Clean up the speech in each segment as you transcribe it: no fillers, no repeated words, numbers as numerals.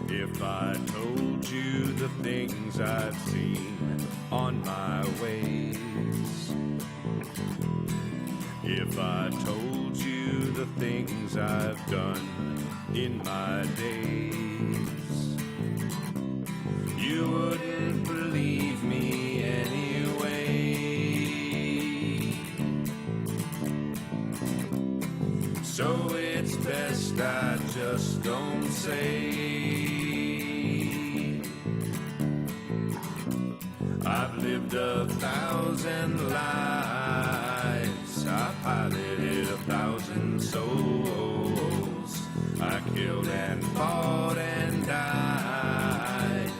If I told you the things I've seen on my ways, if I told you the things I've done in my days, you wouldn't believe me anyway. So it's best I just don't say. I've lived 1,000 lives, I piloted 1,000 souls, I killed and fought and died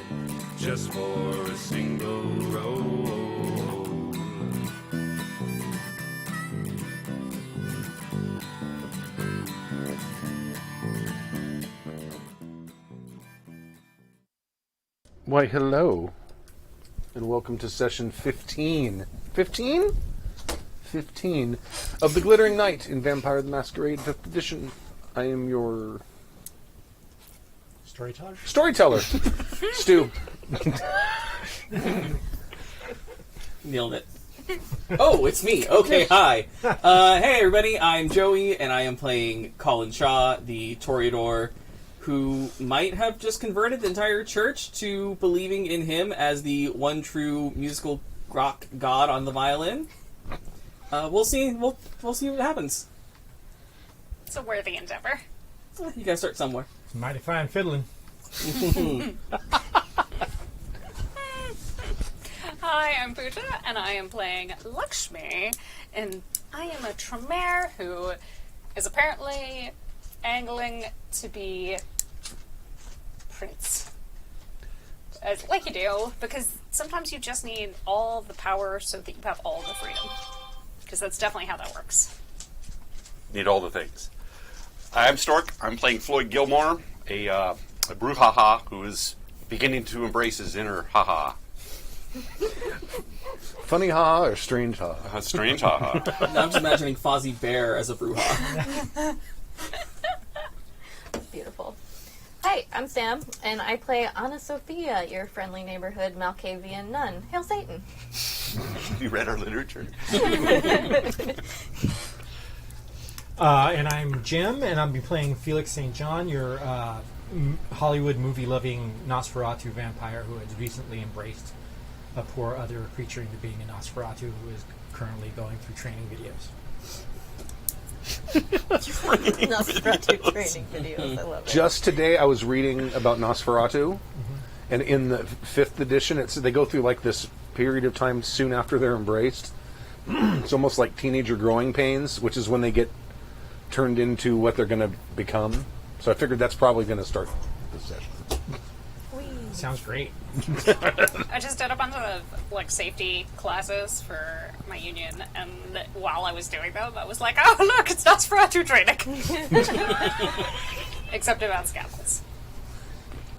just for a single role. Why, hello, and welcome to session 15. 15? 15 of The Glittering Night in Vampire the Masquerade 5th edition. I am your... Storyteller. Stu. Nailed it. Oh, it's me. Okay, hi. Hey, everybody. I'm Joey, and I am playing Colin Shaw, the Toreador, who might have just converted the entire church to believing in him as the one true musical rock god on the violin. We'll see. We'll see what happens. It's a worthy endeavor. You gotta start somewhere. It's mighty fine fiddling. Hi, I'm Pooja, and I am playing Lakshmi, and I am a Tremere who is apparently angling to be prince. Like you do, because sometimes you just need all the power so that you have all the freedom. Because that's definitely how that works. Need all the things. I'm Stork. I'm playing Floyd Gilmore, a brouhaha who is beginning to embrace his inner haha. Funny ha or strange ha? Strange haha. I'm just imagining Fozzie Bear as a brouhaha. Beautiful. Hi, I'm Sam, and I play Anna Sophia, your friendly neighborhood Malkavian nun. Hail Satan! You read our literature. And I'm Jim, and I'll be playing Felix St. John, your Hollywood movie-loving Nosferatu vampire who has recently embraced a poor other creature into being a Nosferatu who is currently going through training videos. Nosferatu training videos, I love it. Just today I was reading about Nosferatu, and in the 5th edition, they go through like this period of time soon after they're embraced. It's almost like teenager growing pains, which is when they get turned into what they're going to become. So I figured that's probably going to start this session. Sounds great. I just did a bunch of safety classes for my union, and while I was doing them, I was like, "Oh look, it's Nosferatu training," except about scaffolds.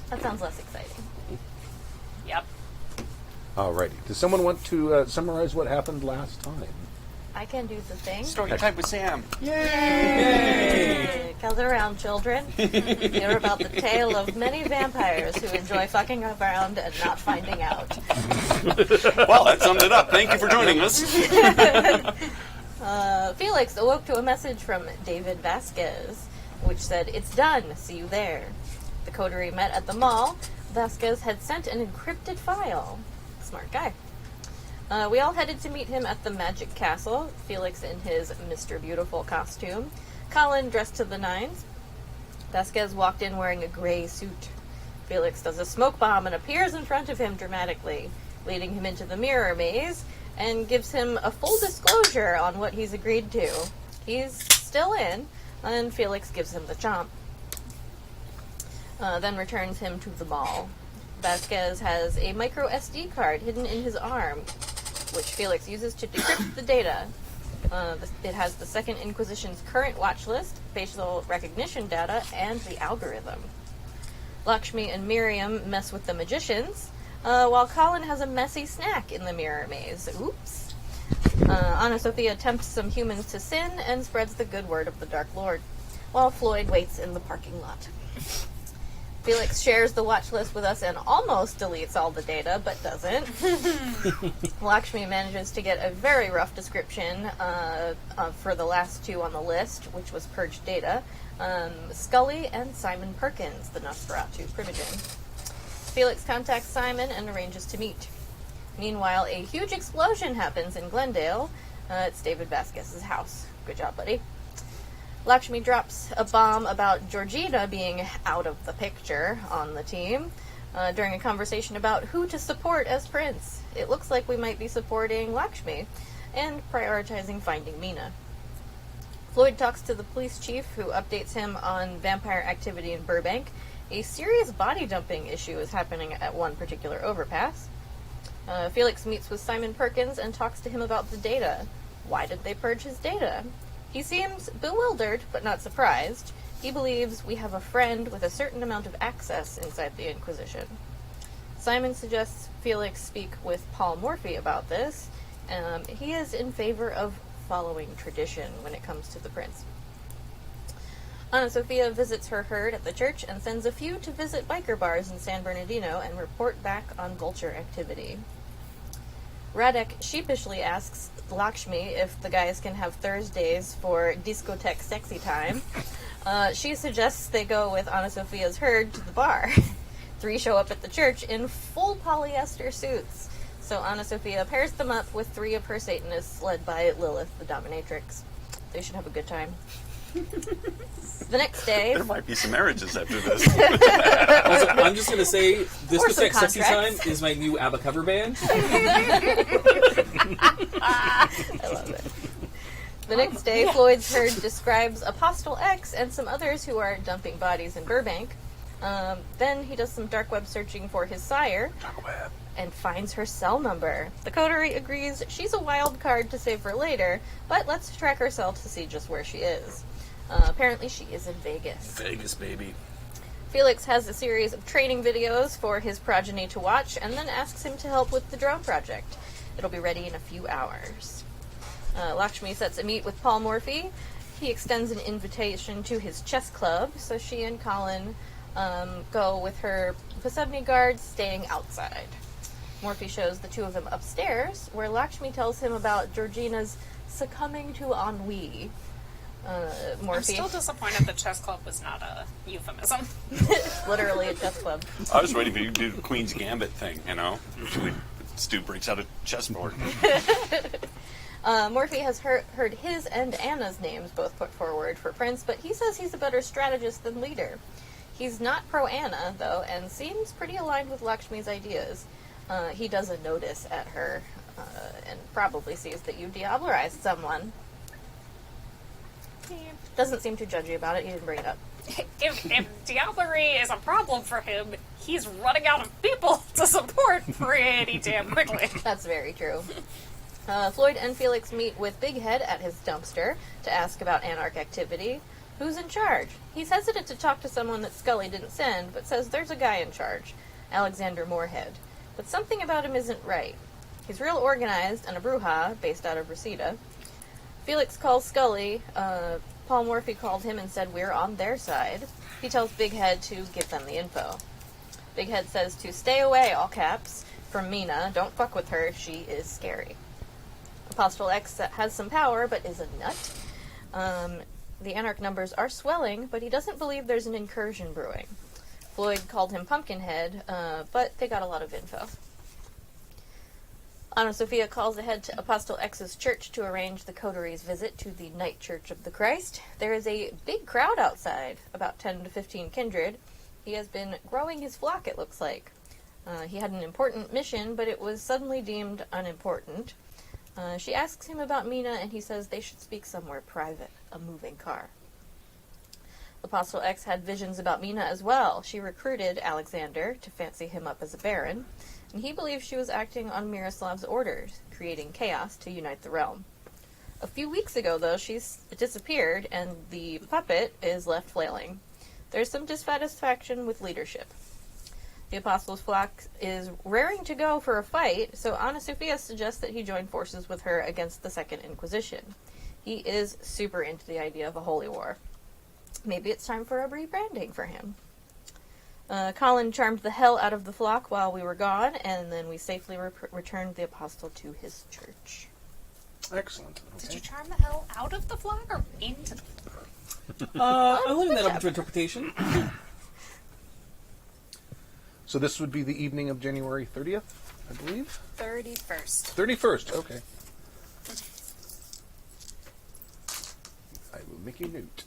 That sounds less exciting. Yep. Alrighty. Does someone want to summarize what happened last time? I can do the thing. Story time with Sam. Yay! Gather around, children. Hear about the tale of many vampires who enjoy fucking around and not finding out. Well, that summed it up. Thank you for joining us. Felix awoke to a message from David Vasquez, which said, "It's done. See you there." The coterie met at the mall. Vasquez had sent an encrypted file. Smart guy. We all headed to meet him at the Magic Castle, Felix in his Mr. Beautiful costume, Colin dressed to the nines. Vasquez walked in wearing a gray suit. Felix does a smoke bomb and appears in front of him dramatically, leading him into the mirror maze, and gives him a full disclosure on what he's agreed to. He's still in, and Felix gives him the chomp. Then returns him to the mall. Vasquez has a micro SD card hidden in his arm, which Felix uses to decrypt the data. It has the Second Inquisition's current watch list, facial recognition data, and the algorithm. Lakshmi and Miriam mess with the magicians, while Colin has a messy snack in the mirror maze. Oops. Anna Sophia tempts some humans to sin and spreads the good word of the Dark Lord, while Floyd waits in the parking lot. Felix shares the watch list with us and almost deletes all the data, but doesn't. Lakshmi manages to get a very rough description for the last two on the list, which was purged data. Scully and Simon Perkins, the Nosferatu primogen. Felix contacts Simon and arranges to meet. Meanwhile, a huge explosion happens in Glendale. It's David Vasquez's house. Good job, buddy. Lakshmi drops a bomb about Georgina being out of the picture on the team during a conversation about who to support as prince. It looks like we might be supporting Lakshmi and prioritizing finding Mina. Floyd talks to the police chief, who updates him on vampire activity in Burbank. A serious body dumping issue is happening at one particular overpass. Felix meets with Simon Perkins and talks to him about the data. Why did they purge his data? He seems bewildered, but not surprised. He believes we have a friend with a certain amount of access inside the Inquisition. Simon suggests Felix speak with Paul Morphy about this. He is in favor of following tradition when it comes to the prince. Ana Sofia visits her herd at the church and sends a few to visit biker bars in San Bernardino and report back on vulture activity. Radek sheepishly asks Lakshmi if the guys can have Thursdays for discotheque sexy time. She suggests they go with Ana Sofia's herd to the bar. 3 show up at the church in full polyester suits. So Ana Sofia pairs them up with 3 of her Satanists led by Lilith, the dominatrix. They should have a good time. The next day... There might be some marriages after this. Also, I'm just going to say, Discotheque Sexy Time contracts. is my new ABBA cover band. I love it. The next day, Floyd's herd describes Apostle X and some others who are dumping bodies in Burbank. Then he does some dark web searching for his sire. Dark web. And finds her cell number. The coterie agrees she's a wild card to save for later, but let's track her cell to see just where she is. Apparently she is in Vegas. Vegas, baby. Felix has a series of training videos for his progeny to watch, and then asks him to help with the drone project. It'll be ready in a few hours. Lakshmi sets a meet with Paul Morphy. He extends an invitation to his chess club, so she and Colin go with her Pesebni guards staying outside. Morphy shows the two of them upstairs, where Lakshmi tells him about Georgina's succumbing to ennui. I'm Morphy, still disappointed the chess club was not a euphemism. literally a chess club. I was waiting for you to do the Queen's Gambit thing, you know? Stu breaks out a chessboard. Morphy has heard his and Anna's names both put forward for Prince, but he says he's a better strategist than leader. He's not pro-Anna, though, and seems pretty aligned with Lakshmi's ideas. He does a notice at her, and probably sees that you diablerized someone. Doesn't seem too judgy about it. He didn't bring it up. If diablerie is a problem for him, he's running out of people to support pretty damn quickly. That's very true. Floyd and Felix meet with Big Head at his dumpster to ask about Anarch activity. Who's in charge? He's hesitant to talk to someone that Scully didn't send, but says there's a guy in charge, Alexander Moorhead. But something about him isn't right. He's real organized and a bruja based out of Reseda. Felix calls Scully. Paul Morphy called him and said we're on their side. He tells Big Head to give them the info. Big Head says to stay away, all caps, from Mina. Don't fuck with her. She is scary. Apostle X has some power, but is a nut. The Anarch numbers are swelling, but he doesn't believe there's an incursion brewing. Floyd called him Pumpkinhead, but they got a lot of info. Ana Sofia calls ahead to Apostle X's church to arrange the coteries' visit to the Night Church of the Christ. There is a big crowd outside, about 10 to 15 kindred. He has been growing his flock, it looks like. He had an important mission, but it was suddenly deemed unimportant. She asks him about Mina, and he says they should speak somewhere private, a moving car. Apostle X had visions about Mina as well. She recruited Alexander to fancy him up as a baron, and he believes she was acting on Miroslav's orders, creating chaos to unite the realm. A few weeks ago, though, she's disappeared, and the puppet is left flailing. There's some dissatisfaction with leadership. The Apostle's flock is raring to go for a fight, so Ana Sofia suggests that he join forces with her against the Second Inquisition. He is super into the idea of a holy war. Maybe it's time for a rebranding for him. Colin charmed the hell out of the flock while we were gone, and then we safely returned the apostle to his church. Excellent. Did you Okay. charm the hell out of the flock or into the flock? I'm leaving that up to interpretation. So this would be the evening of January 30th, I believe? 31st. 31st, okay. I will make a note.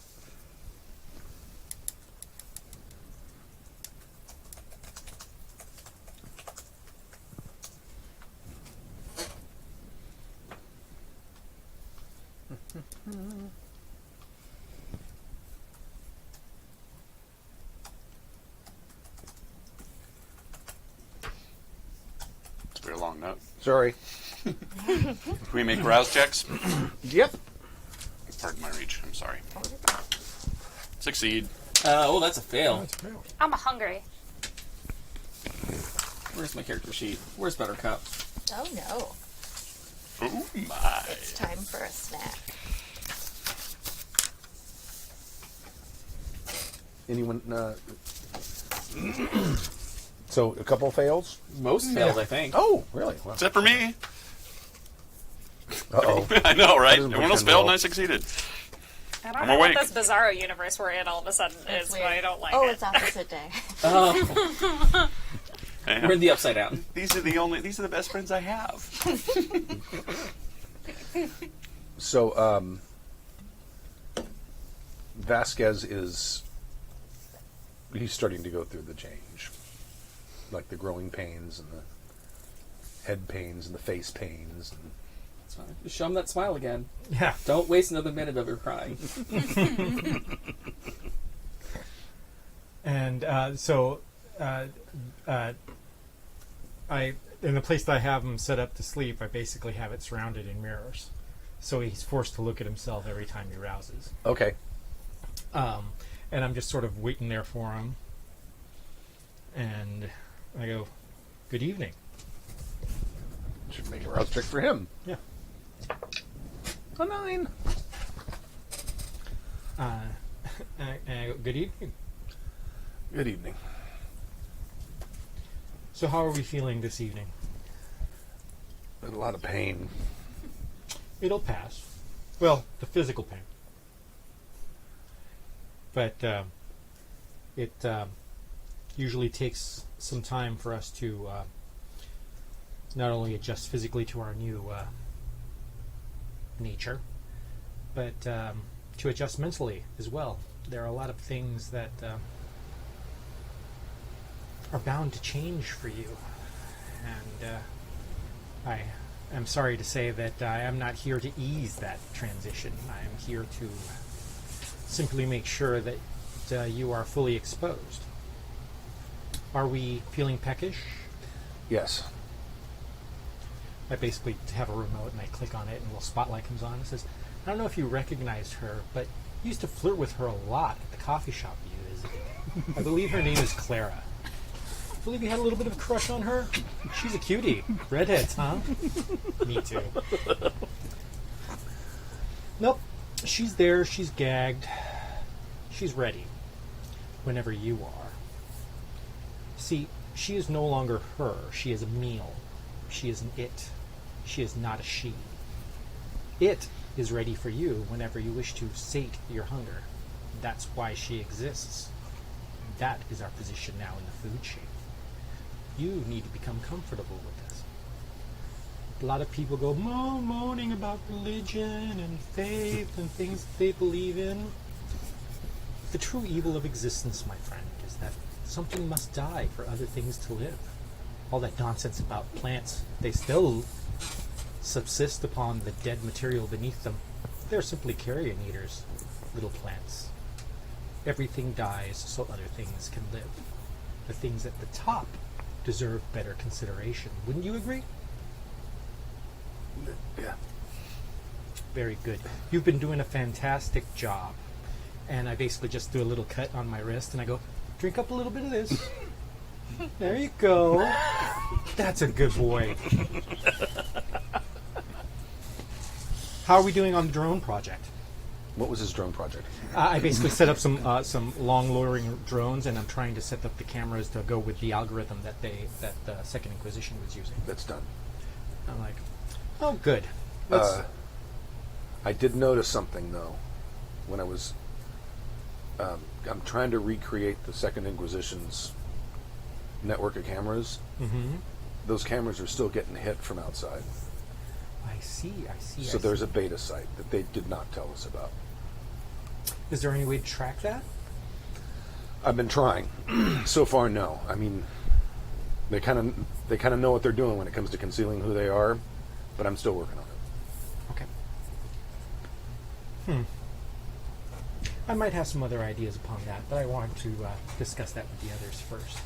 It's a very long note. Sorry. Can we make rouse checks? Yep. Pardon my reach. I'm sorry. Succeed. That's a fail. I'm hungry. Where's my character sheet? Where's Buttercup? Oh no. Oh my. It's time for a snack. Anyone? So a couple fails. Most fails, I think. Oh, really? Wow. Except for me. Uh-oh. I know, right? That doesn't Everyone else portend failed and well. I succeeded. I don't I'm know awake. what this bizarro universe we're in all of a sudden is, but I don't like Oh, it. it's opposite day. Yeah. We're in the upside down. These are the best friends I have. So, Vasquez he's starting to go through the change. Like the growing pains and the head pains and the face pains. And That's fine. Just show him that smile again. Yeah. Don't waste another minute of your crying. And in the place that I have him set up to sleep, I basically have it surrounded in mirrors. So he's forced to look at himself every time he rouses. okay. And I'm just sort of waiting there for him. And I go, "Good evening." Should make a rouse check for him. Yeah. A 9. And I go, "Good evening." Good evening. So how are we feeling this evening? A lot of pain. It'll pass. Well, the physical pain. But it usually takes some time for us to not only adjust physically to our new nature, but to adjust mentally as well. There are a lot of things that are bound to change for you. And I am sorry to say that I am not here to ease that transition. I am here to simply make sure that you are fully exposed. Are we feeling peckish? Yes. I basically have a remote and I click on it and a little spotlight comes on and says, "I don't know if you recognized her, but you used to flirt with her a lot at the coffee shop you visited. I believe her name is Clara. I believe you had a little bit of a crush on her? She's a cutie. Redheads, huh?" Me too. Nope. She's there. She's gagged. She's ready. Whenever you are. See, she is no longer her. She is a meal. She is an it. She is not a she. It is ready for you whenever you wish to sate your hunger. That's why she exists. That is our position now in the food chain. You need to become comfortable with this. A lot of people go moaning about religion and faith and things that they believe in. The true evil of existence, my friend, is that something must die for other things to live. All that nonsense about plants, they still subsist upon the dead material beneath them. They're simply carrion eaters, little plants. Everything dies so other things can live. The things at the top deserve better consideration. Wouldn't you agree? Yeah. Very good. You've been doing a fantastic job. And I basically just do a little cut on my wrist and I go, "Drink up a little bit of this." There you go. That's a good boy. How are we doing on the drone project? What was his drone project? I basically set up some long lowering drones, and I'm trying to set up the cameras to go with the algorithm that the Second Inquisition was using. That's done. I'm like, oh, good. I did notice something though when I was. I'm trying to recreate the Second Inquisition's network of cameras. Mm-hmm. Those cameras are still getting hit from outside. I see. So there's a beta site that they did not tell us about. Is there any way to track that? I've been trying. So far, no. I mean, they kind of know what they're doing when it comes to concealing who they are, but I'm still working on it. Okay. I might have some other ideas upon that, but I wanted to discuss that with the others first.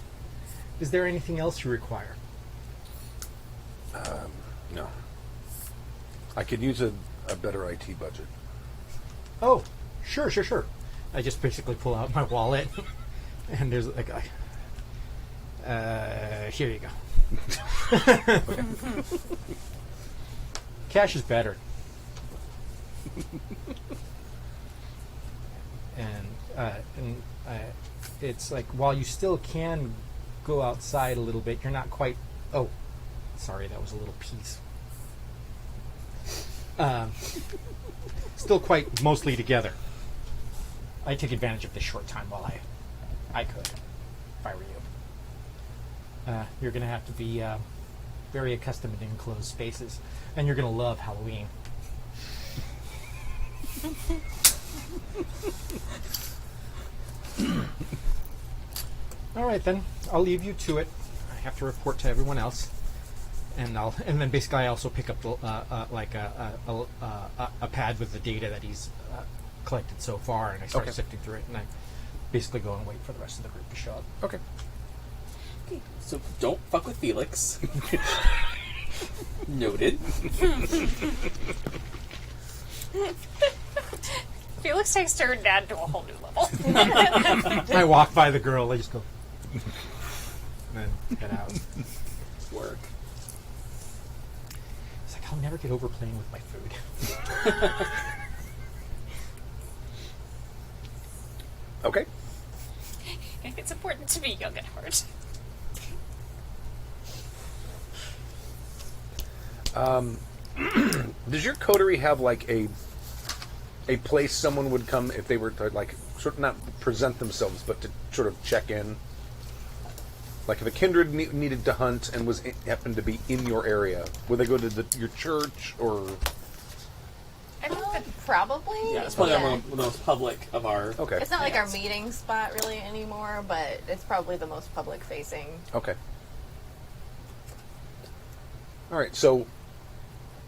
Is there anything else you require? No. I could use a better IT budget. Oh, sure. I just basically pull out my wallet, and there's like, here you go. Cash is better. And it's like, while you still can go outside a little bit, you're not quite. Oh, sorry, that was a little piece. Still quite mostly together. I took advantage of this short time while I could, if I were you. You're going to have to be very accustomed to enclosed spaces, and you're going to love Halloween. All right, then. I'll leave you to it. I have to report to everyone else. And then basically I also pick up a pad with the data that he's collected so far, and I start sifting through it, and I basically go and wait for the rest of the group to show up. Okay. So don't fuck with Felix. Noted. Felix takes her dad to a whole new level. I walk by the girl, I just go, and then head out. Work. It's like, I'll never get over playing with my food. Okay. It's important to be young at heart. Does your coterie have like a place someone would come if they were to like sort of not present themselves, but to sort of check in? Like if a kindred needed to hunt and happened to be in your area, would they go to your church or? I think that Probably. Yeah, it's probably one of the most public of our. Okay. It's not like our hands. meeting spot really anymore, but it's probably the most public facing. Okay. All right. So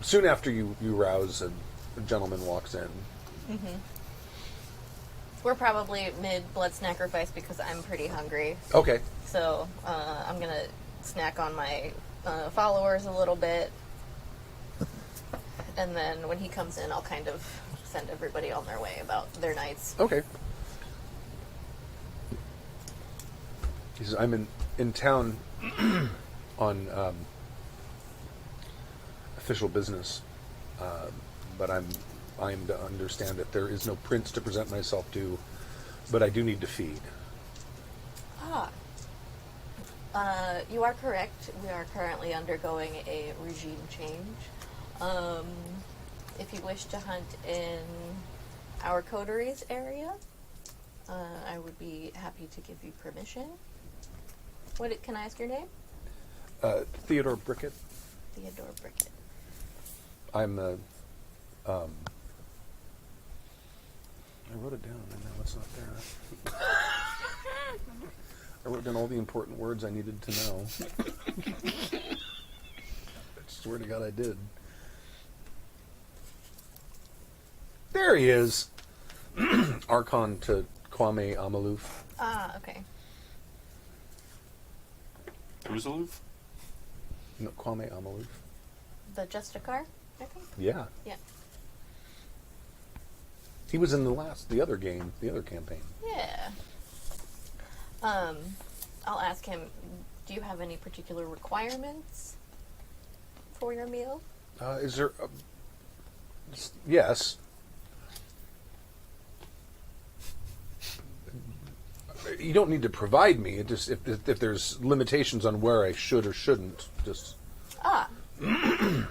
soon after you rouse, a gentleman walks in. Mm-hmm. We're probably mid blood sacrifice because I'm pretty hungry. Okay. So I'm going to snack on my followers a little bit. And then when he comes in, I'll kind of send everybody on their way about their nights. Okay. He says, I'm in town on official business, but I'm to understand that there is no prince to present myself to, but I do need to feed. You are correct. We are currently undergoing a regime change. If you wish to hunt in our coteries area, I would be happy to give you permission. Can I ask your name? Theodore Brickett. Theodore Brickett. I'm I wrote it down and now it's not there. I wrote down all the important words I needed to know. I swear to God I did. There he is. Archon to Kwame Amaluf. Okay. Who's aloof? No, Kwame Amaluf. The Justicar, I think? Yeah. Yeah. He was in the other game, the other campaign. Yeah. I'll ask him, do you have any particular requirements for your meal? Is there... yes. You don't need to provide me. It just if there's limitations on where I should or shouldn't, just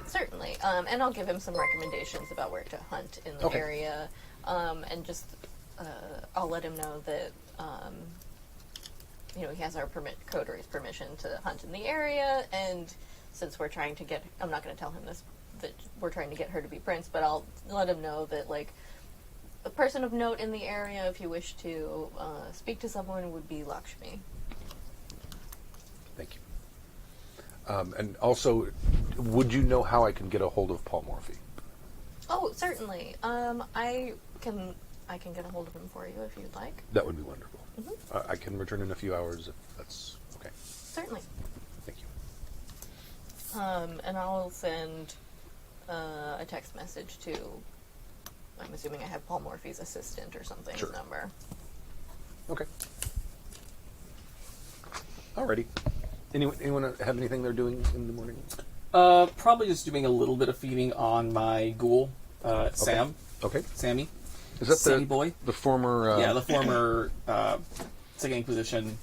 Certainly. And I'll give him some recommendations about where to hunt in the Okay. area. And just, I'll let him know that, he has our coteries permission to hunt in the area. And since we're trying to I'm not going to tell him this, that we're trying to get her to be prince, but I'll let him know that, like, a person of note in the area, if you wish to speak to someone, would be Lakshmi. thank you. And also, would you know how I can get a hold of Paul Morphy? Oh, certainly. I can get a hold of him for you if you'd like. That would be wonderful. I can return in a few hours if that's okay. Certainly. Thank you. And I'll send a text message to, I'm assuming I have Paul Morphy's assistant or something's Sure. number. Okay. Alrighty. Anyone have anything they're doing in the morning? Probably just doing a little bit of feeding on my ghoul, Sam. Okay. Sammy. Is that Sammy boy? the former? Yeah, the former Second Inquisition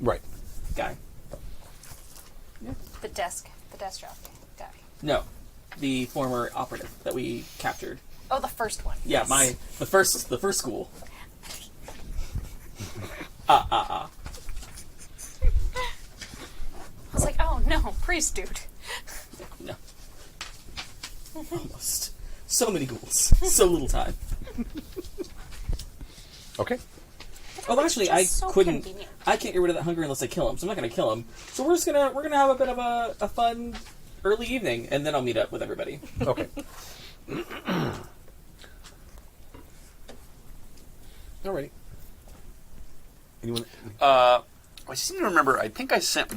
Right. guy. The desk jockey guy. No, the former operative that we captured. Oh, the first one. Yeah, Yes. the first school. I was like, oh no, priest dude. No. Almost. So many ghouls. So little time. Okay. Oh, actually, I Just so couldn't. convenient. I can't get rid of that hunger unless I kill him. So I'm not going to kill him. So we're gonna have a bit of a fun early evening, and then I'll meet up with everybody. Okay. Alrighty. Anyone? I seem to remember. I think I sent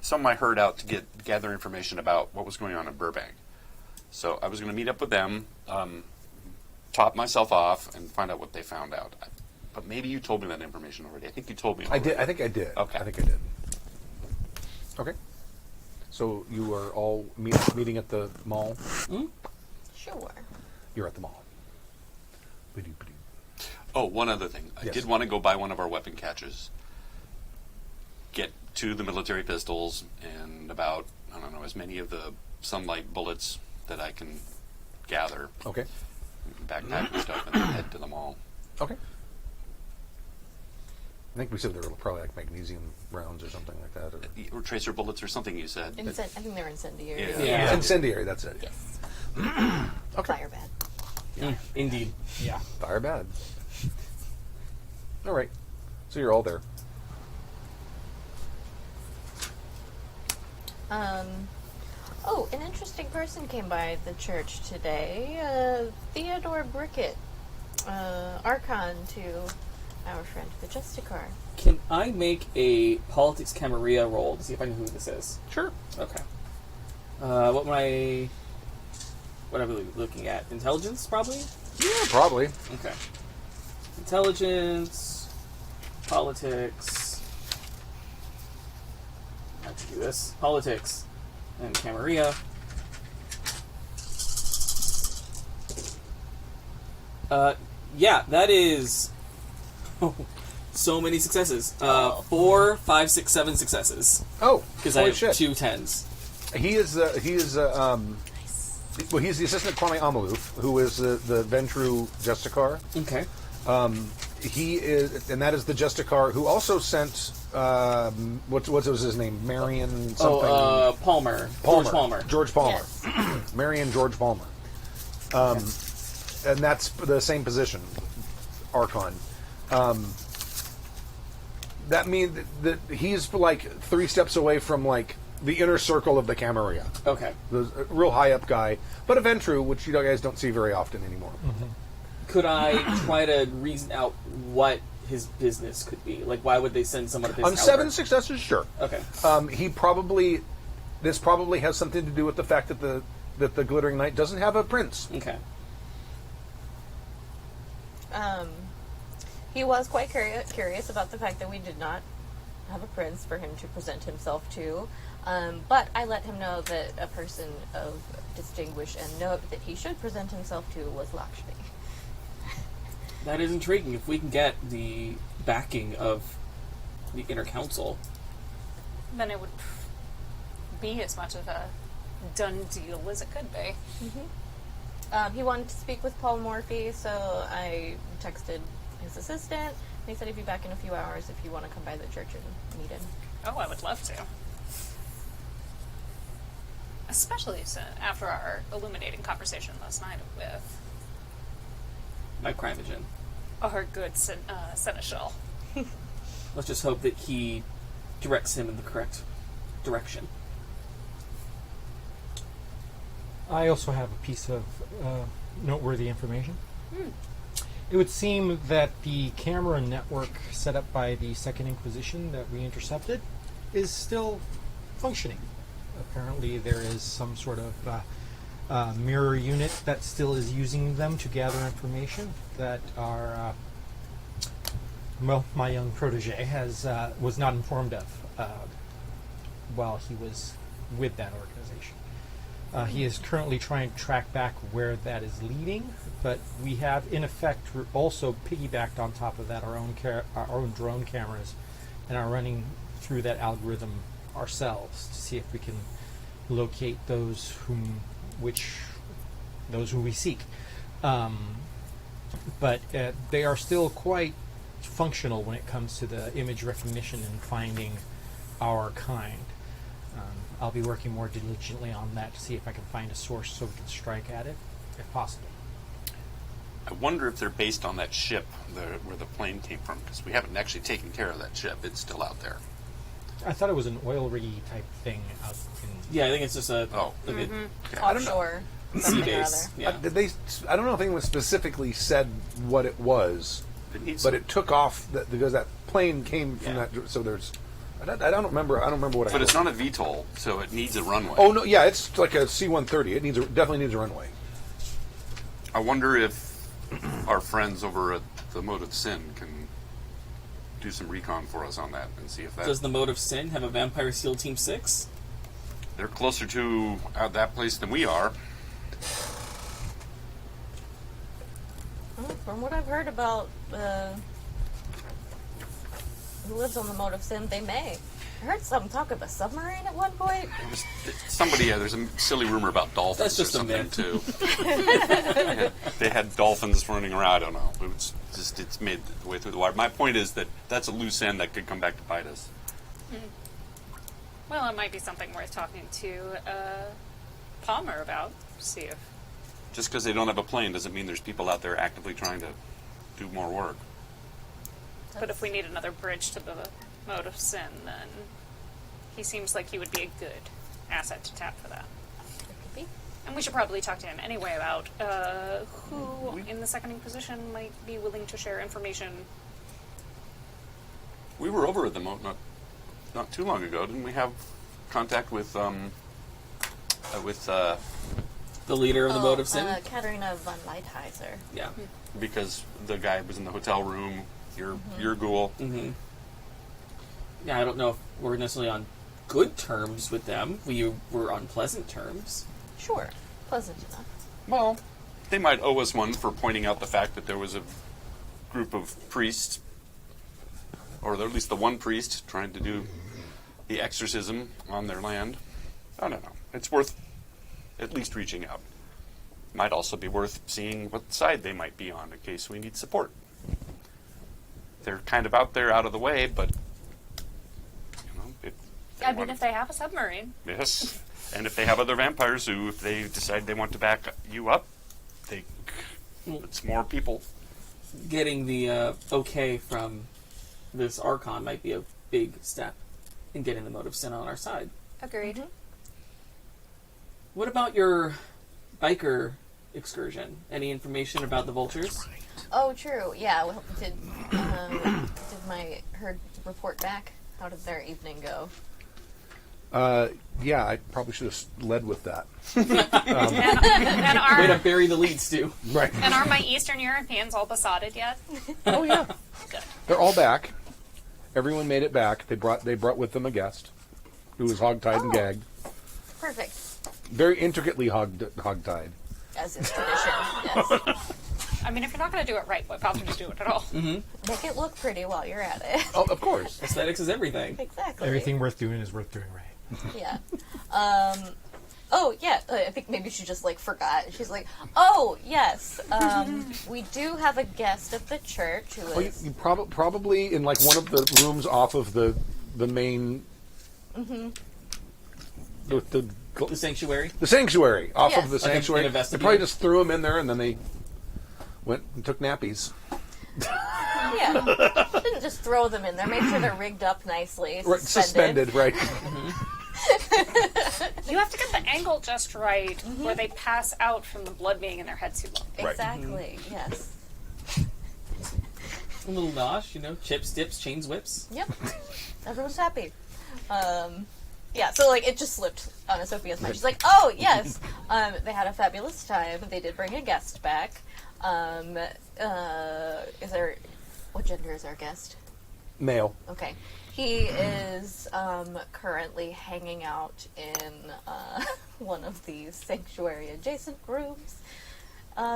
some of my herd out to gather information about what was going on in Burbank. So I was going to meet up with them, top myself off, and find out what they found out. But maybe you told me that information already. I think you told me I already. did. I think I did. Okay. I think I did. Okay. So you are all meeting at the mall. Sure. You're at the mall. Ba-doo-ba-doo. Oh, one other thing. I Yes. did want to go buy one of our weapon catches, get to the military pistols, and about, I don't know, as many of the sunlight bullets that I can gather, Okay. backpack and stuff, and then head to the mall. Okay. I think we said there were probably like magnesium rounds or something like that. Or Or tracer bullets or something you said. I think they're incendiary. Yeah. Yeah. incendiary, that's it. Yes. Okay. Fire bad. Indeed. Yeah. Fire bad. All right. So you're all there. Oh, an interesting person came by the church today. Theodore Brickett, Archon to our friend the Justicar. Can I make a politics camarilla roll to see if I know who this is? Sure. Okay. What am I looking at? Intelligence, probably? Yeah, probably. Okay. Intelligence, politics. I have to do this. Politics and camarilla. Yeah, that is so many successes. 4, 5, 6, 7 successes. Oh, Because I holy have shit. 2 10s. He's the assistant Kwame Amaluf, who is the Ventru Justicar. Okay. He is, and that is the Justicar who also sent what was his name? Marion something. Palmer. Palmer. George Palmer. George Palmer. Yes. Marion George Palmer. And that's the same position, Archon. That means that he's like 3 steps away from like the inner circle of the Camarilla. Okay. The real high up guy, but a Ventru, which you guys don't see very often anymore. Could I try to reason out what his business could be? Like, why would they send someone of his On caliber? 7 successes, sure. Okay. This probably has something to do with the fact that the Glittering Knight doesn't have a prince. Okay. He was quite curious about the fact that we did not have a prince for him to present himself to. But I let him know that a person of distinguish and note that he should present himself to was Lakshmi. That is intriguing. If we can get the backing of the inner council. Then it would be as much of a done deal as it could be. He wanted to speak with Paul Morphy, so I texted his assistant. And he said he'd be back in a few hours if you want to come by the church and meet him. Oh, I would love to. Especially after our illuminating conversation last night with My Crimogen. our good seneschal. Let's just hope that he directs him in the correct direction. I also have a piece of noteworthy information. It would seem that the camera network set up by the Second Inquisition that we intercepted is still functioning. Apparently there is some sort of mirror unit that still is using them to gather information that our my young protege was not informed of while he was with that organization. He is currently trying to track back where that is leading, but we have, in effect, also piggybacked on top of that our own drone cameras and are running through that algorithm ourselves to see if we can locate those whom we seek. But they are still quite functional when it comes to the image recognition and finding our kind. I'll be working more diligently on that to see if I can find a source so we can strike at it, if possible. I wonder if they're based on that ship where the plane came from, because we haven't actually taken care of that ship. It's still out there. I thought it was an oil riggy type thing out in... Yeah, I think it's just a Offshore. sea Something or base. other. Yeah. Did they? I don't know if anyone specifically said what it was, It needs but it took off because that plane came from Yeah. that. So there's. I don't remember. I don't remember what. But I it's not a VTOL, so it needs a runway. Oh no! Yeah, it's like a C-130. It definitely needs a runway. I wonder if our friends over at the Mode of Sin can do some recon for us on that and see if that... Does the Mode of Sin have a Vampire SEAL Team 6? They're closer to that place than we are. Well, from what I've heard about who lives on the Mode of Sin, they may. I heard some talk of a submarine at one point. There's a silly rumor about dolphins. That's just or a something myth. too. They had dolphins running around. I don't know. It's made the way through the water. My point is that that's a loose end that could come back to bite us. Well, it might be something worth talking to Palmer about. See if. Just because they don't have a plane doesn't mean there's people out there actively trying to do more work. But if we need another bridge to the Mode of Sin, then he seems like he would be a good asset to tap for that. Could be. And we should probably talk to him anyway about who in the Second Inquisition might be willing to share information. We were over at the Mode not too long ago. Didn't we have contact with The leader of the Mode of Sin? Katerina von Leitheiser. Yeah. because the guy was in the hotel room. Your ghoul. Mm-hmm. Yeah, I don't know if we're necessarily on good terms with them. We were on pleasant terms. Sure. Pleasant enough. Well, they might owe us one for pointing out the fact that there was a group of priests, or at least the one priest, trying to do the exorcism on their land. I don't know. It's worth at least reaching out. Might also be worth seeing what side they might be on in case we need support. They're kind of out there, out of the way, but If they have a submarine. Yes, and if they have other vampires who, if they decide they want to back you up, it's more people. Getting the okay from this Archon might be a big step in getting the Mode of Sin on our side. Agreed. Mm-hmm. What about your biker excursion? Any information about the vultures? Oh, true. Yeah. Well, did my herd report back? How did their evening go? Yeah, I probably should have led with that. And Way to are bury the leads, too. Right. and are my Eastern Europeans all besotted yet? Oh yeah, Good. they're all back. Everyone made it back. They brought with them a guest who was hogtied and Oh. gagged. Perfect. Very intricately hogtied. As is tradition. Yes. I mean, if you're not going to do it right, why bother to do it at all? Make it look pretty while you're at it. Oh, of course. Aesthetics is everything. Exactly. Everything worth doing is worth doing right. Yeah. Oh, yeah. I think maybe she just, like, forgot. She's like, oh, yes. We do have a guest of the church who Well, is... you probably in like one of the rooms off of the main. Mm-hmm. The sanctuary. The sanctuary off Yes. of the Like in sanctuary. a They vestibule? probably just threw him in there, and then they went and took nappies. Yeah. Didn't just throw them in there. Make sure they're rigged up nicely. Right, suspended, right? You have to get the angle just right, where they pass out from the blood being in their head too long. Right. Exactly. Yes. A little nosh, you know, chips, dips, chains, whips. Yep. Everyone's happy. Yeah, so, like, it just slipped on Sophia's mind. She's like, oh, yes. They had a fabulous time. They did bring a guest back. What gender is our guest? Male. Okay. He is currently hanging out in one of these sanctuary adjacent rooms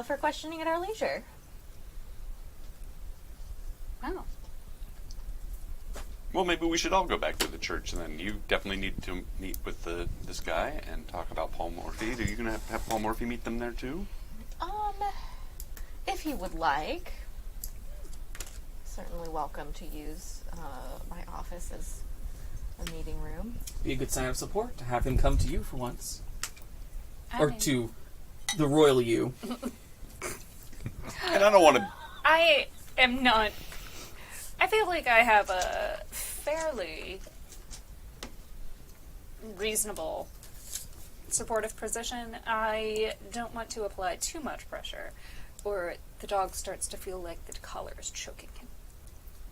for questioning at our leisure. Wow. Well, maybe we should all go back to the church, and then you definitely need to meet with this guy and talk about Paul Morphy. Are you going to have Paul Morphy meet them there too? If he would like. Certainly welcome to use my office as a meeting room. Be a good sign of support to have him come to you for once. Or mean, to the royal you. And I don't want to... I am not. I feel like I have a fairly reasonable supportive position. I don't want to apply too much pressure, or the dog starts to feel like the collar is choking him.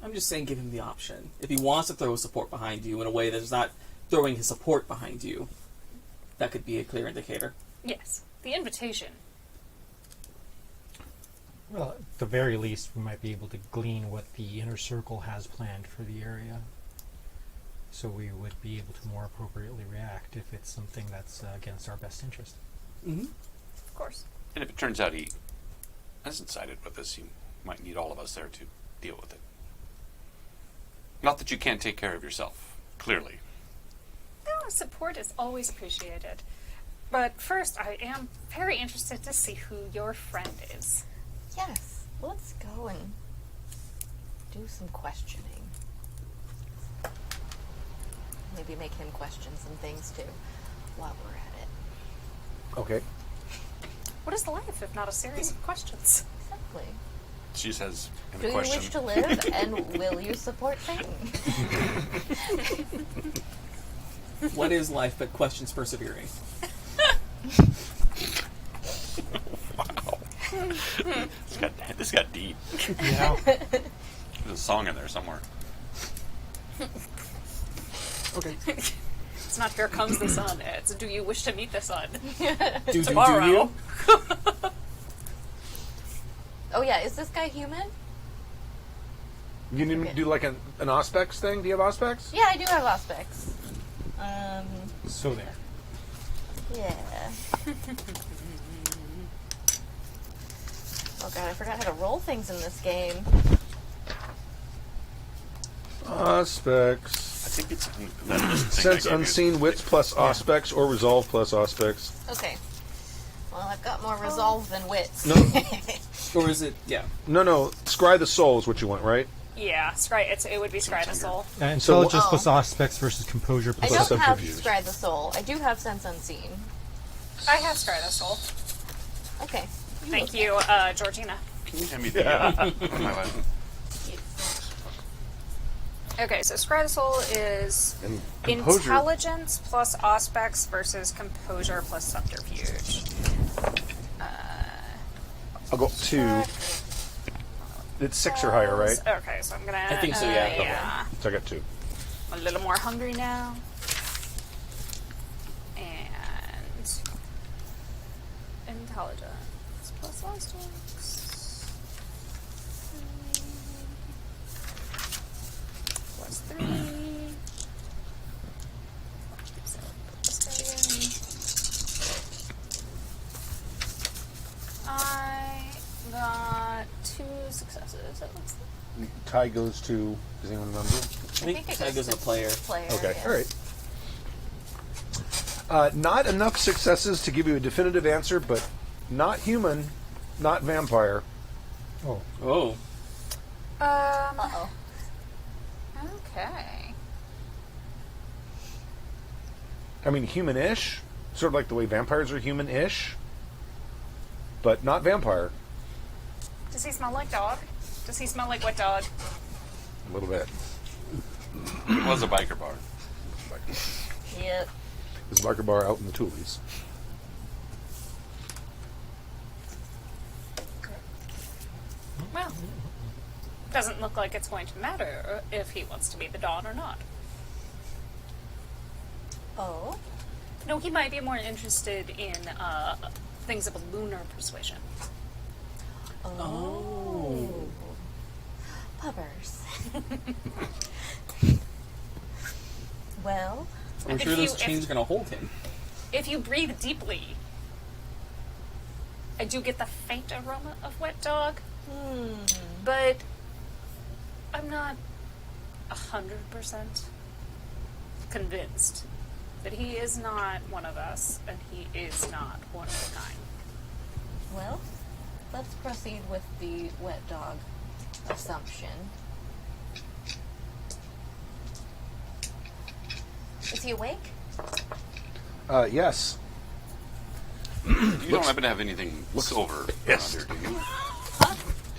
I'm just saying give him the option. If he wants to throw his support behind you in a way that's not throwing his support behind you, that could be a clear indicator. Yes, the invitation. Well, at the very least, we might be able to glean what the inner circle has planned for the area. So we would be able to more appropriately react if it's something that's against our best interest. Mm-hmm. Of course. And if it turns out he hasn't sided with us, you might need all of us there to deal with it. Not that you can't take care of yourself, clearly. No, support is always appreciated. But first, I am very interested to see who your friend is. Yes, let's go and do some questioning. Maybe make him question some things too while we're at it. Okay. What is life if not a series of questions? Exactly. She says in Do a you question. wish to live, and will you support Satan? What is life but questions persevering? Wow. This got deep. Yeah. There's a song in there somewhere. Okay. It's not here comes the sun. It's do you wish to meet the sun? Do Tomorrow. you? Oh yeah, is this guy human? You need to do like an Auspex thing? Do you have Auspex? Yeah, I do have aspects. So there. Yeah. Oh god, I forgot how to roll things in this game. Auspex. I think it's that list thing Sense I gave you. unseen wits plus Auspex or resolve plus Auspex. Okay. Well, I've got more resolve than wits. No. Or is it, yeah. No. Scry the soul is what you want, right? Yeah, it would be Scry the Soul. Intelligence Oh. plus aspects versus composure I plus don't have subterfuge. Scry the Soul. I do have Sense Unseen. I have Scry the Soul. Okay. Thank you, Georgina. Can you hand me the my life? Okay, so Scry the Soul is And composure. intelligence plus aspects versus composure plus subterfuge. I'll go 2. It's 6 or higher, right? Okay, so I'm gonna. I think so, yeah. Yeah. So I got 2. I'm a little more hungry now. And intelligence plus aspects. Plus 3. So put this guy in. I got successes. It looks like. Tie goes to. Does anyone remember? I think that goes to player. Okay. yes. All right. Not enough successes to give you a definitive answer, but not human, not vampire. Oh, Oh. Uh-oh. Okay. I mean, human-ish, sort of like the way vampires are human-ish, but not vampire. Does he smell like dog? Does he smell like wet dog? A little bit. It was a biker bar. Yep. There's a biker bar out in the Toolies. Well, doesn't look like it's going to matter if he wants to be the Dawn or not. Oh. No, he might be more interested in things of a lunar persuasion. Oh. Puppers. Well, I'm If sure those you- chains are going to hold him. If you breathe deeply, I do get the faint aroma of wet dog, but I'm not 100% convinced that he is not one of us and he is not one of a kind. well, let's proceed with the wet dog assumption. Is he awake? Yes. You don't happen to have anything silver around here, do you? Do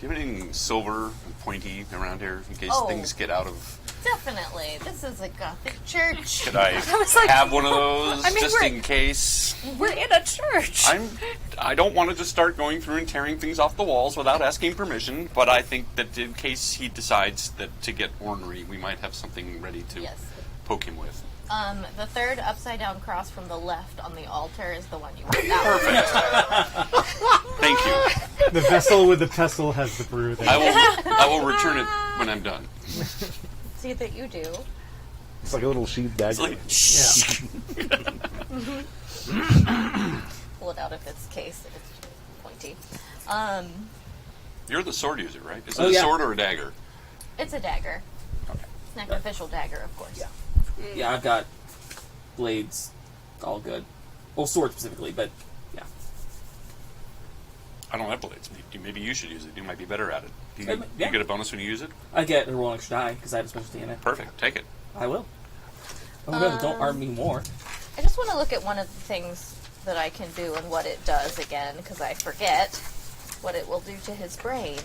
you have anything silver and pointy around here in case Oh. things get out of... Definitely. This is a Gothic church. Could I was like- have one of those I mean, just we're- in case? We're in a church! I don't want to just start going through and tearing things off the walls without asking permission, but I think that in case he decides that to get ornery, we might have something ready to Yes. poke him with. The third upside down cross from the left on the altar is the one you want. That Thank you. the vessel with the pestle has the brew there. I will return it when I'm done. one. See that you do. It's like a little sheathed dagger. It's like, Pull it out of its case if it's pointy. you're the sword user, right? Is it Oh, a yeah. sword or a dagger? It's a dagger. It's an official dagger, of course. Yeah. Yeah, I've got blades, all good. Well, sword specifically, but yeah. I don't have blades. Maybe you should use it. You might be better at it. Do you, Yeah. you get a bonus when you use it? I get a roll an extra die because I have a specialty in it. Perfect. Take it. I will. Oh no, don't arm me more. I just want to look at one of the things that I can do and what it does again, because I forget what it will do to his brain.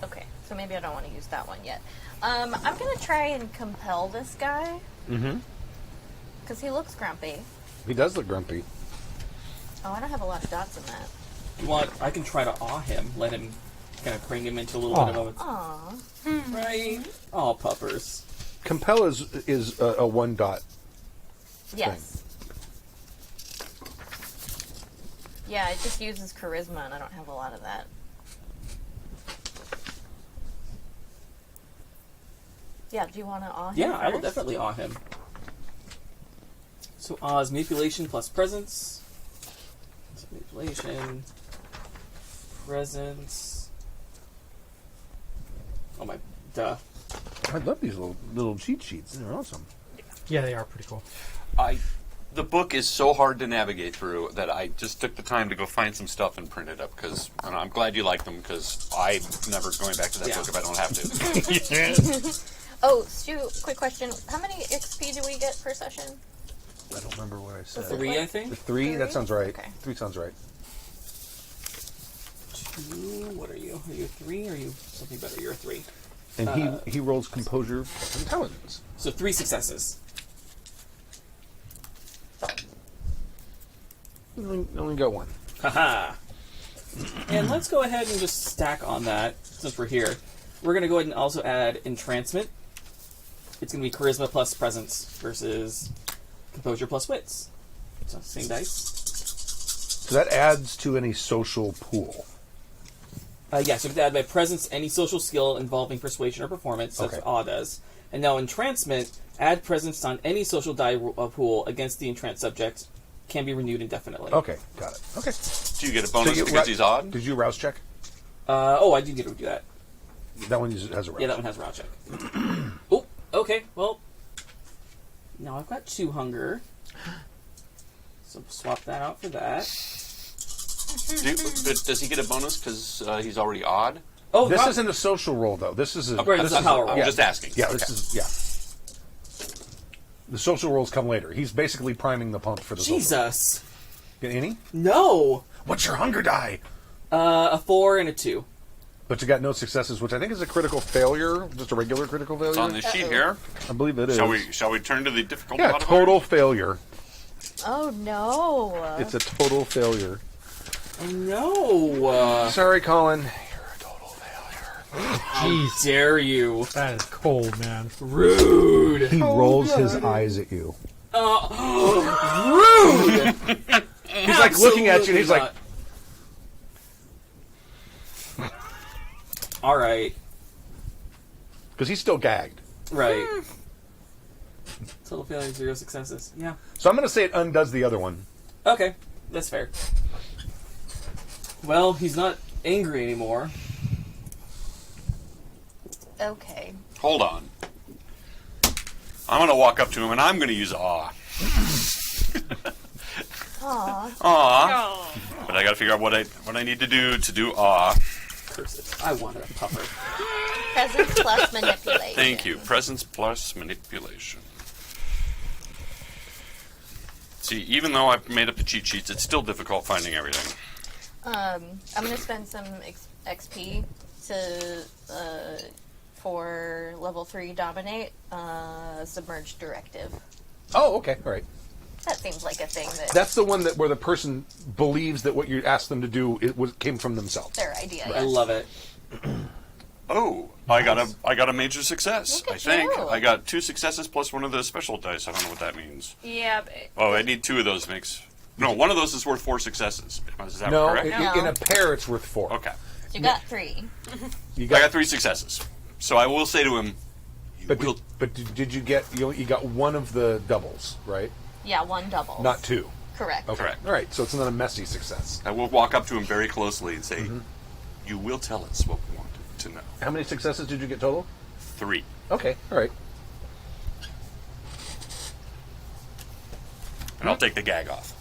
Okay, so maybe I don't want to use that one yet. I'm going to try and compel this guy, Mm-hmm. because he looks grumpy. He does look grumpy. Oh, I don't have a lot of dots in that. You want? I can try to awe him, let him kind of bring him into a little bit of Aw. a right. Oh, puppers. Compel is a one dot. Yes. Yeah, it just uses charisma, and I don't have a lot of that. Yeah, do you want to awe him Yeah, I will first? definitely awe him. So awe is manipulation plus presence. So manipulation, presence. Oh my, duh. I love these little cheat sheets. They're awesome. Yeah, they are pretty cool. The book is so hard to navigate through that I just took the time to go find some stuff and print it up because I'm glad you like them because I'm never going back to that Yeah. book if I don't have to. Oh, Stu, quick question. How many XP do we get per session? I don't remember what I said. 3, I think. Three? That sounds right. Okay. 3 sounds right. 2. What are you? Are you 3 or are you something better? You're a 3. And he rolls composure plus intelligence. So 3 successes. Only got one. Haha. And let's go ahead and just stack on that since we're here. We're going to go ahead and also add entrancement. It's going to be charisma plus presence versus composure plus wits. So same dice. So that adds to any social pool. Yes, you have to add by presence any social skill involving persuasion or performance. That's Okay. what awe does. And now entrancement, add presence on any social die pool against the entranced subject. Can be renewed indefinitely. Okay, got it. Okay. Do you get a bonus you- because he's odd? Did you rouse check? I do need to do that. That one has a rouse. Yeah, that one has a round check. Oh, okay. Well, now I've got 2 hunger. So swap that out for that. But does he get a bonus because he's already odd? Oh, This God. isn't a social roll, though. This is a... Right, this it's a is power roll. I'm just asking. Yeah, Okay. this is... Yeah. The social rolls come later. He's basically priming the pump for the social. Jesus. Get any? No. What's your hunger die? A 4 and a 2. But you got no successes, which I think is a critical failure. Just a regular critical failure. It's on this sheet here. I believe it is. Shall we turn to the difficult Yeah, modifier? total failure. Oh no! It's a total failure. Oh, no. Sorry, Colin. You're a total failure. How dare you. That is cold, man. Rude. He rolls his eyes at you. Rude. He's like looking at you, and he's like, all right. because he's still gagged. Right. Total failure, 0 successes. Yeah. So I'm going to say it undoes the other one. Okay. That's fair. Well, he's not angry anymore. Okay. Hold on. I'm going to walk up to him and I'm going to use awe. Aw. Aw. Oh. But I got to figure out what I need to do awe. Curse it. I wanted a puffer. Presence plus manipulation. Thank you. Presence plus manipulation. See, even though I've made up the cheat sheets, it's still difficult finding everything. I'm gonna spend some XP to for level 3 dominate submerged directive. Oh, okay. All right. That seems like a thing that That's the one that where the person believes that what you asked them to do came from themselves. their idea. I Yes. love it. Oh, I got a major success. Look I at think you. I got 2 successes plus one of the special dice. I don't know what that means. Yeah, Oh, I need 2 of those makes. No, one of those is worth 4 successes. Is that No, correct? in a pair, it's worth 4. Okay, You got 3. You I got 3 successes. So I will say to him, but will- did you get you got one of the doubles, right? Yeah, 1 double. Not 2. Correct. Okay. Correct. All right. So it's not a messy success. I will walk up to him very closely and say, "You will tell us what we want to know." How many successes did you get total? 3. Okay. All right. And I'll take the gag off.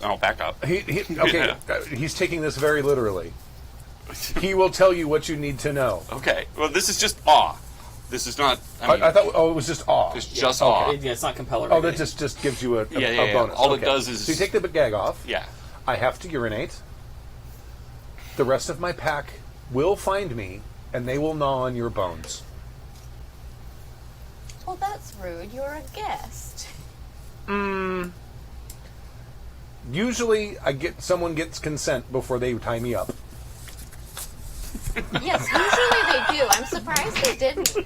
Oh, back up. Okay. He's taking this very literally. He will tell you what you need to know. Okay. Well, this is just awe. This is not. I mean, I thought. Oh, it was just awe. it's just awe. Yeah, it's not compeller. Oh, that just gives you a Yeah. bonus. All it Okay. does is- So you take the gag off. Yeah. I have to urinate. The rest of my pack will find me, and they will gnaw on your bones. Well, that's rude. You're a guest. Usually, someone gets consent before they tie me up. Yes, usually they do. I'm surprised they didn't.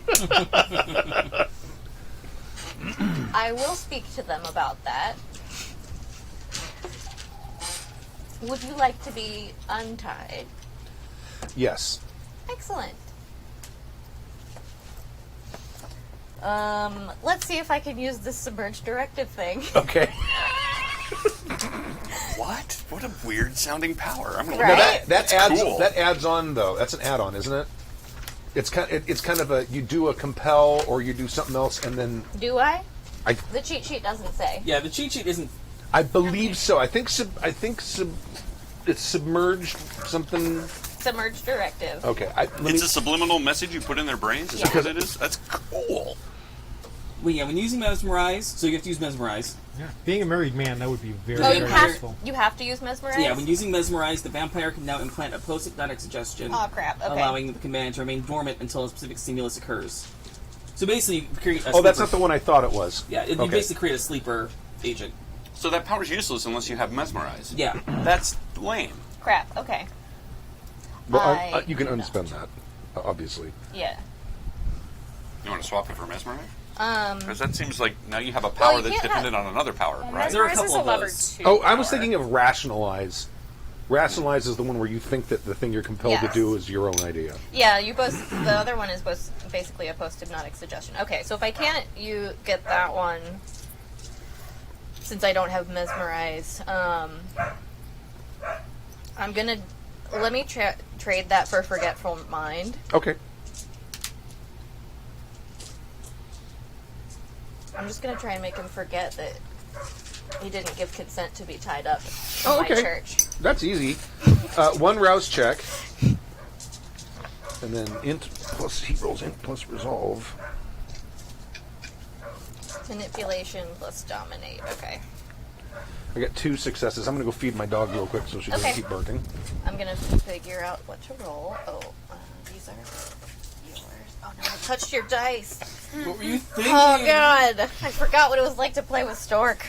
I will speak to them about that. Would you like to be untied? Yes. Excellent. Let's see if I can use this submerged directive thing. Okay. What? What a weird sounding power. I'm gonna Right? That That's adds cool. that adds on though. That's an add-on, isn't it? It's kind of a you do a compel or you do something else and then Do I? I The cheat sheet doesn't say. Yeah, the cheat sheet isn't. I believe so. I think it's submerged something. Submerged directive. Okay. It's a subliminal message you put in their brains. Is that what it is? That's cool. Well, yeah, when using mesmerize, so you have to use mesmerize. Yeah. Being a married man, that would be very, Oh, very useful. you have to use mesmerize? So yeah, when using mesmerize, the vampire can now implant a post-hypnotic suggestion, Oh, crap. Okay. allowing the command to remain dormant until a specific stimulus occurs. So basically, you create a Oh, that's sleeper- not the one I thought it was. Yeah, you Okay. basically create a sleeper agent. So that power's useless unless you have mesmerize. Yeah. That's lame. Crap. Okay. Well, you can do not. unspend that, obviously. Yeah. You want to swap it for mesmerize? Because that seems like now you have a power you that's can't dependent on another power, right? There are a Mesmerize is couple a of lever those. 2. Oh, I was power. thinking of rationalize. Rationalize is the one where you think that the thing you're compelled to Yes. do is your own idea. Yeah, you both. The other one is basically a post-hypnotic suggestion. Okay, so if I can't, you get that one. Since I don't have mesmerize, I'm gonna let me trade that for forgetful mind. Okay. I'm just gonna try and make him forget that he didn't give consent to be tied up in Oh, my okay. church. That's easy. One rouse check. And then int plus, he rolls int plus resolve. Manipulation plus dominate. Okay. I got 2 successes. I'm going to go feed my dog real quick so she doesn't Okay. keep barking. I'm gonna figure out what to roll. Oh, these are yours. Oh no, I touched your dice. What were you thinking? Oh god, I forgot what it was like to play with Stork.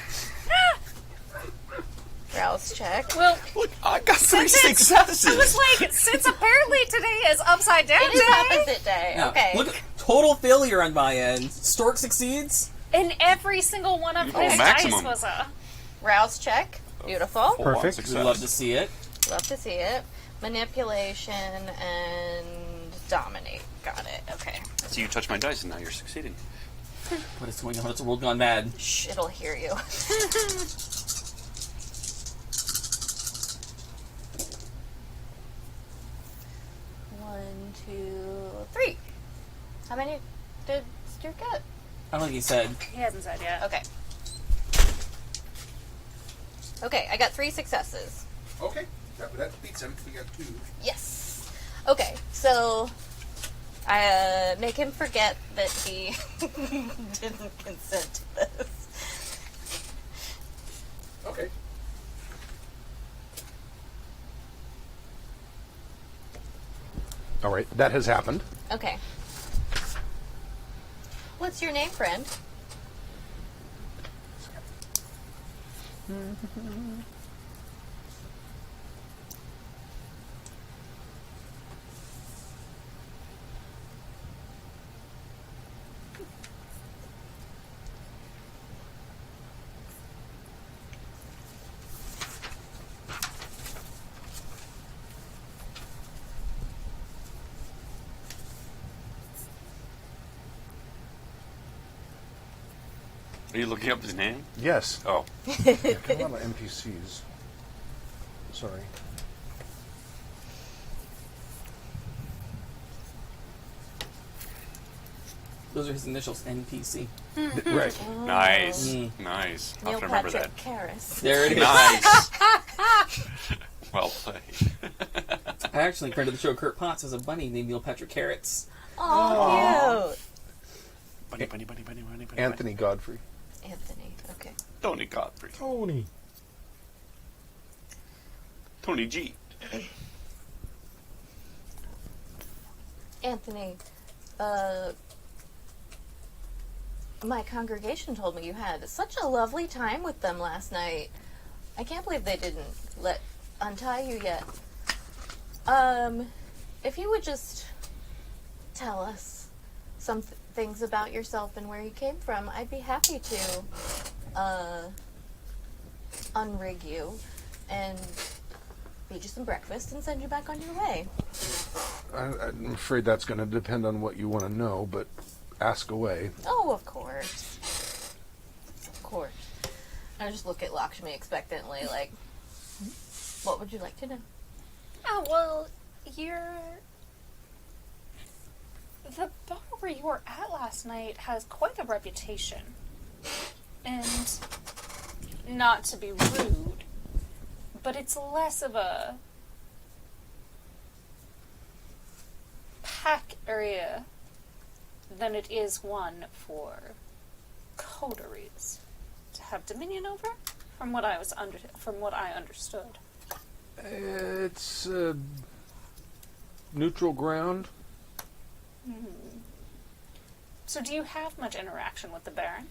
Rouse check. Well, Look, I got 3 since it's- successes. I was like, since apparently today is upside down It is day, opposite day. Yeah. Okay. Look, total failure on my end. Stork succeeds. and every single one of Oh, his dice maximum. was a... Rouse check. Beautiful. Full-on Perfect. success. We love to see it. Love to see it. Manipulation and dominate. Got it. Okay. So you touch my dice and now you're succeeding. What is going on? It's a world gone mad. Shh, it'll hear you. One, two, three. How many did Stu get? I don't think he said. He hasn't said yet. Okay. Okay, I got 3 successes. Okay. That beats him. We got 2. Yes. Okay, so I make him forget that he didn't consent to this. Okay. All right. That has happened. Okay. What's your name, friend? Are you looking up his name? Yes. Oh. Got a lot of NPCs. Sorry. Those are his initials, NPC. Right. Nice. Mm. Nice. I'll Neil have to remember that. Patrick Karras. There it is. Nice. Well played. I actually friend of the show, Kurt Potts, has a bunny named Neil Patrick Carrots. Oh, cute. Bunny. Anthony Godfrey. Anthony. Okay. Tony Godfrey. Tony. Tony G. Anthony, my congregation told me you had such a lovely time with them last night. I can't believe they didn't untie you yet. If you would just tell us some things about yourself and where you came from, I'd be happy to unrig you and feed you some breakfast and send you back on your way. I'm afraid that's going to depend on what you want to know, but ask away. Oh, of course. Of course. I just look at Lakshmi expectantly, like, what would you like to know? Oh, well, the bar where you were at last night has quite a reputation. And not to be rude, but it's less of a pack area than it is one for coteries to have dominion over, from what I understood. It's neutral ground. So do you have much interaction with the Baron?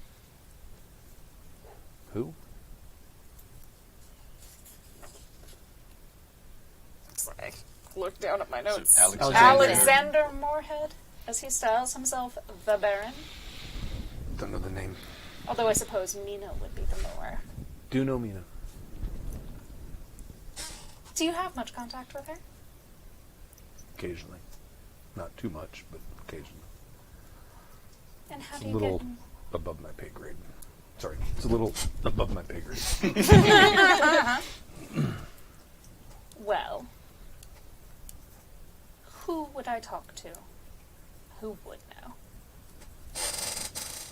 Who? It's like, look down at my notes. Alexander. Alexander Moorhead, as he styles himself, the Baron. don't know the name. Although I suppose Mina would be the more. Do know Mina. Do you have much contact with her? Occasionally. Not too much, but occasionally. And how It's do a you little get... above my pay grade. Sorry, it's a little above my pay grade. Well, who would I talk to? Who would know?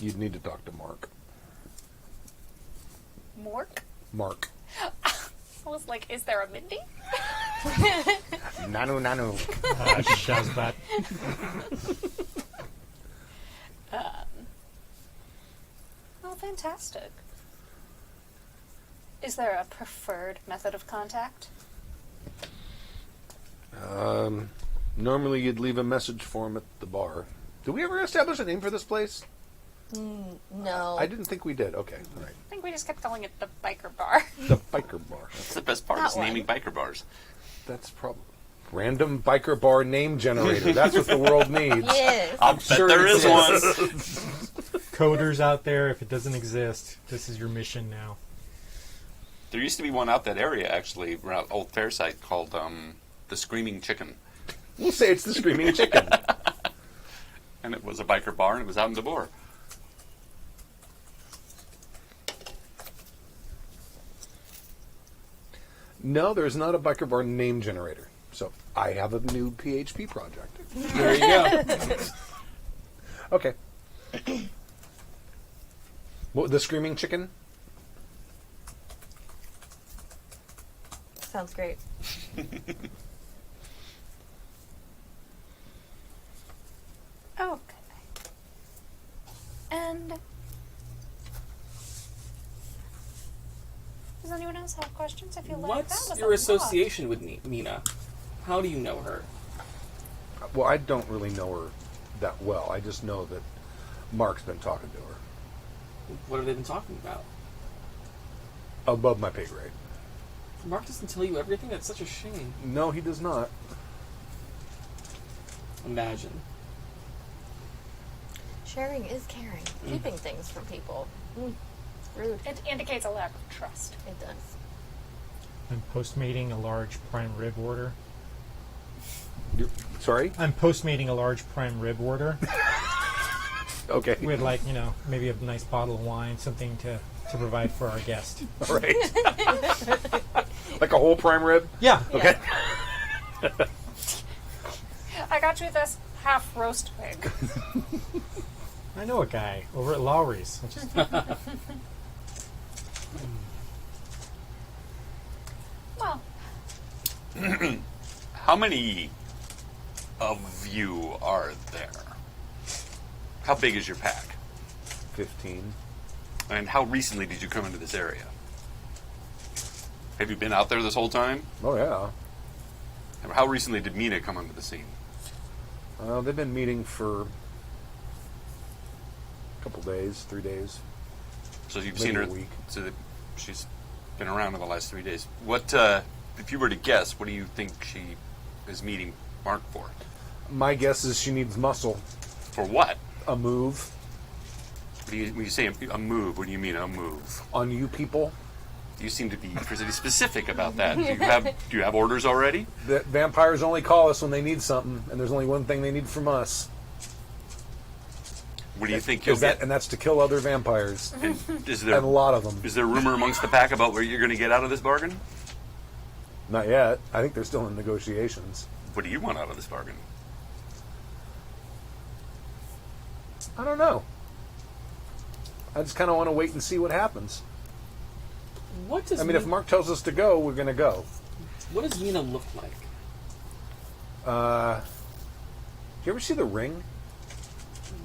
You'd need to talk to Mark. Mork? Mark. I was like, is there a Mindy? Nanu. Shazbat. Oh, fantastic. Is there a preferred method of contact? Normally you'd leave a message for him at the bar. Did we ever establish a name for this place? No. I didn't think we did. Okay, all right. I think we just kept calling it the biker bar. The biker bar. That's the best part, That is naming biker bars. That's probably random biker bar name generator. That's what the world needs. Yes. I'll bet sure there it is one. Coders out there, if it doesn't exist, this is your mission now. There used to be one out that area, actually, around Old Fair site, called the Screaming Chicken. We'll say it's the Screaming Chicken. And it was a biker bar, and it was out in DeBoer. No, there's not a biker bar name generator. So I have a new PHP project. There you go. Okay. What, the Screaming Chicken? Sounds great. Okay. And does anyone else have questions? I feel like that What's was your a lot. association with Mina? How do you know her? Well, I don't really know her that well. I just know that Mark's been talking to her. What have they been talking about? Above my pay grade. Mark doesn't tell you everything. That's such a shame. No, he does not. Imagine. Sharing is caring. Keeping things from people. Rude. It indicates a lack of trust. It does. I'm postmating a large prime rib order. Sorry? I'm postmating a large prime rib order. Okay. With, like, maybe a nice bottle of wine, something to provide for our guest. All right. Like a whole prime rib? Yeah. Okay. I got you this half roast pig. I know a guy over at Lowry's. I just- Well, How many of you are there? How big is your pack? 15. And how recently did you come into this area? Have you been out there this whole time? Oh, yeah. And how recently did Mina come onto the scene? They've been meeting for a couple days, 3 days. So you've Maybe seen her. a week. So that she's been around in the last 3 days. What, if you were to guess, what do you think she is meeting Mark for? My guess is she needs muscle. For what? A move When you say a move, what do you mean a move? on you people. You seem to be pretty specific about that. Do you have orders already? The vampires only call us when they need something, and there's only one thing they need from us. What do you think you'll Is that, get? and that's to kill other vampires. And is And a lot of them. Is there rumor amongst the pack about what you're going to get out of this bargain? Not yet. I think they're still in negotiations. What do you want out of this bargain? I don't know. I just kind of want to wait and see what happens. What does I mean, if Mark tells us to go, we're going to go. what does Mina look like? Do you ever see The Ring?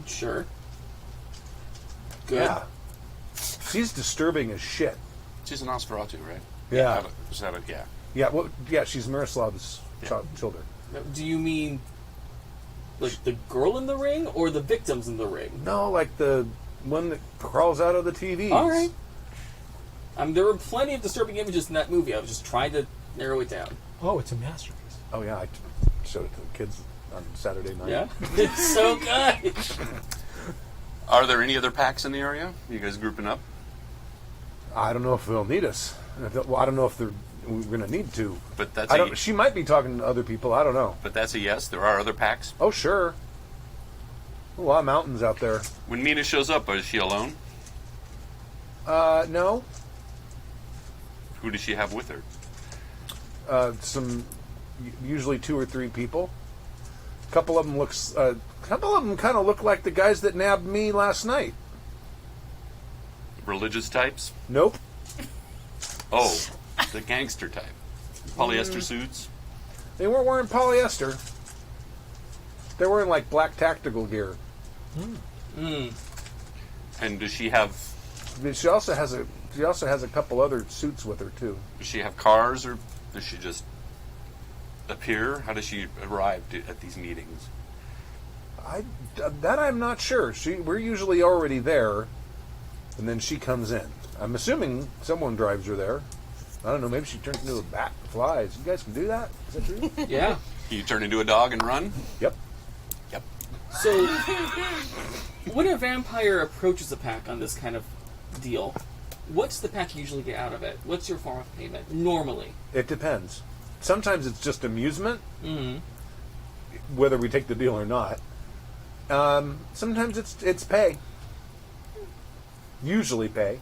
Sure. Good. Yeah. She's disturbing as shit. She's an Nosferatu, right? Yeah. Is that yeah. Yeah, well, yeah, she's Miroslav's children. Do you mean like the girl in the ring or the victims in the ring? No, like the one that crawls out of the TV. All right. There were plenty of disturbing images in that movie. I was just trying to narrow it down. Oh, it's a masterpiece. Oh, yeah, I showed it to the kids on Saturday night. Yeah, it's so good. Are there any other packs in the area? You guys grouping up? I don't know if they'll need us. Well, I don't know if we're going to need to. But that's She might be talking to other people. I don't know. But that's a yes. There are other packs. Oh, sure. A lot of mountains out there. When Mina shows up, is she alone? No. Who does she have with her? Usually 2 or 3 people. A couple of them kind of look like the guys that nabbed me last night. Religious types? Nope. Oh, the gangster type. Polyester suits? They weren't wearing polyester. They're wearing like black tactical gear. And does she have She also has a couple other suits with her too. Does she have cars, or does she just appear? How does she arrive at these meetings? I'm not sure. We're usually already there, and then she comes in. I'm assuming someone drives her there. I don't know. Maybe she turns into a bat and flies. You guys can do that? Is that true? Yeah. You turn into a dog and run? Yep. Yep. So, when a vampire approaches a pack on this kind of deal, what's the pack usually get out of it? What's your form of payment normally? It depends. Sometimes it's just amusement, Mm-hmm. whether we take the deal or not. Sometimes it's pay. Usually pay.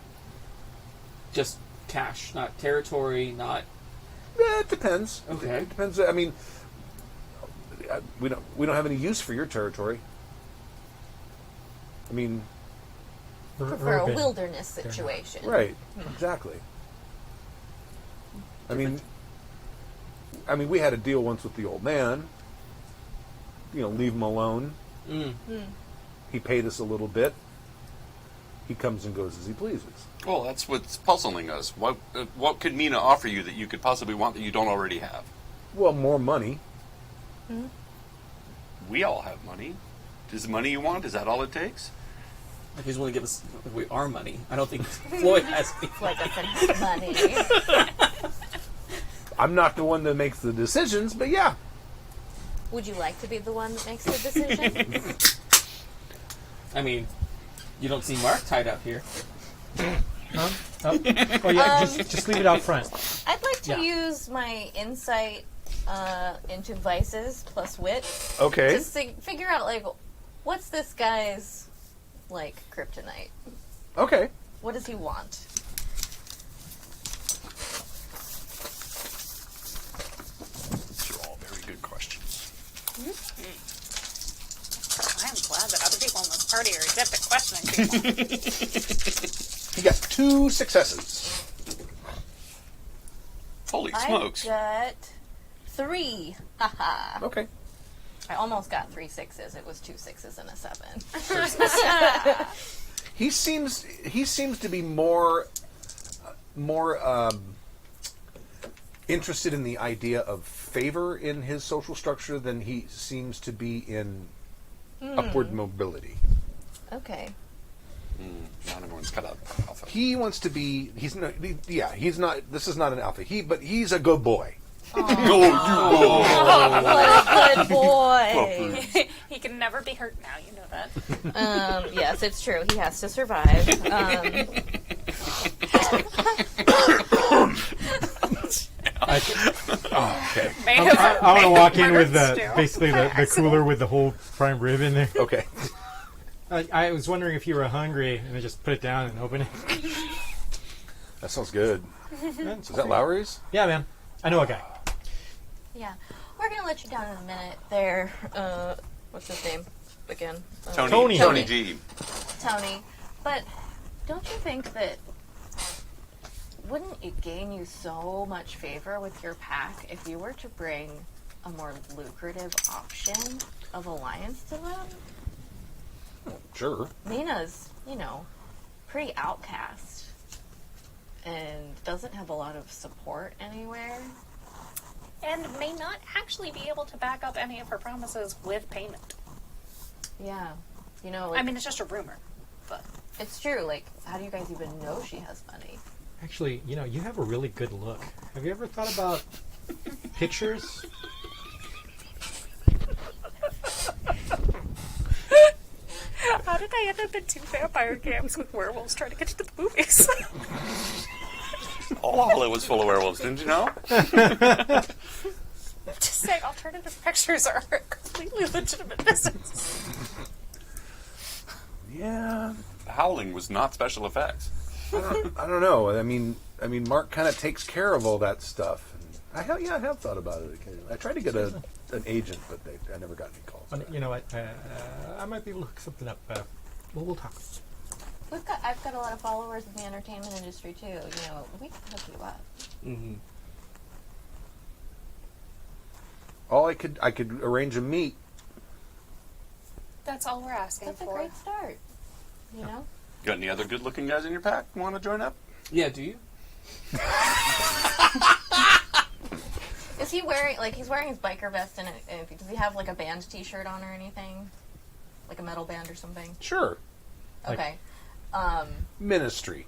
Just cash, not territory, not. It depends. Okay. It depends. I mean, we don't have any use for your territory. I mean, For a urban. wilderness situation. right? Exactly. I mean, we had a deal once with the old man. Leave him alone. He paid us a little bit. He comes and goes as he pleases. Well, that's what's puzzling us. What could Mina offer you that you could possibly want that you don't already have? Well, more money. We all have money. Is the money you want? Is that all it takes? Like he's willing to give us our money. I don't think Floyd has any. Like a money. I'm not the one that makes the decisions, but yeah. Would you like to be the one that makes the decision? I mean, you don't see Mark tied up here. Huh? Oh yeah, just leave it out front. I'd like to Yeah. use my insight into vices plus wit Okay. to figure out, like, what's this guy's, like, kryptonite? Okay. What does he want? These are all very good questions. I am glad that other people in this party are adept at questioning people. He got 2 successes. Holy smokes. I got 3. Haha. Okay. I almost got 3 6s. It was 2 6s and a 7. He seems to be more interested in the idea of favor in his social structure than he seems to be in upward mobility. Okay. Not everyone's cut out alpha. He wants to be. He's not. This is not an alpha. But he's a good boy. What a good boy. He can never be hurt now, you know that. Yes, it's true. He has to survive. Okay. I want to walk in with Murdered stew. basically the cooler with the whole prime rib in there. Okay. I was wondering if you were hungry, and I just put it down and open it. That sounds good. Is that Lowry's? Yeah, man. I know a guy. Yeah. We're going to let you down in a minute there. What's his name again? Tony. Tony G. Tony. But don't you think that wouldn't it gain you so much favor with your pack if you were to bring a more lucrative option of alliance to them? Sure. Mina's, pretty outcast and doesn't have a lot of support anywhere. And may not actually be able to back up any of her promises with payment. Yeah. I mean, it's just a rumor, but... It's true. Like, how do you guys even know she has money? Actually, you have a really good look. Have you ever thought about pictures? How did I end up in 2 vampire camps with werewolves trying to get into the movies? All Hollywood was full of werewolves, didn't you know? Just saying, alternative pictures are a completely legitimate business. Yeah, Howling was not special effects. I don't know. I mean, Mark kind of takes care of all that stuff. And I have thought about it occasionally. I tried to get an agent, but I never got any calls. You know what? I might be able to look something up. We'll talk. I've got a lot of followers in the entertainment industry too. You know, we can hook you up. Mm-hmm. All I could arrange a meet. That's all we're asking That's a for. great start. You know. Got any other good-looking guys in your pack want to join up? Yeah, do you? Is he wearing he's wearing his biker vest and does he have like a band T-shirt on or anything, like a metal band or something? Sure. Okay. Ministry.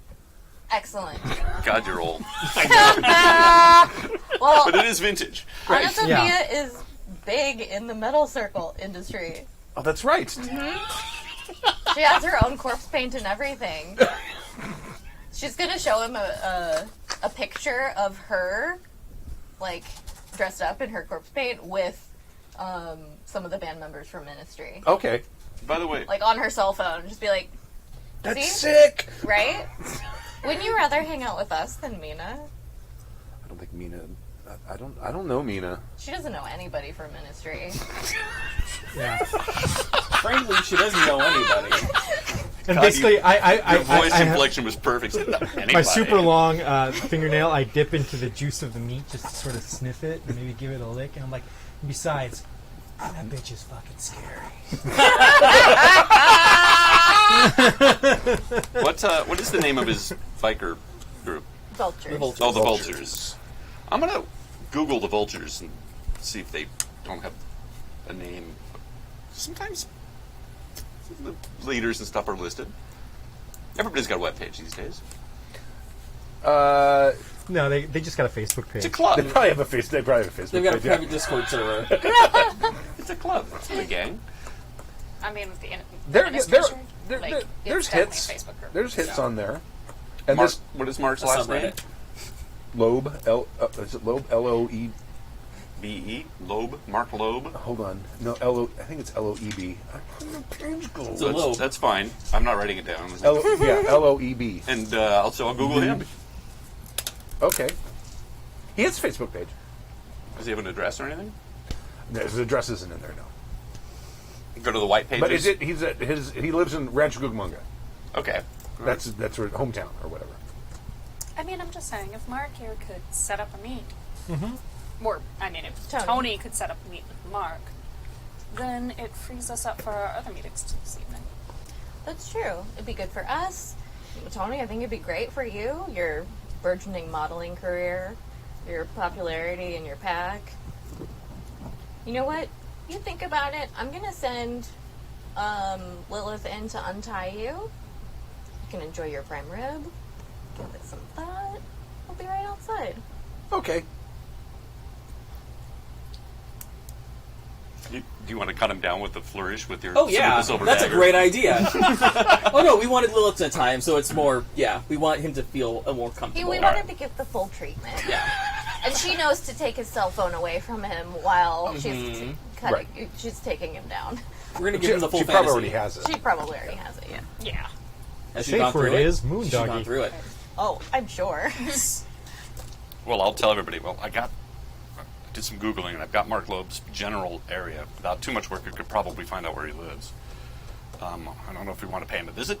Excellent. God, you're old. Well, But it is vintage. Anna Sophia Yeah. is big in the metal circle industry. Oh, that's right. She has her own corpse paint and everything. She's gonna show him a picture of her, like, dressed up in her corpse paint with some of the band members from Ministry. Okay. By the way, Like, on her cell phone. Just be like, That's see? sick. Right? Wouldn't you rather hang out with us than Mina? I don't think Mina. I don't know Mina. She doesn't know anybody from Ministry. Yeah. Frankly, she doesn't know anybody. And God, basically, your I voice have inflection was perfect. Anybody. my super long fingernail. I dip into the juice of the meat just to sort of sniff it and maybe give it a lick. And I'm like, besides, that bitch is fucking scary. What is the name of his biker group? Vultures. The Vultures. Oh, the Vultures. I'm gonna Google the Vultures and see if they don't have a name. Sometimes the leaders and stuff are listed. Everybody's got a webpage these days. No, they just got a Facebook page. It's a club. They probably have a Facebook They've got a page, yeah. private Discord server. It's a club. It's not a gang. I mean, with the There's administration, like, it's hits. definitely a Facebook group. There's hits Yeah. on there. And Mark, this what is Mark's A last subreddit. name? Loeb, is it Loeb? L-O-E... B-E? Loeb? Mark Loeb? Hold on. No, L-O... I think it's L-O-E-B. Page go. So Loeb. That's fine. I'm not writing it down. Yeah, L-O-E-B. And also I'll Google him. Okay. He has a Facebook page. Does he have an address or anything? His address isn't in there, no. Go to the white pages. But is it? He lives in Rancho Cucamonga. Okay. That's where hometown or whatever. I mean, I'm just saying, if Mark here could set up a meet, or, I mean, if Tony. Tony could set up a meet with Mark, then it frees us up for our other meetings this evening. That's true. It'd be good for us. Tony, I think it'd be great for you. Your burgeoning modeling career, your popularity in your pack. You know what? You think about it. I'm going to send Lilith in to untie you. You can enjoy your prime rib. Give it some thought. We'll be right outside. Okay. Do you want to cut him down with the flourish with your Oh yeah, with the silver that's a dagger? great idea. Oh no, we wanted Lilith to tie him, so it's more. Yeah, we want him to feel more comfortable. We wanted to give the full treatment. Yeah. And she knows to take his cell phone away from him while she's Right. she's taking him down. We're gonna give him the full She fantasy. probably already has it. She probably already has it, yeah. Yeah. Has she Safe gone word through it? is Moon She's gone Doggy. through it. Oh, I'm sure. Well, I'll tell everybody. Well, I did some Googling, and I've got Mark Loeb's general area. Without too much work, you could probably find out where he lives. I don't know if we want to pay him a visit.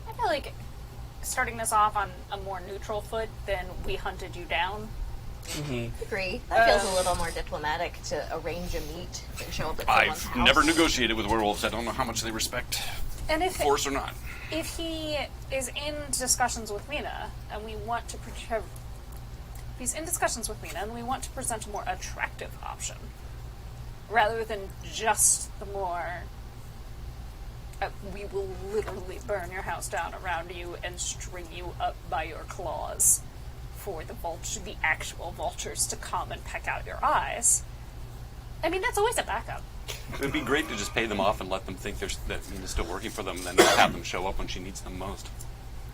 I feel like starting this off on a more neutral foot than we hunted you down. Agree. That feels a little more diplomatic to arrange a meet and show up at someone's I've house. never negotiated with werewolves. I don't know how much they respect And if force or not. if he is in discussions with Mina and we want to if he's in discussions with Mina and we want to present a more attractive option rather than just the more we will literally burn your house down around you and string you up by your claws for the actual vultures to come and peck out your eyes. I mean, that's always a backup. It would be great to just pay them off and let them think that Mina's still working for them, and then not have them show up when she needs them most.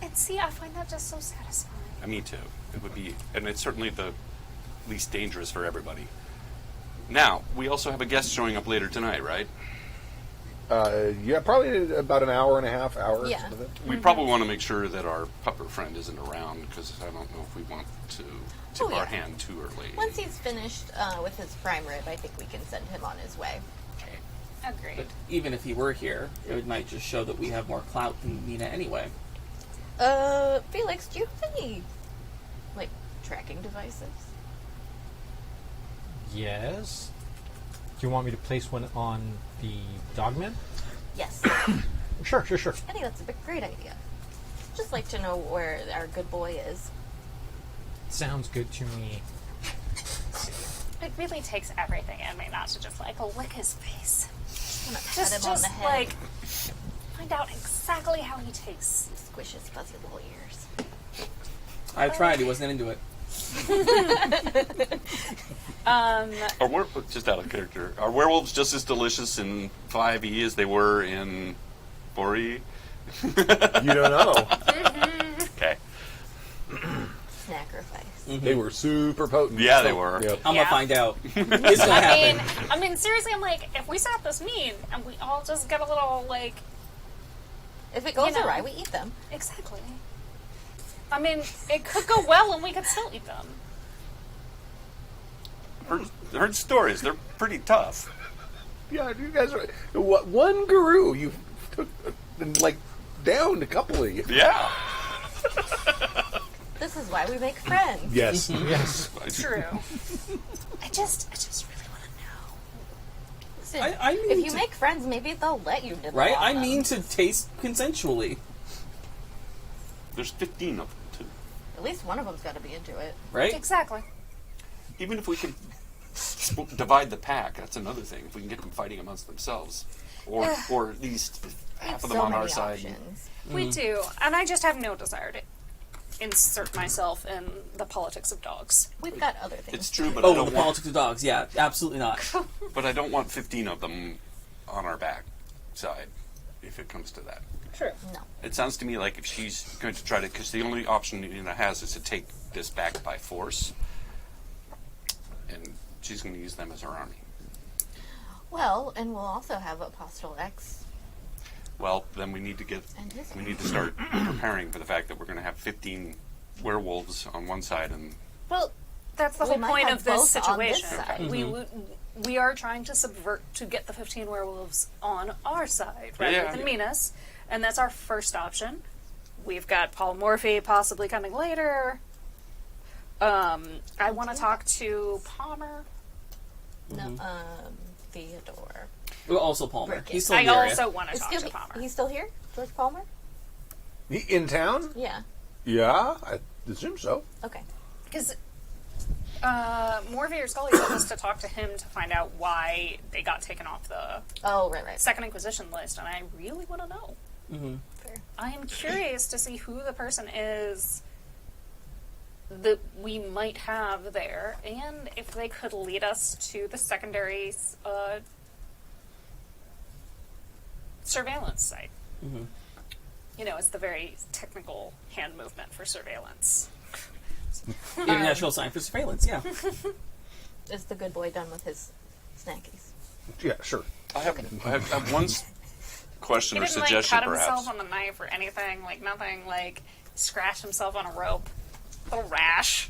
And see, I find that just so satisfying. Me too. It would be, and it's certainly the least dangerous for everybody. Now, we also have a guest showing up later tonight, right? Yeah, probably about an hour and a half, hour. Yeah. Of it. We probably want to make sure that our pupper friend isn't around, because I don't know if we want to tip yeah. our hand too early. Once he's finished with his prime rib, I think we can send him on his way. Agreed. But even if he were here, it might just show that we have more clout than Mina anyway. Felix, do you have any, like, tracking devices? Yes. Do you want me to place one on the dogman? Yes. Sure. I think that's a great idea. Just like to know where our good boy is. Sounds good to me. It really takes everything in me not to just like lick his face. I'm gonna pat Just him on the head. like find out exactly how he tastes. Squish his fuzzy little ears. I tried. He wasn't into it. Just out of character, are werewolves just as delicious in 5e as they were in 4e? You don't know. Okay. Sacrifice. They were super potent. Yeah, they were. Yep. I'm Yeah. gonna find out. It's gonna happen. I mean, seriously, I'm like, if we set up this meat and we all just get a little like, If it goes You know. awry, we eat them. exactly. I mean, it could go well and we could still eat them. Heard stories. They're pretty tough. Yeah, you guys are. What, one guru you took and like downed a couple of you. Yeah. This is why we make friends. Yes. Yes. True. I just really want to know. Listen, I mean if you to- make friends, maybe they'll let you nibble Right? on I them. mean to taste consensually. There's 15 of them, too. At least one of them's got to be into it. Right? Exactly. Even if we could divide the pack, that's another thing. If we can get them fighting amongst themselves. Or at least half of them So on many our side. options. We do, and I just have no desire to insert myself in the politics of dogs. We've got other things. It's true, but I Oh, the don't want. politics of dogs. Yeah, absolutely not. But I don't want 15 of them on our back side. If it comes to that. True. No. It sounds to me like if she's going to try to, because the only option Nina has is to take this back by force, and she's going to use them as her army. Well, and we'll also have Apostle X. Well, then we need to start preparing for the fact that we're going to have 15 werewolves on one side, and Well, that's the We whole might point have of this both on this situation. side. We are trying to subvert to get the 15 werewolves on our side rather Yeah. than Minas, and that's our first option. We've got polymorphy possibly coming later. I want to talk to Palmer. No, Theodore. Well, also Palmer. Rick. He's still in I the area. also want to talk to Palmer. He's still here? George Palmer? In town? Yeah. Yeah, I assume so. Okay. Because Morvey or Scully told us to talk to him to find out why they got taken off the Oh, right. Second Inquisition list, and I really want to know. Fair. I am curious to see who the person is that we might have there, and if they could lead us to the secondary surveillance site. You know, it's the very technical hand movement for surveillance. International sign for surveillance, yeah. Is the good boy done with his snackies? Yeah, sure. I have one question He or didn't, like, suggestion, cut himself perhaps. on a knife or anything, like, nothing, like, scratch himself on a rope. Little rash.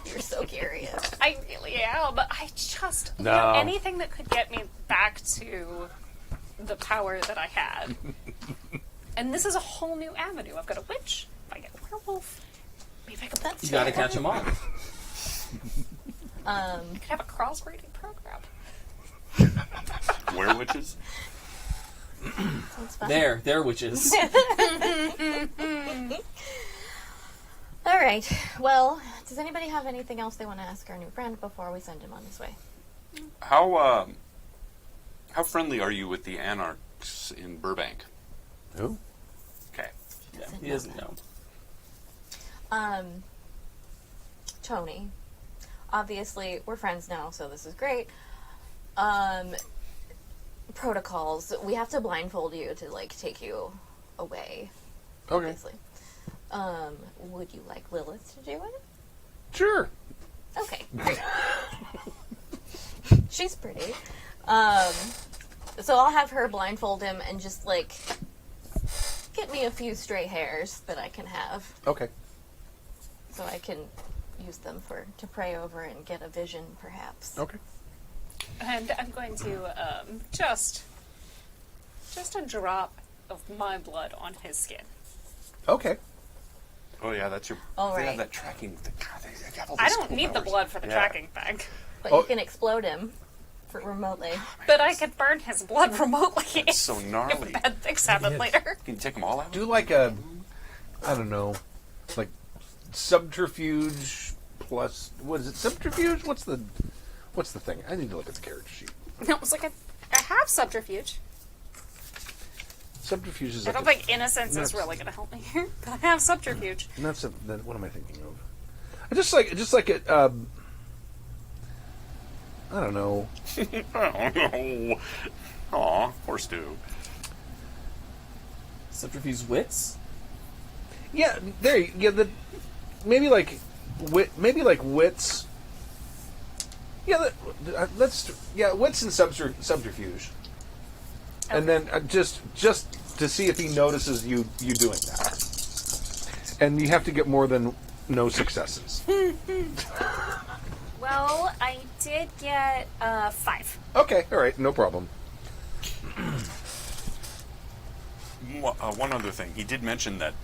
You're so curious. I really am. I just, you No. know, anything that could get me back to the power that I had. And this is a whole new avenue. I've got a witch. If I get a werewolf, maybe I could, That's You gotta fair. catch them all. I could have a crossbreeding program. Werewitches? That's fine. They're witches. All right. Well, does anybody have anything else they want to ask our new friend before we send him on his way? How friendly are you with the anarchs in Burbank? Who? Okay. Yeah, he doesn't know. Tony. Obviously, we're friends now, so this is great. Protocols. We have to blindfold you to, like, take you away, Okay. obviously. Would you like Lilith to do it? Sure. Okay. She's pretty. So I'll have her blindfold him and just, like, get me a few stray hairs that I can have, Okay. so I can use them to pray over and get a vision, perhaps. Okay. And I'm going to just a drop of my blood on his skin. Okay. Oh yeah, that's your. All They right. have that tracking. God, they got all I these don't cool need the powers. blood for the Yeah. tracking thing, But Oh. you can explode him remotely. but I could burn his blood remotely. It's so gnarly. If bad things happen later. Can you take them all out? Do like a, I don't know, like subterfuge plus, what is it? Subterfuge? What's the thing? I need to look at the character sheet. No, it was like I have subterfuge. Subterfuge is I like don't think innocence is really going to help me here, but I have subterfuge. then what am I thinking of? I just like it. I don't know. Oh no. Aw, poor Stu. Subterfuge wits? Yeah, maybe like wits. Yeah, wits and subterfuge, and then just to see if he notices you doing that, and you have to get more than no successes. Well, I did get 5. Okay, all right, no problem. One other thing, he did mention that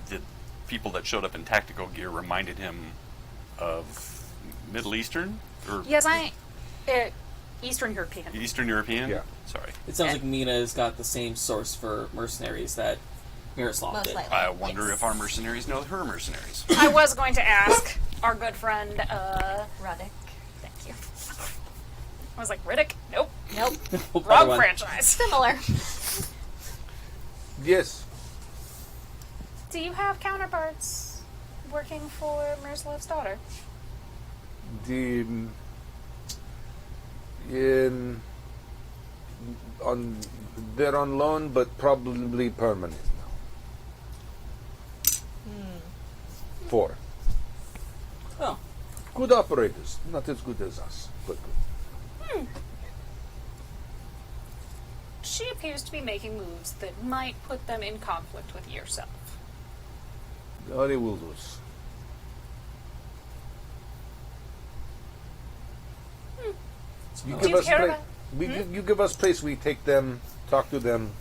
the people that showed up in tactical gear reminded him of Middle Eastern or Yes, Eastern European. Eastern European. Yeah. Sorry. It sounds like Mina's got the same source for mercenaries that Miroslav Most did. likely. I wonder Yes. if our mercenaries know her mercenaries. I was going to ask our good friend, Ruddick. thank you. I was like, Riddick? Nope. Nope. Other Wrong one. franchise. Similar. Yes. Do you have counterparts working for Miroslav's daughter? They're on loan, but probably permanent now. 4 Oh. good operators, not as good as us, but good. She appears to be making moves that might put them in conflict with yourself. They will lose. You Do give you us care place. about- You give us place. We take them, talk to them,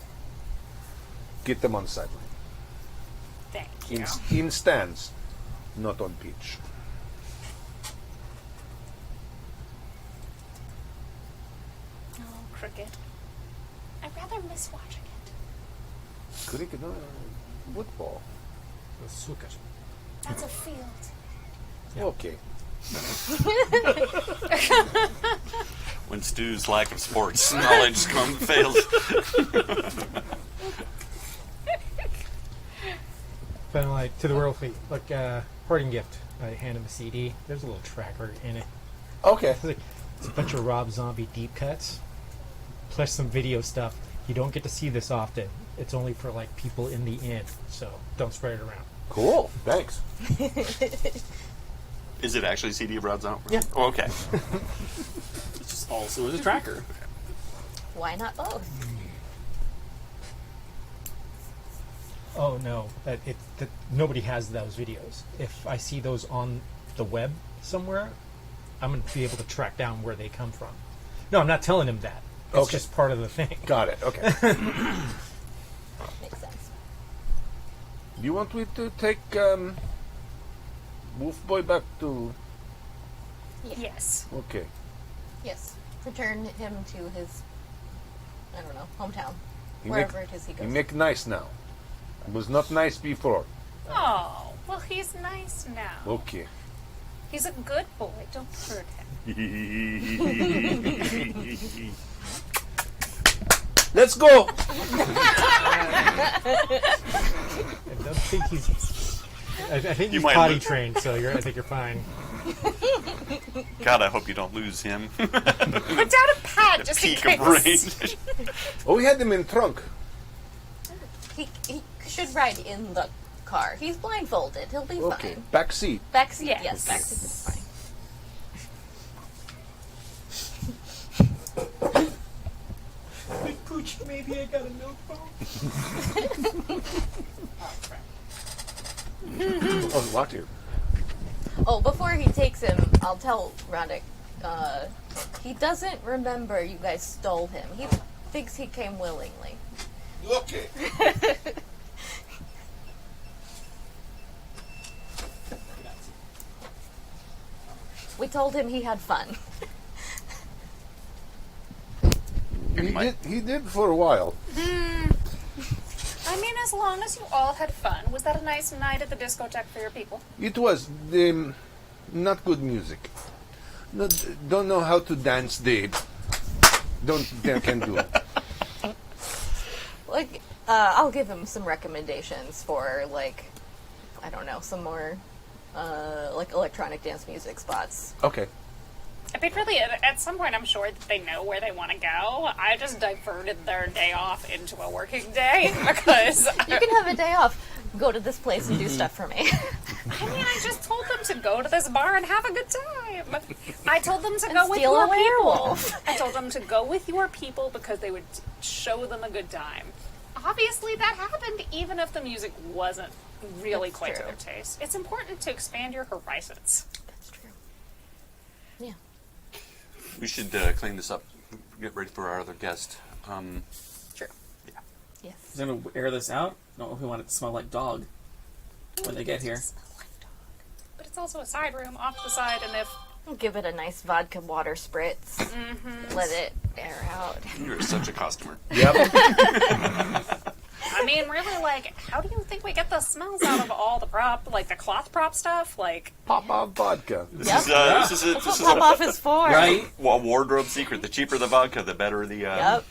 get them on sideline. Thank you. In stands, not on pitch. Oh, cricket. I'd rather miss watching it. Cricket, no, football. Suka. That's a field. Okay. When Stu's lack of sports knowledge fails. But like to the world fleet, like parting gift. I hand him a CD. There's a little tracker in it. Okay. It's a bunch of Rob Zombie deep cuts, plus some video stuff. You don't get to see this often. It's only for like people in the inn, so don't spread it around. Cool. Thanks. Is it actually CD of Rod Zombie? Yeah. Oh, okay. It's just also as a tracker. Why not both? Oh no, that nobody has those videos. If I see those on the web somewhere, I'm going to be able to track down where they come from. No, I'm not telling him that. It's Okay. just part of the thing. Got it. Okay. Makes sense. Do you want me to take Wolf Boy back to? Yes. Okay. Yes. Return him to his, I don't know, hometown. He Wherever make- it is he He goes. make nice now. It was not nice before. Oh, well, he's nice now. Okay. He's a good boy. Don't hurt him. Let's go. I don't think he's. I think You he's might potty lose. trained, so I think you're fine. God, I hope you don't lose him. Put down a pad just in Peak of case. range. Oh, we had them in trunk. He should ride in the car. He's blindfolded. He'll be Okay, fine. back seat. Backseat, Yes. yes, backseat is fine. Big Pooch, maybe I got a notebook. Oh, it's locked here. Oh, before he takes him, I'll tell Roddick, he doesn't remember you guys stole him. He thinks he came willingly. Okay. We told him he had fun. He did for a while. I mean, as long as you all had fun. Was that a nice night at the discotheque for your people? It was not good music. Don't know how to dance. Can't do it. Like, I'll give him some recommendations for, like, I don't know, some more, like, electronic dance music spots. Okay. I mean, really, at some point, I'm sure that they know where they want to go. I just diverted their day off into a working day because... You can have a day off. Go to this place and do stuff for me. I mean, I just told them to go to this bar and have a good time. I told them to go with steal your a werewolf. people. I told them to go with your people because they would show them a good time. Obviously, that happened even if the music wasn't really That's quite to true. their taste. It's important to expand your horizons. That's true. Yeah. We should clean this up. Get ready for our other guest. True. Yes. He's gonna air this out. Don't know if we want it to smell like dog when they get here. Smell like dog. But it's also a side room off to the side, and if We'll give it a nice vodka water spritz. Let it air out. You're such a customer. Yep. I mean, really, like, how do you think we get the smells out of all the the cloth prop stuff? Like, Pop off vodka. This Yep. is That's what pop off is for. Right? well, wardrobe secret. The cheaper the vodka, the better the. Yep.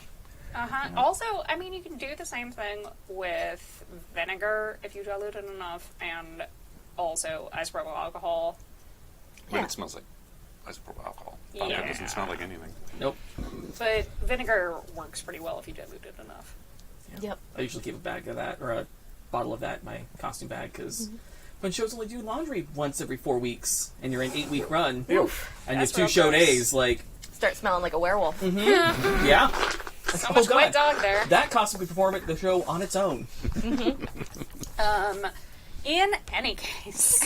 Also, I mean, you can do the same thing with vinegar if you dilute it enough, and also isopropyl alcohol. When Yeah. it smells like isopropyl alcohol. Vodka Yeah. doesn't smell like anything. Nope. But vinegar works pretty well if you dilute it enough. Yep. I usually keep a bag of that, or a bottle of that in my costume bag, because when shows only do laundry once every 4 weeks, and you're in 8-week run, Ew. and you That's have 2 real show gross. days, like, Start smelling like a werewolf. yeah. So much wet dog there. That costume could perform at the show on its own. In any case,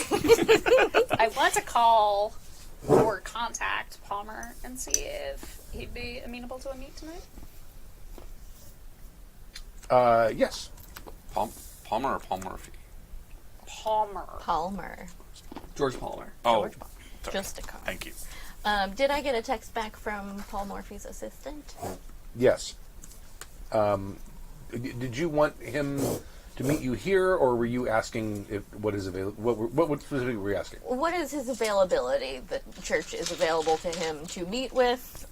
I want to call or contact Palmer and see if he'd be amenable to a meet tonight. Yes. Palmer or Paul Murphy? Palmer. Palmer. George Palmer. Oh, George Palmer. sorry. Just a call. Thank you. Did I get a text back from Paul Morphy's assistant? Yes. Did you want him to meet you here, or were you asking what is available? What specifically were you asking? What is his availability? The church is available to him to meet with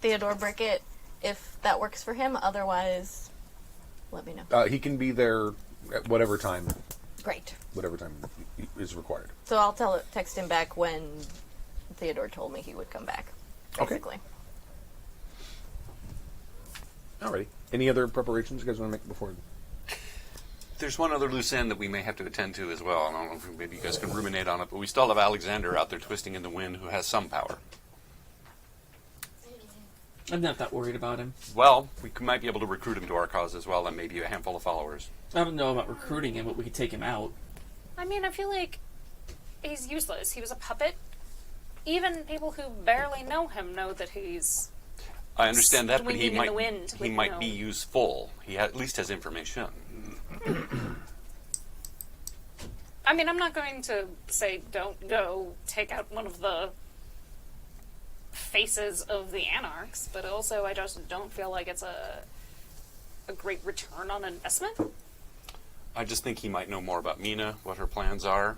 Theodore Brickett, if that works for him. Otherwise, let me know. He can be there at whatever time Great. is required. So I'll text him back when Theodore told me he would come back. Okay. Basically. Alrighty. Any other preparations you guys want to make before? There's one other loose end that we may have to attend to as well. I don't know if maybe you guys can ruminate on it, but we still have Alexander out there twisting in the wind who has some power. I'm not that worried about him. Well, we might be able to recruit him to our cause as well, and maybe a handful of followers. I don't know about recruiting him, but we could take him out. I mean, I feel like he's useless. He was a puppet. Even people who barely know him know that he's... I understand that, but he Swinging in might the wind, he with, might be useful. He at least has information. I mean, I'm not going to say don't go take out one of the faces of the anarchs, but also I just don't feel like it's a great return on investment. I just think he might know more about Mina, what her plans are.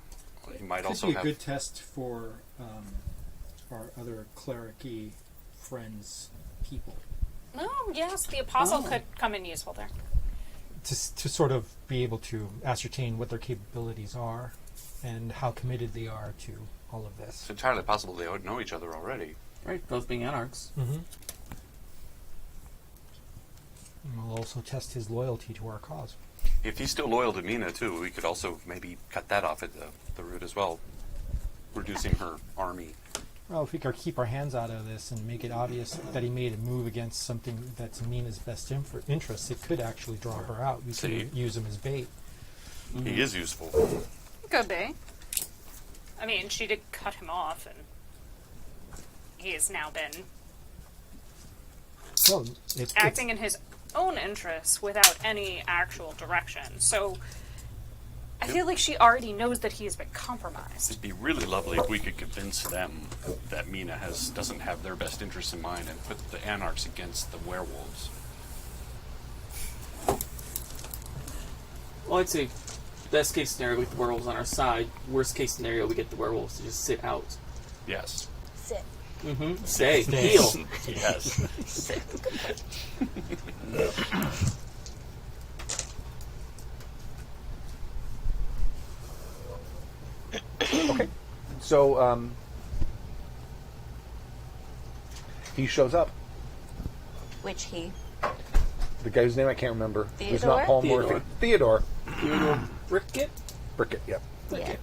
He might Could also be a have. good test for our other cleric-y friends, people. Oh, yes, the apostle Oh. could come in useful there. to sort of be able to ascertain what their capabilities are and how committed they are to all of this. It's entirely possible they would know each other already. Right, both being anarchs. Mm-hmm. And we'll also test his loyalty to our cause. If he's still loyal to Mina, too, we could also maybe cut that off at the root as well, reducing her army. Well, if we could keep our hands out of this and make it obvious that he made a move against something that's in Mina's best interests, it could actually draw her out. We could use him as bait. Mm-hmm. He is useful. Could be. I mean, she did cut him off, and he has now been Well, acting in his own interests without any actual direction. So I feel like she already knows that he has been compromised. It'd be really lovely if we could convince them that Mina doesn't have their best interests in mind and put the anarchs against the werewolves. Well, I'd say best case scenario, we get the werewolves on our side. Worst case scenario, we get the werewolves to just sit out. Yes. Sit. Mm-hmm. Stay. Stay. Heal. Yes. Sit. Okay. So, he shows up. Which he? The guy's name I can't remember. Who's Theodore? not Paul Theodore. Morphy. Theodore. Theodore Brickett? Brickett, yep. Yeah.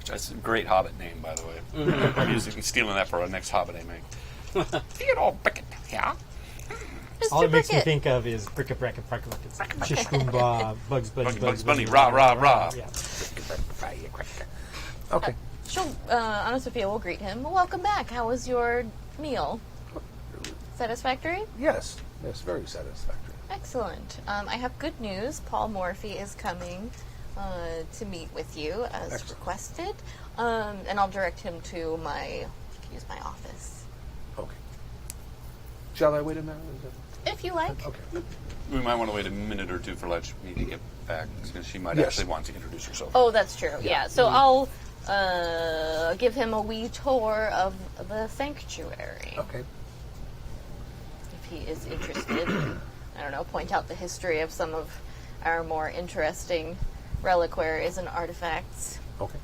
That's a great Hobbit name, by the way. Mm-hmm. I'm stealing that for our next Hobbit I make. Theodore Brickett, yeah? all it Mr. makes me Brickett. think of is Brickett, Bracket, Bracket, Shish Boomba, Bugs Bunny, Bugs Bunny, rah, rah, rah. Yeah. Okay. She'll, Anna Sophia will greet him. Welcome back. How was your meal? Satisfactory? Yes. Yes, very satisfactory. Excellent. I have good news. Paul Morphy is coming to meet with you as Excellent. requested, and I'll direct him to my office. Okay. Shall I wait a minute? If you like. Okay. We might want to wait a minute or two for Ledge me to get back, because she might Yes. actually want to introduce herself. Oh, that's true. Yeah. So I'll give him a wee tour of the sanctuary. Okay. If he is interested. I don't know, point out the history of some of our more interesting reliquaries and artifacts. Okay.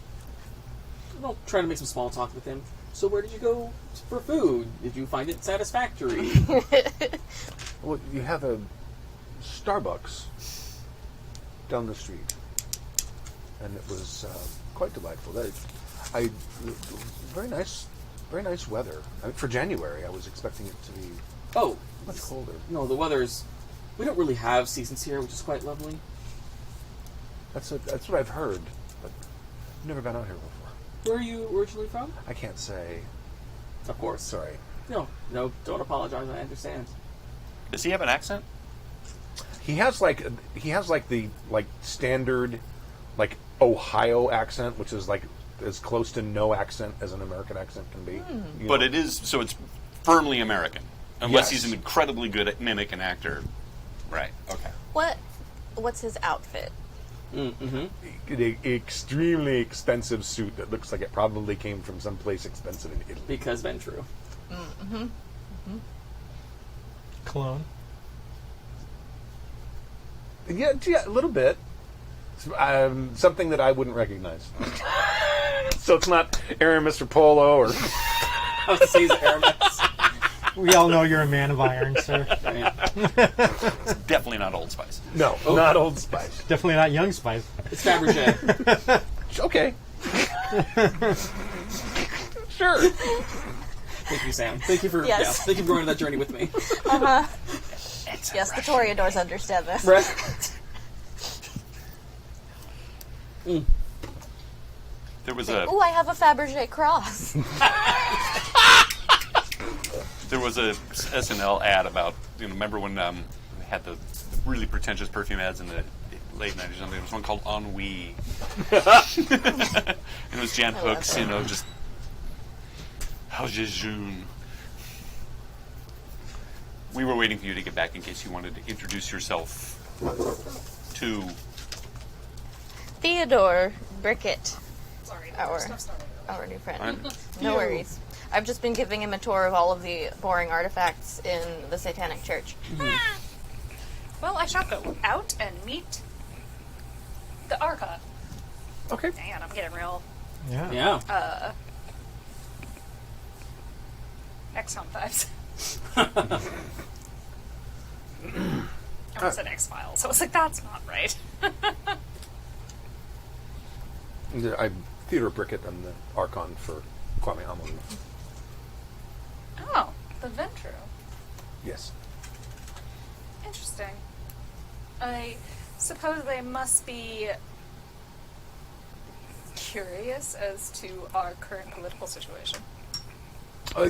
I'll try to make some small talk with him. So where did you go for food? Did you find it satisfactory? Well, you have a Starbucks down the street, and it was quite delightful. Very nice weather. I mean, for January, I was expecting it to be Oh, much colder. no, the weather's... We don't really have seasons here, which is quite lovely. That's what I've heard, but I've never been out here before. Where are you originally from? I can't say. Of course. Sorry. No, don't apologize. I understand. Does he have an accent? He has the standard Ohio accent, which is like as close to no accent as an American accent can be. You But know. it is, so it's firmly American. Unless Yes. he's an incredibly good mimic and actor. Right, okay. What's his outfit? Mm-hmm. An extremely expensive suit that looks like it probably came from someplace expensive in Italy. Because been true. Cologne. Yeah, a little bit. Something that I wouldn't recognize. So it's not Aaron Mr. Polo or... I was to say he's Aramis. We all know you're a man of iron, sir. Right. Definitely not Old Spice. No, not Old Spice. Definitely not Young Spice. It's Fabergé. Okay. Sure. Thank you, Sam. Thank you for Yes. thank you for going on that journey with me. Yes, the Toreadors understand this. Right. There was a Ooh, I have a Fabergé cross. there was a SNL ad about, remember when we had the really pretentious perfume ads in the late 90s? There was one called Ennui. And it was Jan Hooks, just how's your June? We were waiting for you to get back in case you wanted to introduce yourself to... Theodore Brickett, Sorry, our new friend. I'm- No worries. I've just been giving him a tour of all of the boring artifacts in the Satanic Church. Well, I shall go out and meet the Arca. Okay. Man, I'm getting real Yeah. Yeah. XCOM vibes. I almost said X-Files, so I was like, that's not right. I'm Theodore Brickett. I'm the Archon for Kwame Amaru. Oh, the Ventru. Yes. Interesting. I suppose they must be curious as to our current political situation.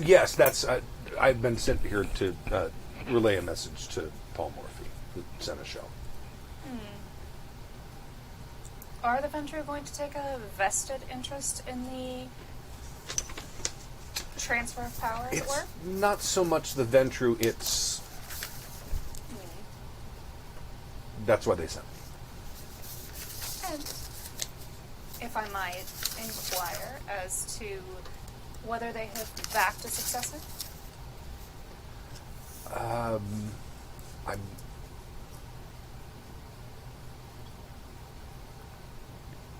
Yes, that's. I've been sent here to relay a message to Paul Morphy, who sent a show. Are the Ventru going to take a vested interest in the transfer of power, as it It's were? not so much the Ventru, it's... That's why they sent me. And if I might inquire as to whether they have backed a successor? I'm...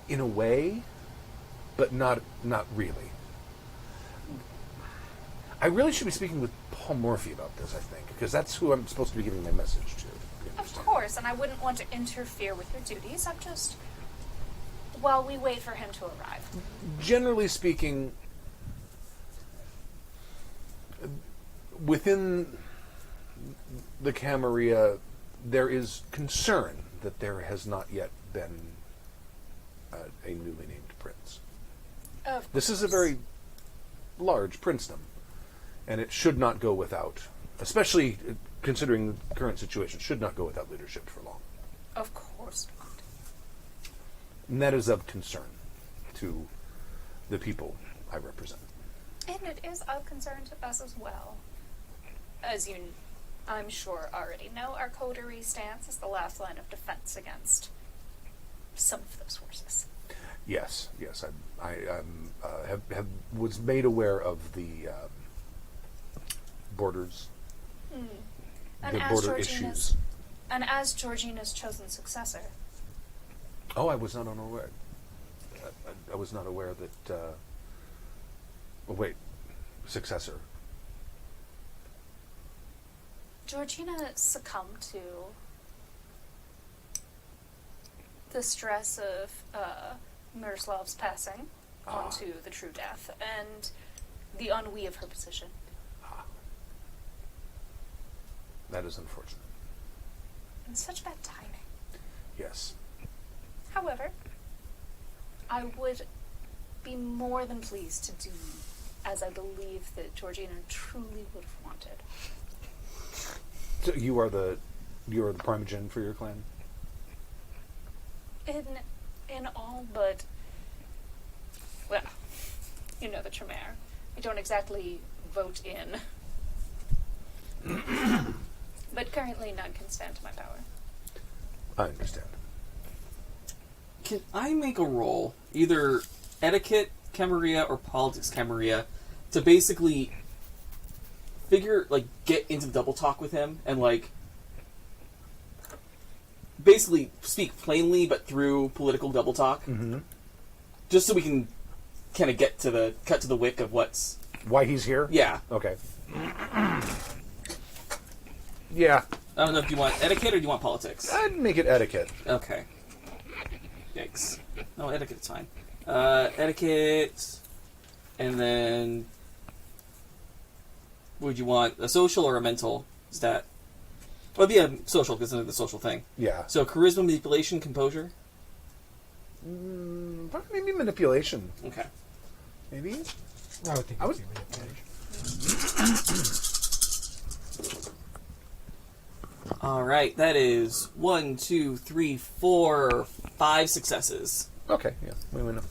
In a way, but not really. I really should be speaking with Paul Morphy about this, I think, because that's who I'm supposed to be giving my message to. You Of understand? course, and I wouldn't want to interfere with your duties. I'm just... While we wait for him to arrive. Generally speaking, within the Camarilla, there is concern that there has not yet been a newly named prince. Of This is a course. very large princedom, and it should not go without, especially considering the current situation, should not go without leadership for long. Of course not. And that is of concern to the people I represent. And it is of concern to us as well. As you, I'm sure, already know, our coterie stance is the last line of defense against some of those forces. Yes, I was made aware of the borders, And the as border Georgina's, issues. And as Georgina's chosen successor, Oh, I was not unaware. I was not aware that. Oh, wait, successor. Georgina succumbed to the stress of Miroslav's passing onto the true death and the ennui of her position. That is unfortunate. And such bad timing. Yes. However, I would be more than pleased to do as I believe that Georgina truly would have wanted. So you are the primogen for your clan? In all but, well, you know the Tremere. I don't exactly vote in. But currently none can stand to my power. I understand. Can I make a roll, either etiquette Camarilla or politics Camarilla, to basically get into double talk with him and, basically speak plainly but through political double talk? Mm-hmm. Just so we can kind of cut to the wick of what's... Why he's here? Yeah. Okay. Yeah. I don't know if you want etiquette or do you want politics? I'd make it etiquette. Okay. Yikes. No, etiquette's fine. Etiquette, and then... Would you want a social or a mental? Is that... Well, it'd be a social, because it's the social thing. Yeah. So, charisma, manipulation, composure? Maybe manipulation. Okay. Maybe? I would think I it was- would be manipulation. Alright, that is 1, 2, 3, 4, 5 successes. Okay, yeah. We know.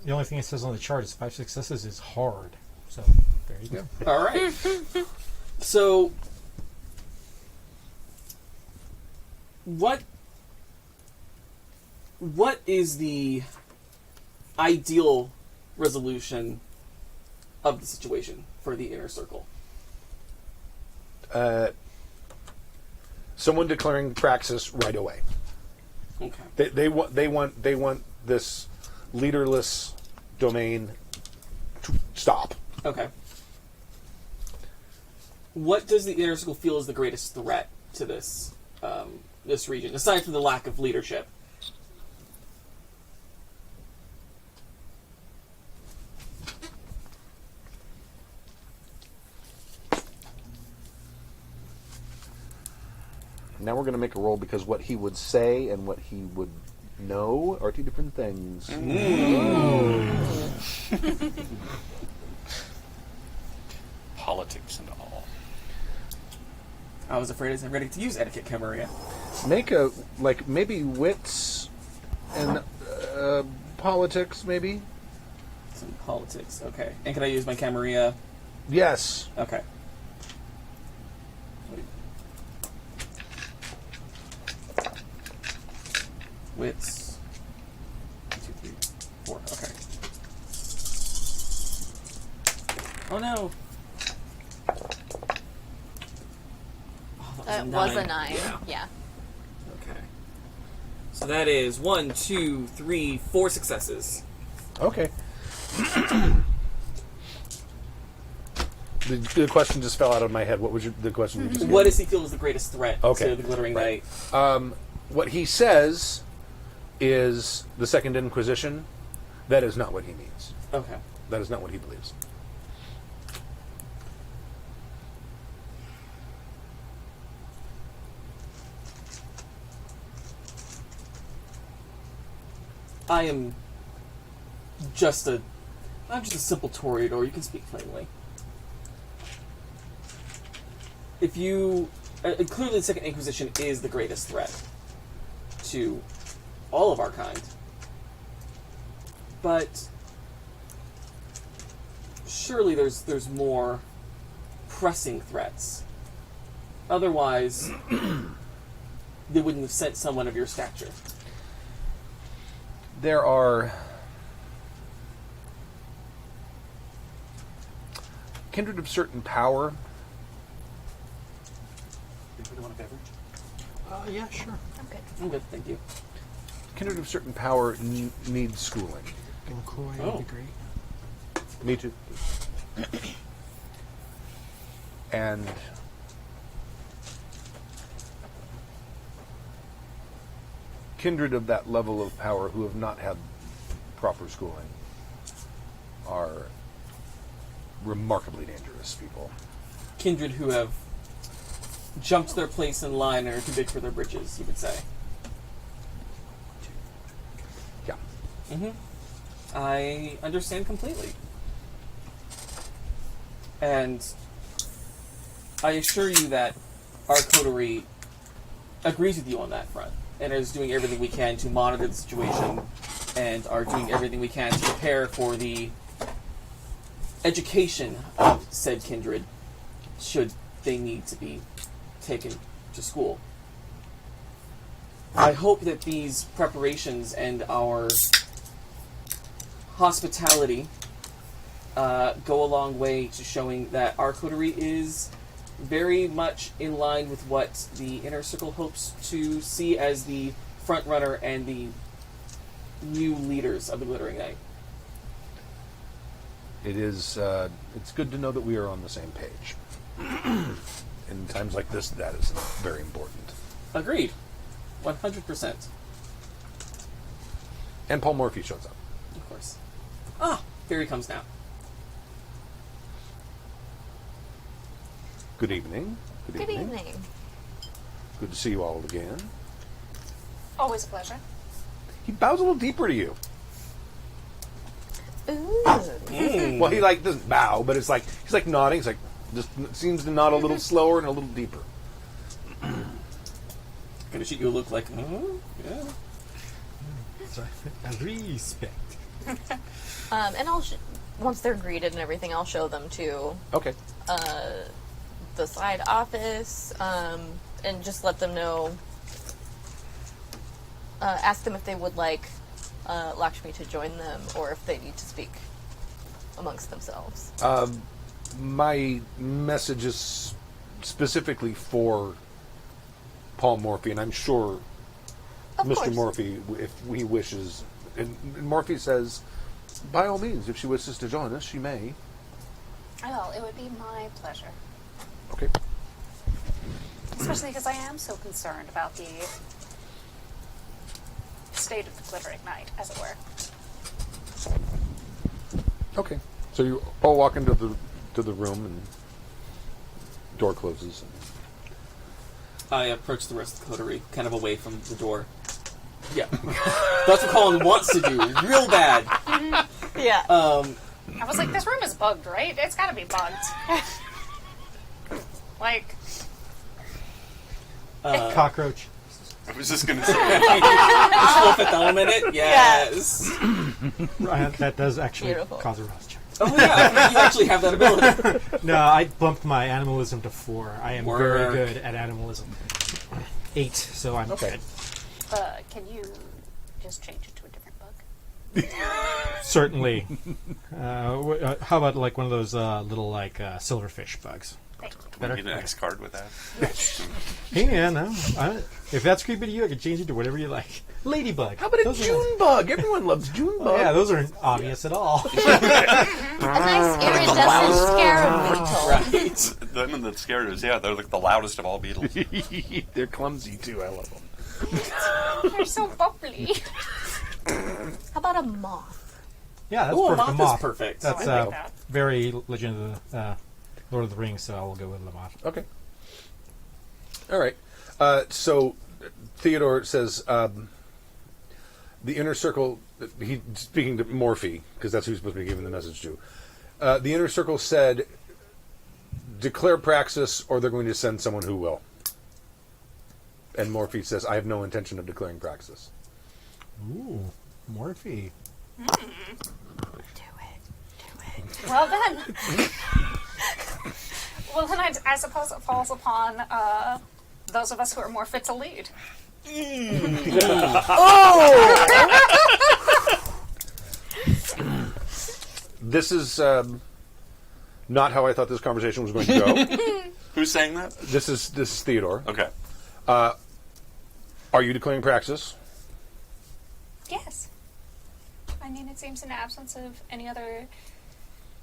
The only thing it says on the chart is 5 successes is hard. So, there you go. Alright. So, what is the ideal resolution of the situation for the inner circle? Someone declaring praxis right away. Okay. They want this leaderless domain to stop. Okay. What does the inner circle feel is the greatest threat to this this region, aside from the lack of leadership? Now we're going to make a roll because what he would say and what he would know are two different things. Politics and all. I was afraid I wasn't ready to use etiquette, Camarilla. Make a, like, maybe wits and politics, maybe? Some politics, okay. And can I use my Camarilla? Yes. Okay. Wits. 1, 2, 3, 4. Okay. Oh no. Oh, That was a 9. Yeah. Yeah. Okay. So that is 1, 2, 3, 4 successes. Okay. The question just fell out of my head. What was the question? You just What does he feel is the greatest threat to the Glittering right. Knight? What he says is the Second Inquisition. That is not what he means. Okay. That is not what he believes. I'm just a simple Toreador. You can speak plainly. If you clearly the Second Inquisition is the greatest threat to all of our kind, but surely there's more pressing threats. Otherwise, they wouldn't have sent someone of your stature. There are kindred of certain power. Anybody want a beverage? Yeah, sure. Okay. I'm good, thank you. Kindred of certain power need schooling. LaCroix Oh. would be great. Me too. And kindred of that level of power who have not had proper schooling are remarkably dangerous people. Kindred who have jumped their place in line and are too big for their britches, you would say. Yeah. Mm-hmm. I understand completely. And I assure you that our coterie agrees with you on that front and is doing everything we can to monitor the situation and are doing everything we can to prepare for the education of said kindred should they need to be taken to school. I hope that these preparations and our hospitality go a long way to showing that our coterie is very much in line with what the Inner Circle hopes to see as the front runner and the new leaders of the Glittering Knight. It is. It's good to know that we are on the same page. In times like this, that is very important. Agreed. 100%. And Paul Morphy shows up. Of course. Ah, here he comes now. Good evening. Good evening. Good to see you all again. Always a pleasure. He bows a little deeper to you. Ooh. Well, he doesn't bow, but it's like he's like nodding. He's like just seems to nod a little slower and a little deeper. Gonna shoot you a look like, oh, yeah. So, respect. And I'll once they're greeted and everything, I'll show them to Okay. the side office, and just let them know. Ask them if they would like Lakshmi to join them, or if they need to speak amongst themselves. My message is specifically for Paul Morphy, and I'm sure Of Mr. course. Morphy, if he wishes, and Morphy says, by all means, if she wishes to join us, she may. Well, it would be my pleasure. Okay. Especially because I am so concerned about the state of the glittering night, as it were. Okay. So you all walk into the room, and door closes. I approach the rest of the coterie, kind of away from the door. Yeah. That's what Colin wants to do, real bad. Yeah. I was like, this room is bugged, right? It's gotta be bugged. Like, Cockroach. I was just going to say. Full Fifth Element it? Yes. That does actually Beautiful. cause a rust check. Oh yeah, you actually have that ability. No, I bumped my animalism to 4. I am very Work. good at animalism. 8, so I'm Okay. good. can you just change it to a different bug? Certainly. How about like one of those little like silverfish bugs? Thank you. Can we get an X card with that? Hey, yeah, no. If that's creepy to you, I can change it to whatever you like. Ladybug. How about a Those are June bug? Everyone loves June nice. bug. Yeah, those aren't obvious at all. A nice iridescent scarab beetle. Right. The one that scared us, yeah, they're like the loudest of all beetles. They're clumsy too. I love them. They're so bubbly. How about a moth? Yeah, that's Ooh, a perfect. moth is perfect. That's I like that. very Legend of the Lord of the Rings, so I will go with Lamont. Okay. All right. So Theodore says the inner circle. He's speaking to Morphy because that's who he's supposed to be giving the message to. The inner circle said, "Declare praxis, or they're going to send someone who will." And Morphy says, "I have no intention of declaring praxis." Ooh, Morphe. Do it. Well then. Well then, I suppose it falls upon those of us who are more fit to lead. This is not how I thought this conversation was going to go. Who's saying that? This is Theodore. Okay. Are you declaring praxis? Yes. I mean, it seems in absence of any other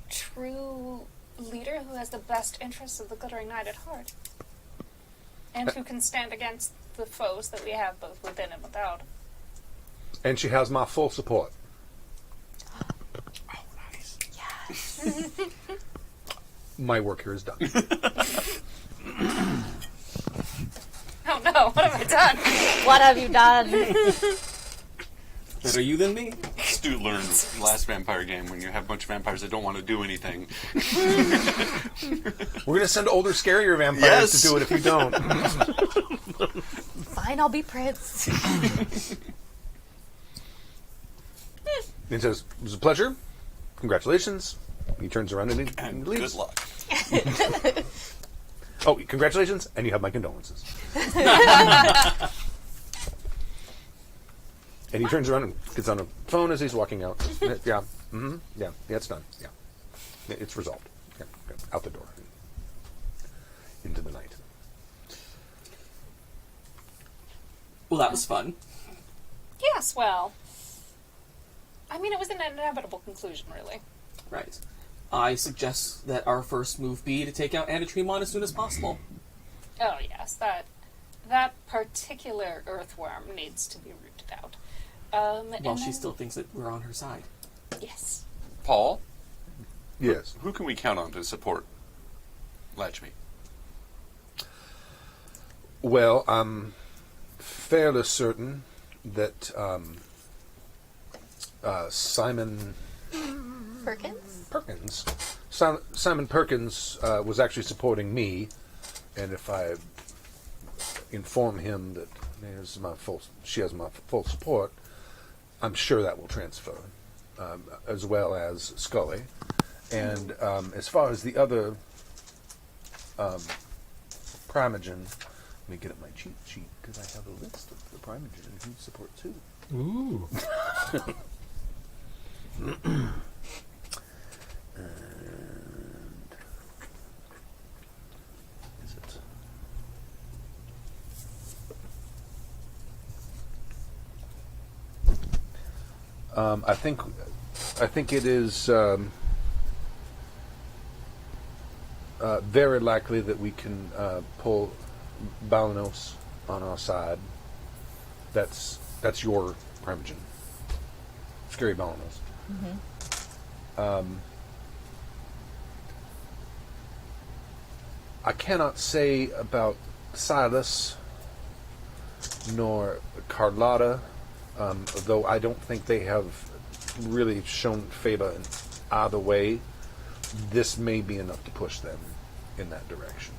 true leader who has the best interests of the Glittering Knight at heart. And who can stand against the foes that we have both within and without. And she has my full support. Oh, nice. My work here is done. Oh no, what have I done? What have you done? Better you than me. Stu learned last vampire game when you have a bunch of vampires that don't want to do anything. We're going to send older, scarier vampires Yes. to do it if you don't. Fine, I'll be Prince. He says, "It was a pleasure. Congratulations." He turns around and he And leaves. good luck. Oh, congratulations, and you have my condolences. And he turns around and gets on a phone as he's walking out. Yeah, yeah, it's done. Yeah, it's resolved. Yeah, out the door, into the night. Well, that was fun. Yes, well. I mean, it was an inevitable conclusion, really. Right. I suggest that our first move be to take out Anatremon as soon as possible. Oh, yes, that particular earthworm needs to be rooted out. While she still thinks that we're on her side. Yes. Paul, Yes. who can we count on to support Latchme? Well, I'm fairly certain that Simon Perkins? Simon Perkins was actually supporting me, and if I inform him that she has my full support, I'm sure that will transfer, as well as Scully. And as far as the other Primogen, let me get up my cheat sheet because I have a list of the Primogen who supports who. Ooh. I think it is very likely that we can pull Balanos on our side. That's your Primogen. Scary Balanos. I cannot say about Silas nor Carlotta, though I don't think they have really shown favor in either way. This may be enough to push them in that direction.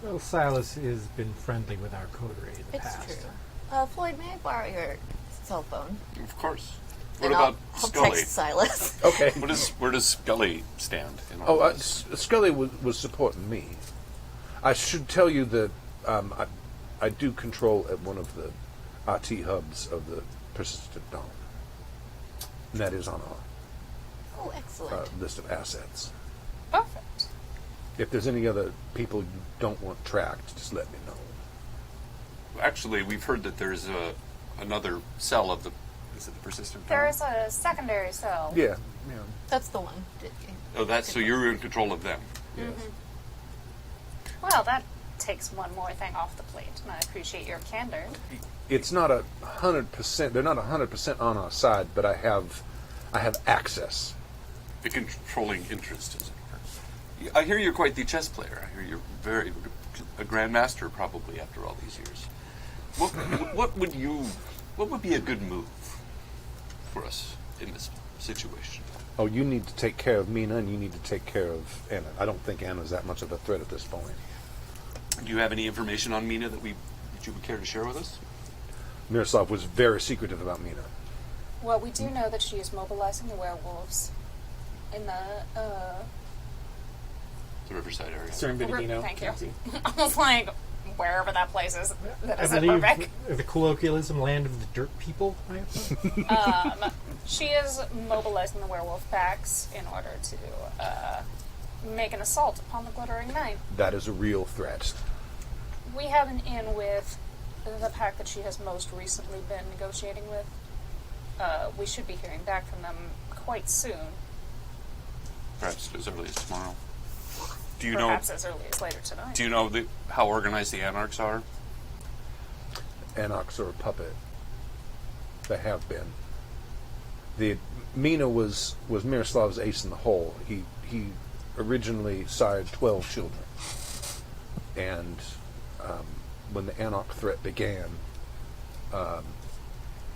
Well, Silas has been friendly with our coterie in the It's past. true. Floyd, may I borrow your cell phone? Of course. What And about I'll Scully? text Silas. Okay. Where does Scully stand in all this? Scully was supporting me. I should tell you that I do control at one of the IT hubs of the Persistent Dawn. And that is on our Oh, excellent. list of assets. Perfect. If there's any other people you don't want tracked, just let me know. Actually, we've heard that there's another cell of the. Is it the Persistent Dawn? There is a secondary cell. Yeah. That's the one. Oh, that's so you're in control of them. Yes. Well, that takes one more thing off the plate, and I appreciate your candor. It's not 100%. They're not 100% on our side, but I have access. The controlling interest, as it were. I hear you're quite the chess player. I hear you're very a grandmaster, probably after all these years. What would be a good move for us in this situation? Oh, you need to take care of Mina, and you need to take care of Anna. I don't think Anna's that much of a threat at this point. Do you have any information on Mina that you would care to share with us? Miroslav was very secretive about Mina. Well, we do know that she is mobilizing the werewolves in the, The Riverside area. Cern Bernardino. Thank you. County. I was like, wherever that place is. That I is in believe Burbank. the colloquialism land of the dirt people. I have She is mobilizing the werewolf packs in order to make an assault upon the Glittering Knight. That is a real threat. We have an in with the pack that she has most recently been negotiating with. We should be hearing back from them quite soon. Perhaps as early as tomorrow. Do you Perhaps as early as later tonight. know? Do you know how organized the Anarchs are? Anarchs are a puppet. They have been. Mina was Miroslav's ace in the hole. He originally sired 12 children, and when the Anarch threat began,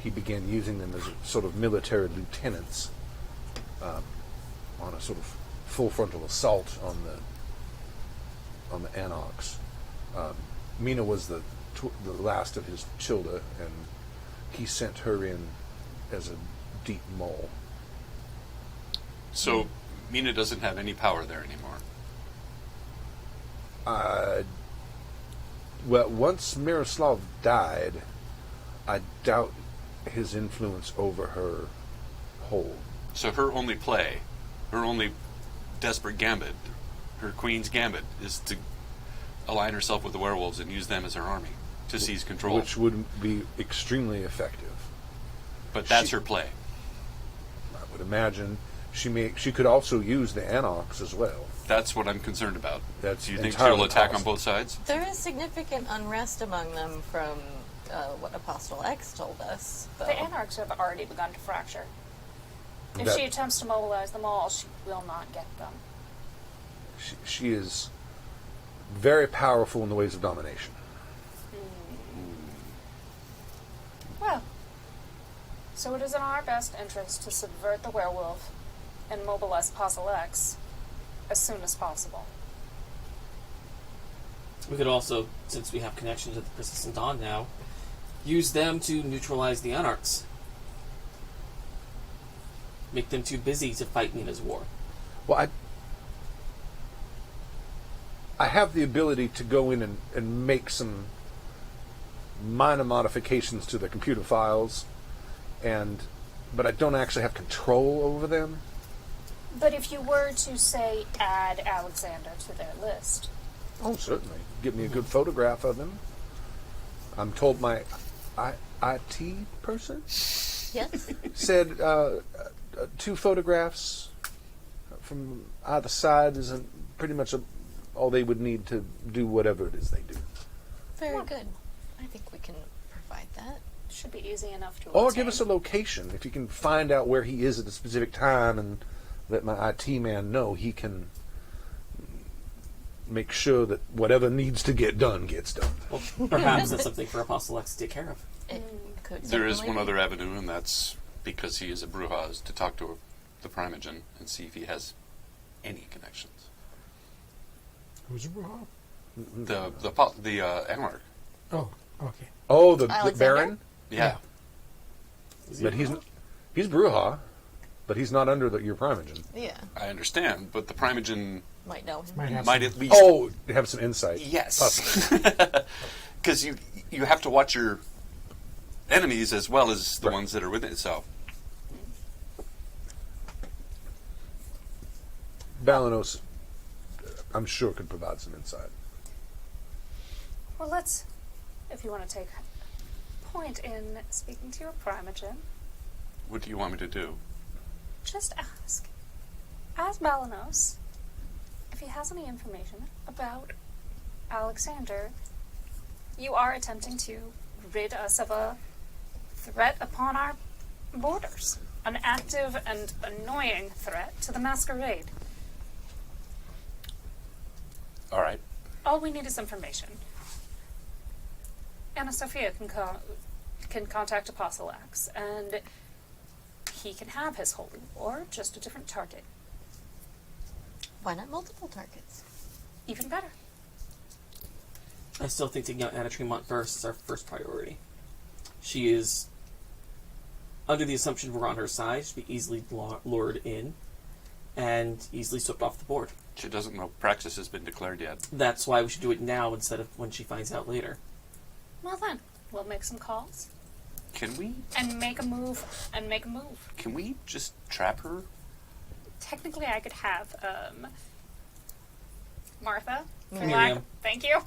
he began using them as sort of military lieutenants on a sort of full frontal assault on the Anarchs. Mina was the last of his children, and he sent her in as a deep mole. So Mina doesn't have any power there anymore. Well, once Miroslav died, I doubt his influence over her hold. So her only play, her only desperate gambit, her queen's gambit, is to align herself with the werewolves and use them as her army to seize control. Which would be extremely effective. But that's her play. I would imagine she could also use the Anarchs as well. That's what I'm concerned about. That's Do you think entirely she'll attack on possible. both sides? There is significant unrest among them from what Apostle X told us. Though. The Anarchs have already begun to fracture. If That- she attempts to mobilize them all, she will not get them. She is very powerful in the ways of domination. Well, so it is in our best interest to subvert the werewolf and mobilize Apostle X as soon as possible. We could also, since we have connections with the Persistent Dawn now, use them to neutralize the Anarchs. Make them too busy to fight Mina's war. Well, I have the ability to go in and make some minor modifications to the computer files, but I don't actually have control over them. But if you were to, say, add Alexander to their list, Oh, certainly. Give me a good photograph of him. I'm told my IT person Yes. said 2 photographs from either side is pretty much all they would need to do whatever it is they do. Very good. I think we can provide that. Should be easy enough to Or obtain. give us a location. If you can find out where he is at a specific time and let my IT man know, he can make sure that whatever needs to get done gets done. Well, perhaps that's something for Apostle X to take care of. It could There is certainly one be. other avenue, and that's because he is a Bruja, is to talk to the Primogen and see if he has any connections. Who's a Bruja? The Anarch. Oh, okay. Oh, the Alexander? Baron? Yeah. But he's Bruja, but he's not under your Primogen. Yeah. I understand, but the Primogen Might know him. Might have might some- at least... Oh, have some insight. Yes. Possibly. Because you have to watch your enemies as well as the Right. ones that are within it, so... Balanos, I'm sure, could provide some insight. Well, let's, if you want to take point in speaking to your Primogen, What do you want me to do? just ask Balanos if he has any information about Alexander. You are attempting to rid us of a threat upon our borders. An active and annoying threat to the masquerade. All right. All we need is information. Anna Sophia can contact Apostle X, and he can have his holy war, just a different target. Why not multiple targets? Even better. I still think taking out Anna Tremont first is our first priority. She is, under the assumption we're on her side, should be easily lured in and easily swept off the board. She doesn't know Praxis has been declared yet. That's why we should do it now instead of when she finds out later. Well then, we'll make some calls Can we? and make a move. Can we just trap her? Technically, I could have Martha. Miriam. Thank you.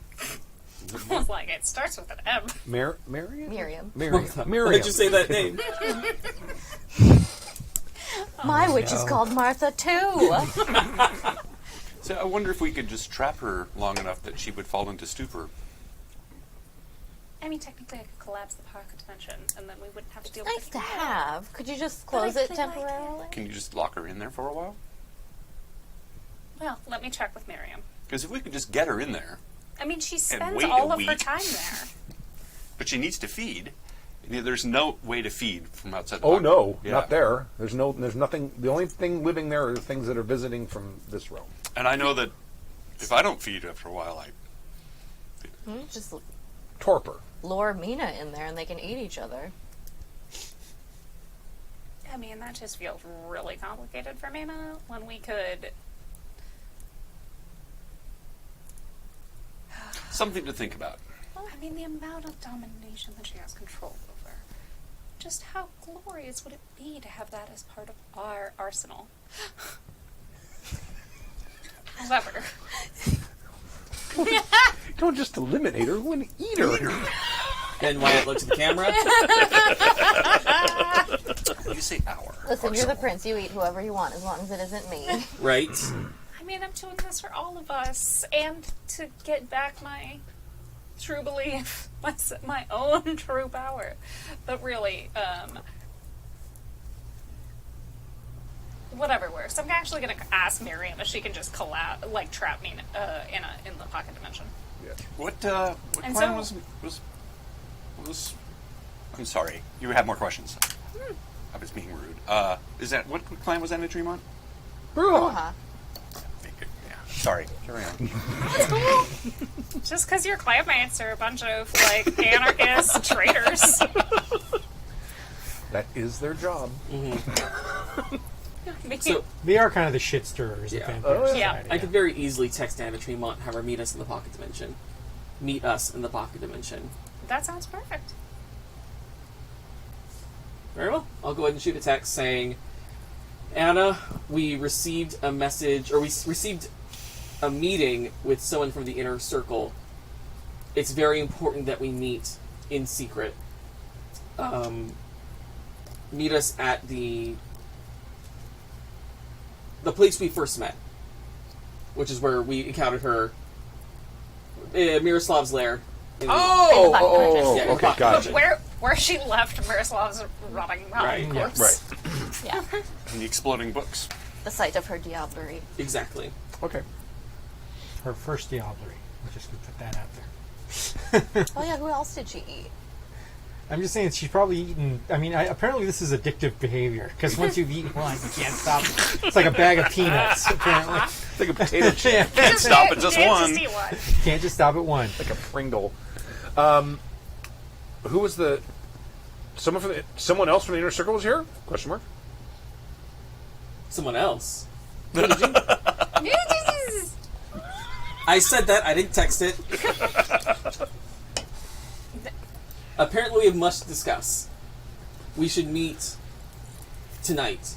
I was like, it starts with an M. Miriam? Miriam. Miriam. Why did you say that name? My witch is called Martha too. So I wonder if we could just trap her long enough that she would fall into stupor. I mean, technically, I could collapse the pocket dimension, and then we wouldn't have to deal Nice with it. to have. Could you just close I it really like temporarily? Can you just lock her in there for a while? Well, let me check with Miriam. Because if we could just get her in there, I mean, she And spends wait a all of her week. time there. but she needs to feed. There's no way to feed from outside the Oh pocket. no, Yeah. not there. There's nothing. The only thing living there are things that are visiting from this realm. And I know that if I don't feed after a while, Just Torpor. lure Mina in there and they can eat each other. I mean, that just feels really complicated for me now, when we could... something to think about. I mean, the amount of domination that she has control over. Just how glorious would it be to have that as part of our arsenal? However... Don't just eliminate her, we eat her. Then Wyatt looked at the camera. You say our. Listen, you're the arsenal. prince. You eat whoever you want as long as it isn't me. Right. I mean, I'm doing this for all of us, and to get back my true belief, my own true power. But really, whatever works. I'm actually going to ask Miriam if she can just trap me in the pocket dimension. What And clan so- was? I'm sorry. You have more questions. I was being rude. Is that what clan was Anna Tremont? Uh-huh. Yeah. Sorry. Carry on. Just because your clanmates are a bunch of anarchist traitors. That is their job. I mean, So They are kind of the shit stirrers Yeah. of Vampire Oh, yeah. Society. I could very easily text Anna Tremont and have her meet us in the pocket dimension. Meet us in the pocket dimension. that sounds perfect. Very well. I'll go ahead and shoot a text saying, Anna, we received a message, or we received a meeting with someone from the inner circle. It's very important that we meet in secret. meet us at the place we first met, which is where we encountered her, Miroslav's lair. Oh, Yeah, okay, gotcha. Where she left Miroslav's rotting corpse. Right. Yeah. And the exploding books. The site of her diablerie. Exactly. Okay. Her first diablerie. We're just going to put that out there. Oh yeah, who else did she eat? I'm just saying she's probably eaten. I mean, apparently this is addictive behavior because once you've eaten one, you can't stop. It's like a bag of peanuts. Apparently, It's like a potato chip. Can't stop at just one. Just eat one. can't just stop at one. Like a Pringle. Who was the... Someone else from the inner circle was here? Question mark. Someone else. What did you? I said that. I didn't text it. Apparently, we have much to discuss. We should meet tonight.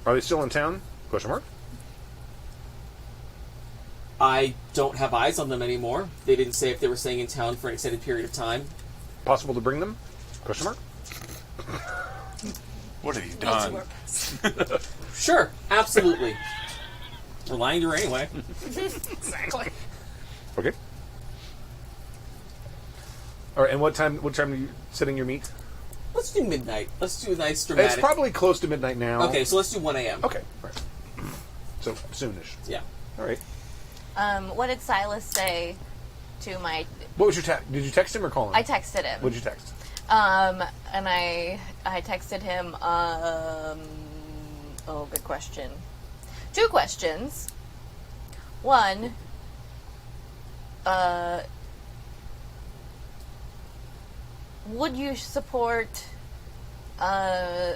Are they still in town? Question mark. I don't have eyes on them anymore. They didn't say if they were staying in town for an extended period of time. Possible to bring them? Question mark. What have you done? Sure, absolutely. We're lying to her anyway. Exactly. Okay. All right. And what time are you setting your meet? Let's do midnight. Let's do a nice dramatic. It's probably close to midnight now. Okay, so let's do 1 a.m. Okay. All right. So soonish. Yeah. All right. What did Silas say to my... What was your text? Did you text him or call him? I texted him. What did you text? And I texted him, oh, good question. 2 questions. One, would you support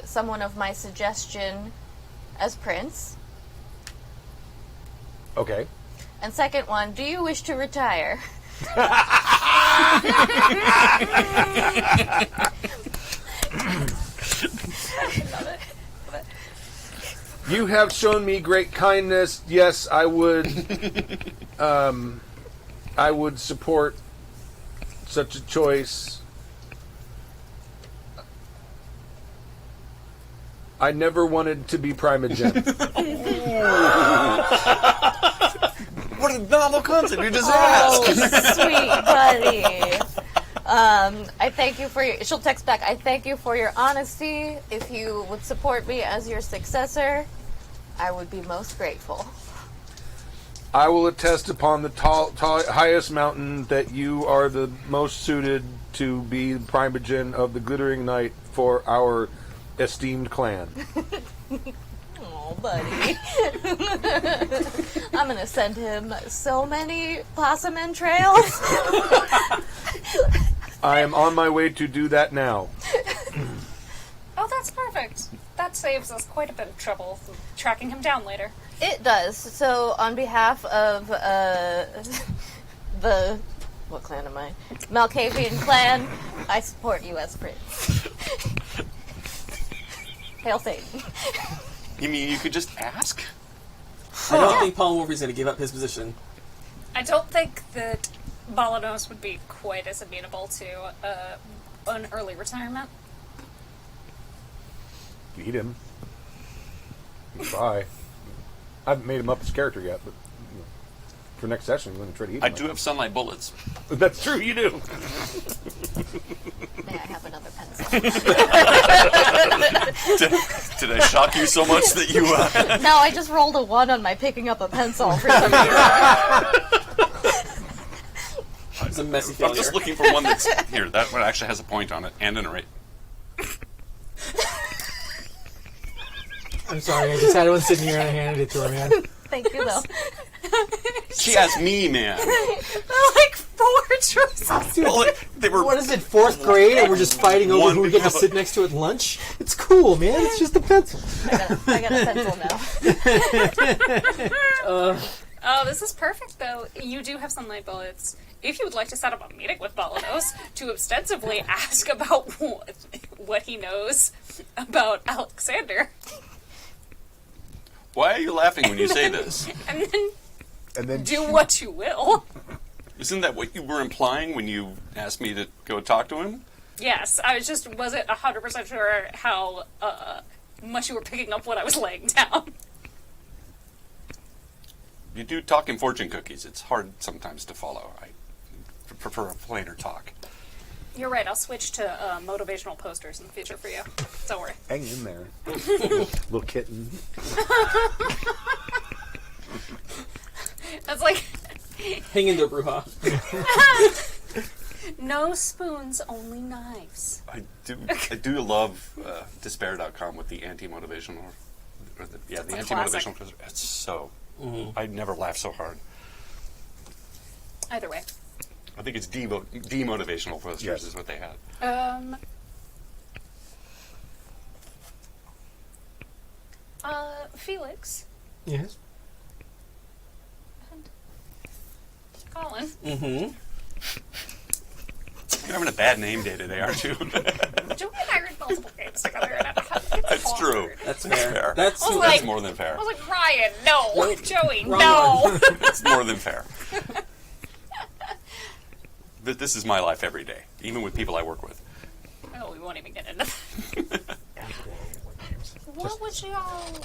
someone of my suggestion as prince? Okay. And second one, do you wish to retire? You have shown me great kindness. Yes, I would. I would support such a choice. I never wanted to be Primogen. What a novel concept! You just asked. Oh, sweet buddy. I thank you for your... She'll text back, I thank you for your honesty. If you would support me as your successor, I would be most grateful. I will attest upon the highest mountain that you are the most suited to be the Primogen of the Glittering Knight for our esteemed clan. Oh, buddy. I'm gonna send him so many possum entrails. I am on my way to do that now. Oh, that's perfect. That saves us quite a bit of trouble tracking him down later. It does. So, on behalf of the... What clan am I? Malkavian clan, I support you as prince. Hail Satan. You mean you could just ask? I don't think Paul Morphy's going to give up his position. I don't think that Balanos would be quite as amenable to an early retirement. Eat him. Bye. I haven't made him up as character yet, but for next session, I'm going to try to eat him. I do have sunlight bullets. That's true, you do. May I have another pencil? Did I shock you so much that you... No, I just rolled a 1 on my picking up a pencil for some reason. It's a messy I'm failure. just looking for one that's... Here, that one actually has a point on it, and an array. I'm sorry, I just had one sitting here and I handed it to her, man. Thank you, though. She asked me, man. Like 4 choices. Well, they were... What is it, 4th grade, and we're just fighting over One who we get to have a- sit next to at lunch? It's cool, man. It's just a pencil. I got a pencil now. Oh, this is perfect, though. You do have sunlight bullets. If you would like to set up a meeting with Balanos to extensively ask about what he knows about Alexander, Why are you laughing when you say this? and then do she- what you will. Isn't that what you were implying when you asked me to go talk to him? Yes, I wasn't 100% sure how much you were picking up what I was laying down. You do talk in fortune cookies. It's hard sometimes to follow. I prefer a plainer talk. You're right, I'll switch to motivational posters in the future for you. Don't worry. Hang in there. Little kitten. That's like, Hang in there, Bruja. no spoons, only knives. I do love despair.com with the anti-motivational, the It's a anti-motivational. classic. It's so. I never laugh so hard. Either way. I think it's demotivational posters Yes. is what they had. Felix Yes. and Colin. Mm-hmm. You're having a bad name day today, aren't you? Joey and I read multiple games together. And That's true. That's That's fair. fair. That's I was That's like- more than fair. I was like, Ryan, no. Joey, wrong no. It's more than fair. But this is my life every day, even with people I work with. Oh, we won't even get into that. What would you all...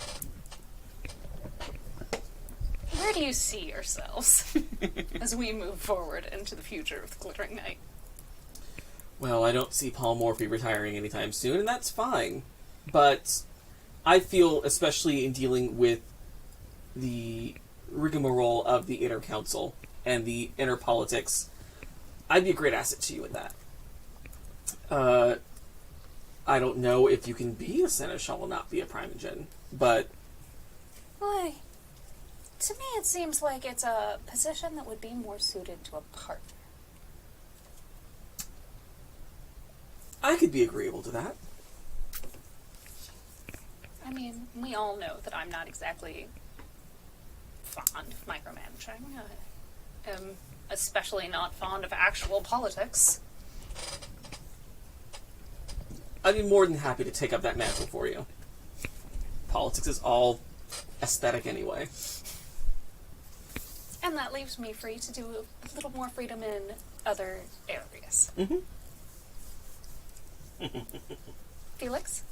Where do you see yourselves as we move forward into the future of the Glittering Knight? Well, I don't see Paul Morphy retiring anytime soon, and that's fine. But I feel, especially in dealing with the rigmarole of the inner council and the inner politics, I'd be a great asset to you with that. I don't know if you can be a seneschal and not be a primogen, but Why? To me, it seems like it's a position that would be more suited to a partner. I could be agreeable to that. I mean, we all know that I'm not exactly fond of micromanaging. I am especially not fond of actual politics. I'd be more than happy to take up that mantle for you. Politics is all aesthetic anyway. And that leaves me free to do a little more freedom in other areas. Mm-hmm. Felix?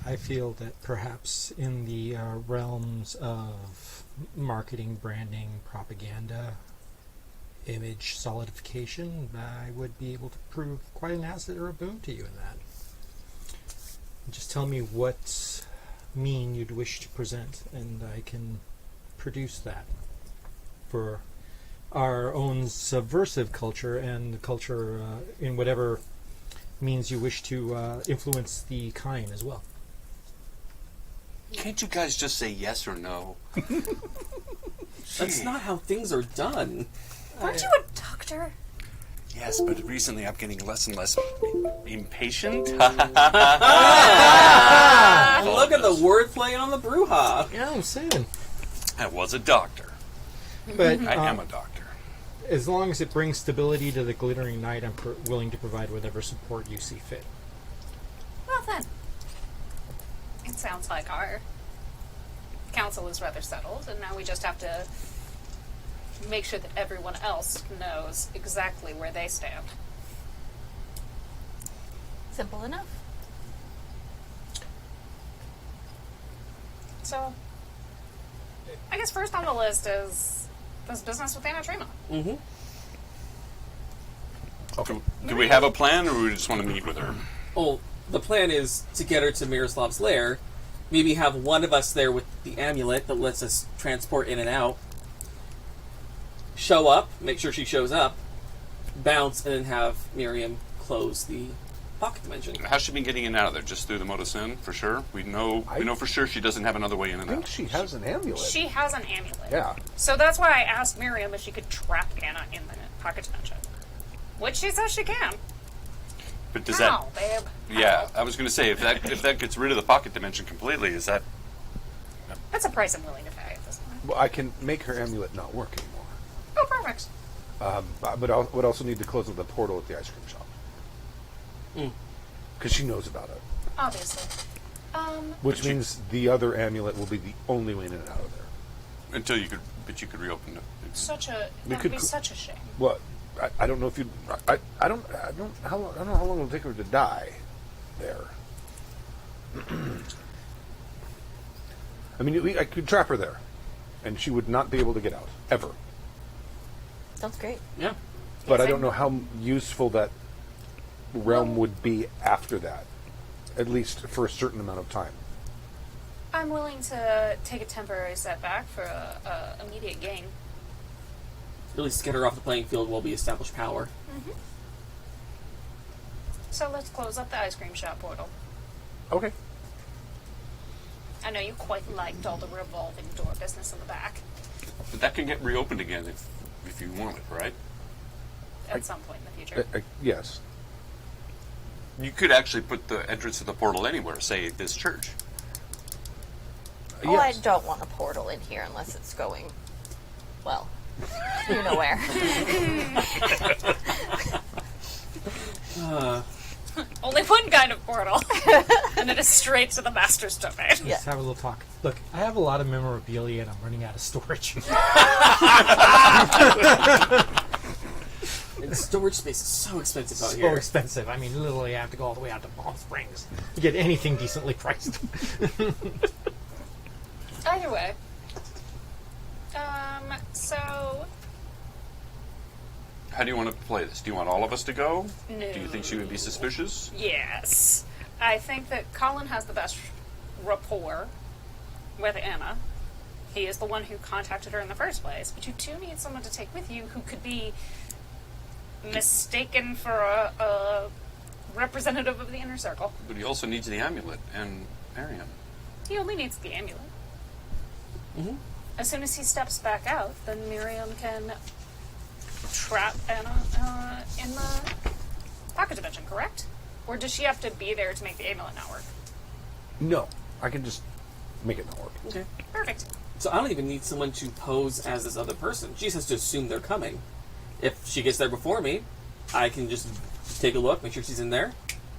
I feel that perhaps in the realms of marketing, branding, propaganda, image solidification, I would be able to prove quite an asset or a boon to you in that. Just tell me what mean you'd wish to present, and I can produce that for our own subversive culture and the culture in whatever means you wish to influence the kind as well. Can't you guys just say yes or no? That's not how things are done. Aren't you a doctor? Yes, but recently I'm getting less and less impatient. Look at the wordplay on the Bruja. Yeah, I'm saying. I was a doctor. But I am a doctor. as long as it brings stability to the Glittering Knight, I'm willing to provide whatever support you see fit. Well then, it sounds like our council is rather settled, and now we just have to make sure that everyone else knows exactly where they stand. Simple enough. So, I guess first on the list is this business with Anna Tremont. Mm-hmm. Okay. Do we have a plan, or we just want to meet with her? Well, the plan is to get her to Miroslav's lair. Maybe have one of us there with the amulet that lets us transport in and out. Show up, make sure she shows up, bounce, and then have Miriam close the pocket dimension. How's she been getting in and out of there? Just through the Motosin, for sure? We know for sure she doesn't have another way in and I think out. she has an amulet. She has an amulet. Yeah. So that's why I asked Miriam if she could trap Anna in the pocket dimension. Which she says she can. But does How, babe? Yeah, I was going to say, if that gets rid of the pocket dimension completely, is that... That's a price I'm willing to pay at this point. Well, I can make her amulet not work anymore. Oh, perfect. But I would also need to close up the portal at the ice cream shop. Because she knows about it. Obviously. Which means the other amulet will be the only way in and out of there. Until you could... But you could reopen it. That would be such a shame. What? I don't know if you. I don't know how long it'll take her to die there. I mean, I could trap her there, and she would not be able to get out ever. Sounds great. Yeah. But I don't know how useful that realm would be after that, at least for a certain amount of time. I'm willing to take a temporary setback for a immediate gain. At least get her off the playing field while we establish power. So let's close up the ice cream shop portal. Okay. I know you quite liked all the revolving door business in the back. But that can get reopened again if you want it, right? At some point in the future. Yes. You could actually put the entrance to the portal anywhere, say this church. Oh, I Yes. don't want a portal in here unless it's going, well, you know where. Only one kind of portal. And it is straight to the master's domain. Yeah. Let's have a little talk. Look, I have a lot of memorabilia and I'm running out of storage. And storage space is so expensive out So here. expensive. I mean, literally, I have to go all the way out to Palm Springs to get anything decently priced. Either way. So... How do you want to play this? Do you want all of us to go? No. Do you think she would be suspicious? Yes. I think that Colin has the best rapport with Anna. He is the one who contacted her in the first place. But you do need someone to take with you who could be mistaken for a representative of the inner circle. But he also needs the amulet and Miriam. He only needs the amulet. Mm-hmm. As soon as he steps back out, then Miriam can trap Anna in the pocket dimension, correct? Or does she have to be there to make the amulet not work? No. I can just make it not work. Okay. Perfect. So I don't even need someone to pose as this other person. She just has to assume they're coming. If she gets there before me, I can just take a look, make sure she's in there,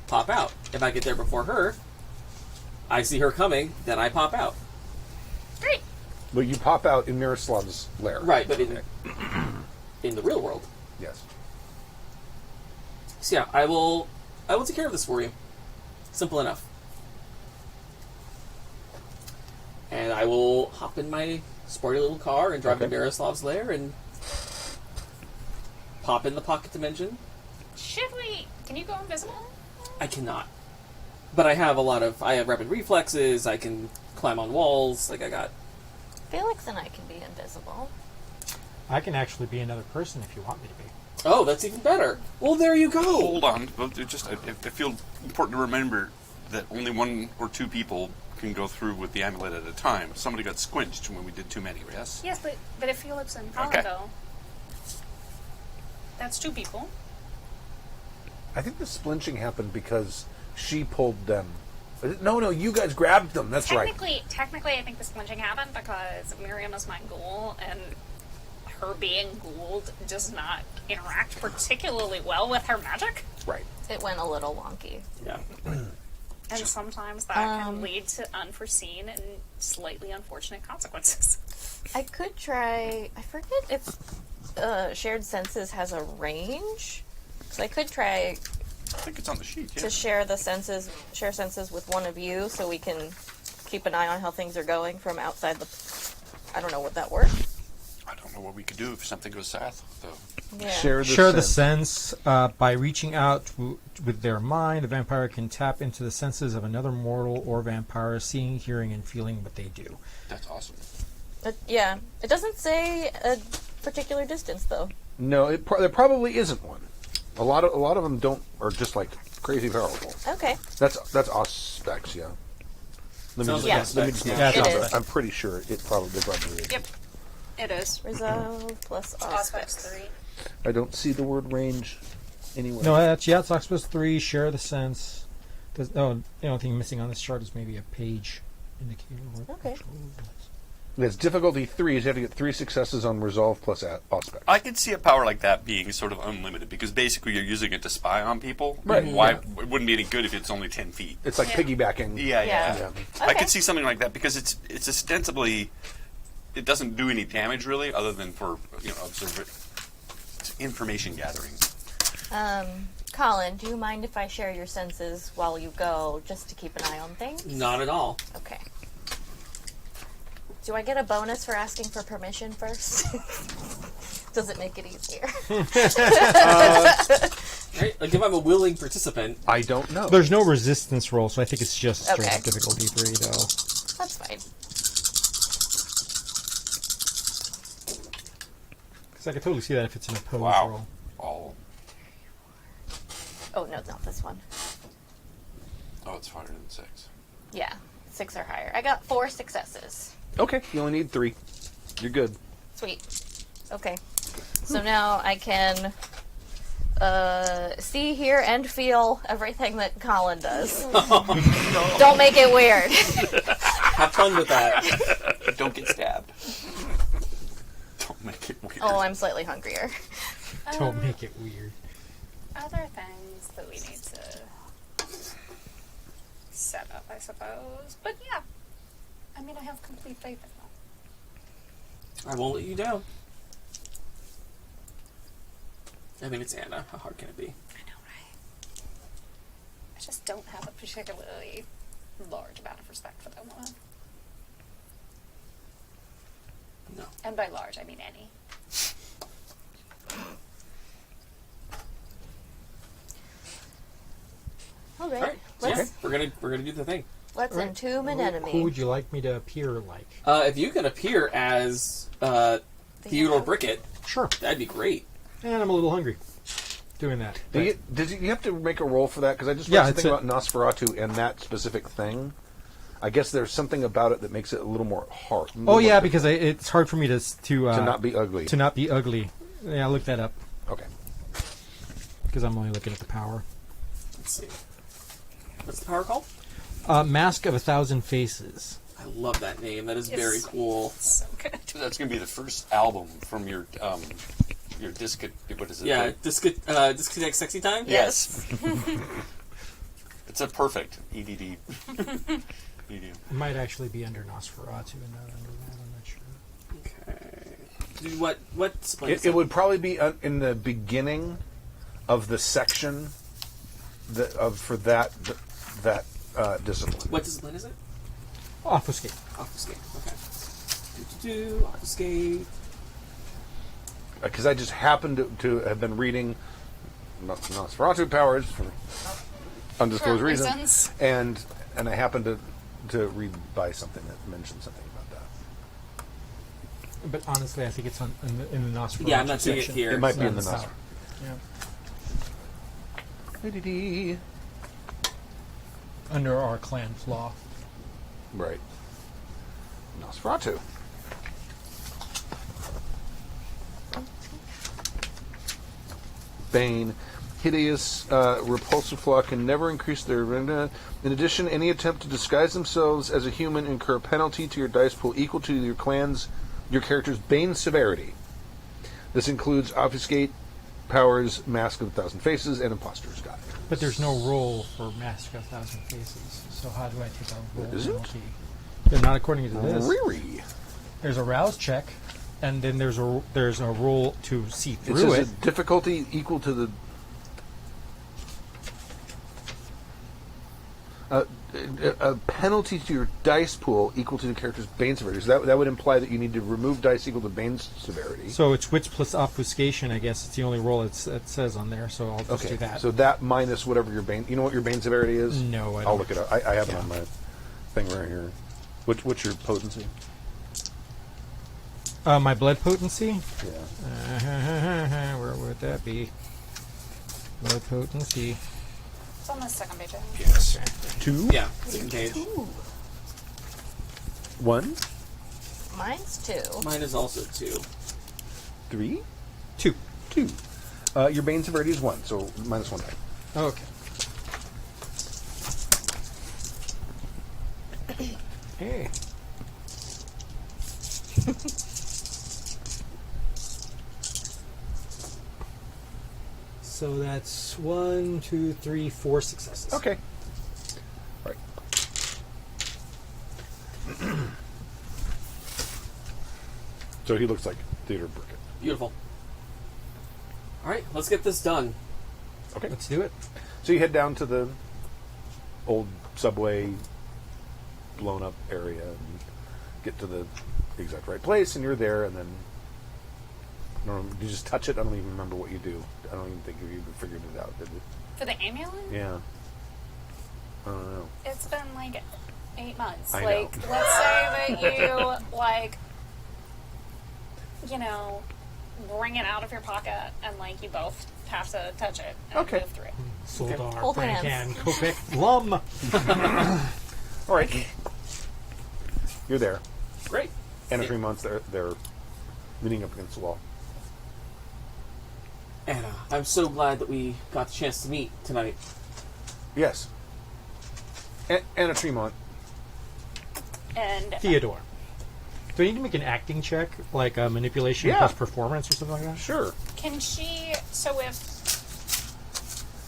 pop out. If I get there before her, I see her coming, then I pop out. Great. But you pop out in Miroslav's lair. Right, but Okay. in the real world. Yes. So yeah, I will take care of this for you. Simple enough. And I will hop in my sporty little car and drive to Okay. Miroslav's lair and pop in the pocket dimension. Should we... Can you go invisible? I cannot. But I have rapid reflexes, I can climb on walls, I got... Felix and I can be invisible. I can actually be another person if you want me to be. Oh, that's even better. Well, there you go. Hold on. Well, I feel important to remember that only one or two people can go through with the amulet at a time. Somebody got squinched when we did too many, yes? Yes, but if Felix and Colin Okay. go, that's two people. I think the splinching happened because she pulled them. No, you guys grabbed them. That's right. Technically, I think the splinching happened because Miriam is my ghoul, and her being ghouled does not interact particularly well with her magic. Right. It went a little wonky. Yeah. And sometimes that can lead to unforeseen and slightly unfortunate consequences. I could try... I forget if Shared Senses has a range. So I could try I think it's on the sheet, yeah. to share senses with one of you so we can keep an eye on how things are going from outside the... I don't know, would that work? I don't know what we could do if something goes south, though. Yeah. Share the sense. sense by reaching out with their mind. A vampire can tap into the senses of another mortal or vampire, seeing, hearing, and feeling what they do. That's awesome. Yeah. It doesn't say a particular distance, though. No, there probably isn't one. A lot of them are just like crazy powerful. Okay. That's Auspex, yeah. Let Sounds me like just, let me Auspex, just yeah. make It sure, is. but I'm pretty sure they probably is. Yep, it is. Resolve plus Aspects aspects. 3. I don't see the word range anywhere. No, it's Oxbus 3. Share the sense. The only thing missing on this chart is maybe a page indicator. Okay. It's difficulty 3 is you have to get 3 successes on resolve plus Auspex. I could see a power like that being sort of unlimited because basically you're using it to spy on people. Right. Why it wouldn't be any good if it's only 10 feet. It's like Yeah. piggybacking. Yeah. Yeah. I Okay. could see something like that because it's ostensibly it doesn't do any damage really, other than for information gathering. Colin, do you mind if I share your senses while you go, just to keep an eye on things? Not at all. Okay. Do I get a bonus for asking for permission first? Does it make it easier? Right? Like if I'm a willing participant. I don't know. There's no resistance roll, so I think it's just straight Okay. up difficulty 3, though. That's fine. Because I could totally see that if it's an opposed Wow. roll. All. Oh, no, not this one. Oh, it's harder than 6. Yeah, 6 or higher. I got 4 successes. Okay, you only need 3. You're good. Sweet. Okay. So now I can see, hear, and feel everything that Colin does. Don't make it weird. Have fun with that. Don't get stabbed. Don't make it weird. Oh, I'm slightly hungrier. Don't make it weird. Other things that we need to set up, I suppose. But yeah, I mean, I have complete faith in them. I won't let you down. I mean, it's Anna. How hard can it be? I know, right? I just don't have a particularly large amount of respect for that woman. No. And by large, I mean any. All All right. right. So Let's, yeah, we're gonna do the thing. let's entomb an enemy. Who would you like me to appear like? If you can appear as Theodore Brickett, Sure. that'd be great. And I'm a little hungry. Doing that. Did you have to make a roll for that? Because I just Yeah, read it's something about Nosferatu and that specific thing. I guess there's something about it that makes it a little more hard. Oh yeah, because it's hard for me to not be ugly. To not be ugly. Yeah, look that up Okay. because I'm only looking at the power. Let's see. What's the power called? Mask of 1,000 Faces. I love that name. That is Yes. very cool. So good. That's going to be the first album from your disc. What is it? Yeah, discotheque sexy time? Yes. It's a perfect EDD. medium. It might actually be under Nosferatu and not under that. I'm not sure. Okay. Dude, what split is It would probably be in the beginning of the section for that discipline. What discipline is it? Obfuscate. Obfuscate. Okay. Obfuscate. Because I just happened to have been reading Nosferatu powers for undisclosed For reason, reasons. and I happened to read by something that mentioned something about that. But honestly, I think it's in the Nosferatu Yeah, I'm not seeing it section. here. It might It's be not in the power. Nosferatu. Yeah. Under our clan flaw. Right. Nosferatu. Bane. Hideous, repulsive flaw can never increase their... In addition, any attempt to disguise themselves as a human incur a penalty to your dice pool equal to your character's Bane severity. This includes Obfuscate, Powers, Mask of 1,000 Faces, and Imposter's Guide. But there's no roll for Mask of 1,000 Faces. So how do I take a roll Isn't? penalty? Yeah, not according to this. Really? There's a rouse check, and then there's a roll to see It through says it. a difficulty equal to the... a penalty to your dice pool equal to the character's Bane severity. So that would imply that you need to remove dice equal to Bane's severity. So it's wits plus obfuscation, I guess. It's the only roll it says on there, so I'll just do Okay, that. so that minus whatever your Bane... You know what your Bane severity is? No, I don't. I'll look it up. I have it on my thing right here. What's your potency? My blood potency? Yeah. Where would that be? Blood potency. It's on the second page. Yes. 2? Yeah, second page. 1? Mine's 2. Mine is also 2. 3? 2. 2. Your Bane severity is 1, so minus 1 die. Okay. Hey. So that's 1, 2, 3, 4 successes. Okay. Right. So he looks like Theodore Brickett. Beautiful. All right, let's get this done. Okay. Let's do it. So you head down to the old subway blown up area and get to the exact right place, and you're there, and then I don't know, you just touch it. I don't even remember what you do. I don't even think you even figured it out, did you? For the amulet? Yeah. I don't know. It's been like 8 months. I like, know. let's say that you, like, you know, bring it out of your pocket and, like, you both have to touch it and Okay. move through it. Soldar, Hold Frank, hands. and Kopek, Lum. All right. You're there. Great. And in 3 months, they're leaning up against the wall. Anna, I'm so glad that we got the chance to meet tonight. Yes. Anna Tremont. And Theodore. Do I need to make an acting check, like a manipulation Yeah. plus performance or something like that? Sure. can she, so if,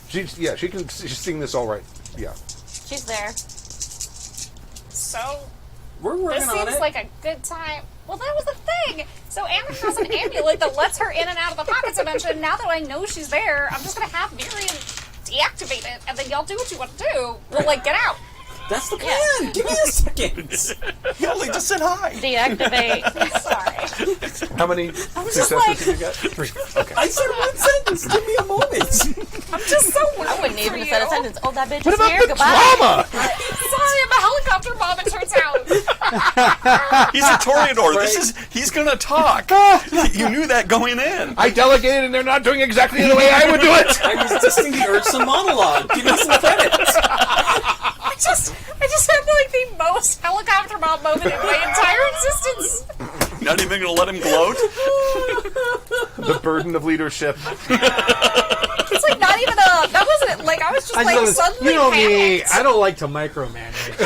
She can. She's seeing this all right. Yeah. She's there. so We're working this on seems it. like a good time. Well, that was the thing. So Anna has an amulet that lets her in and out of the pocket dimension. Now that I know she's there, I'm just going to have Miriam deactivate it, and then y'all do what you want to do. We'll, like, get out. That's the plan. Give me a second. You only just said hi. Deactivate. Sorry. How many just successes like- did you get? 3. Okay. I said one sentence. Give me a moment. I'm just so worried I wouldn't for even you. have said a sentence. Oh, that bitch What is about here. the Goodbye. drama? Sorry, I'm a helicopter mom, it turns out. He's a Toreador. Right. He's gonna talk. You knew that going in. I delegated, and they're not doing exactly the way I would do it. I'm resisting the urge to monologue. Give me some credit. I just had, like, the most helicopter mom moment in my entire existence. Not even gonna let him gloat. The burden of leadership. It's like not even a, that wasn't, like, I was just, like, suddenly you know me, panicked. I don't like to micromanage.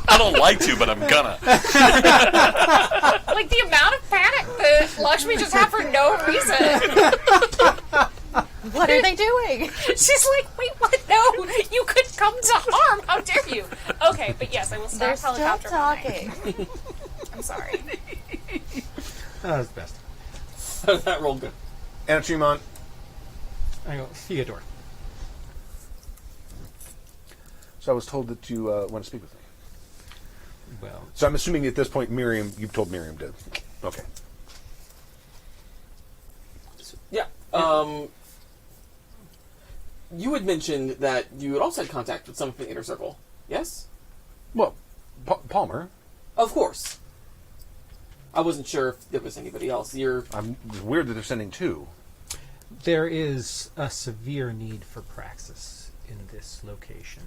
I don't like to, but I'm gonna. Like, the amount of panic that Lakshmi just had for no reason. What are they doing? She's like, wait, what? No, you could come to harm. How dare you? Okay, but yes, I will They're stop still helicopter talking. momming. I'm sorry. That's best. That rolled good. Anna Tremont. I go, Theodore. So I was told that you want to speak with me. Well, So I'm assuming at this point, Miriam, you've told Miriam did. Okay. Yeah. You had mentioned that you had also had contact with someone from the Inner Circle. Yes? Well, Palmer. Of course. I wasn't sure if there was anybody else. It's weird that they're sending 2. there is a severe need for praxis in this location.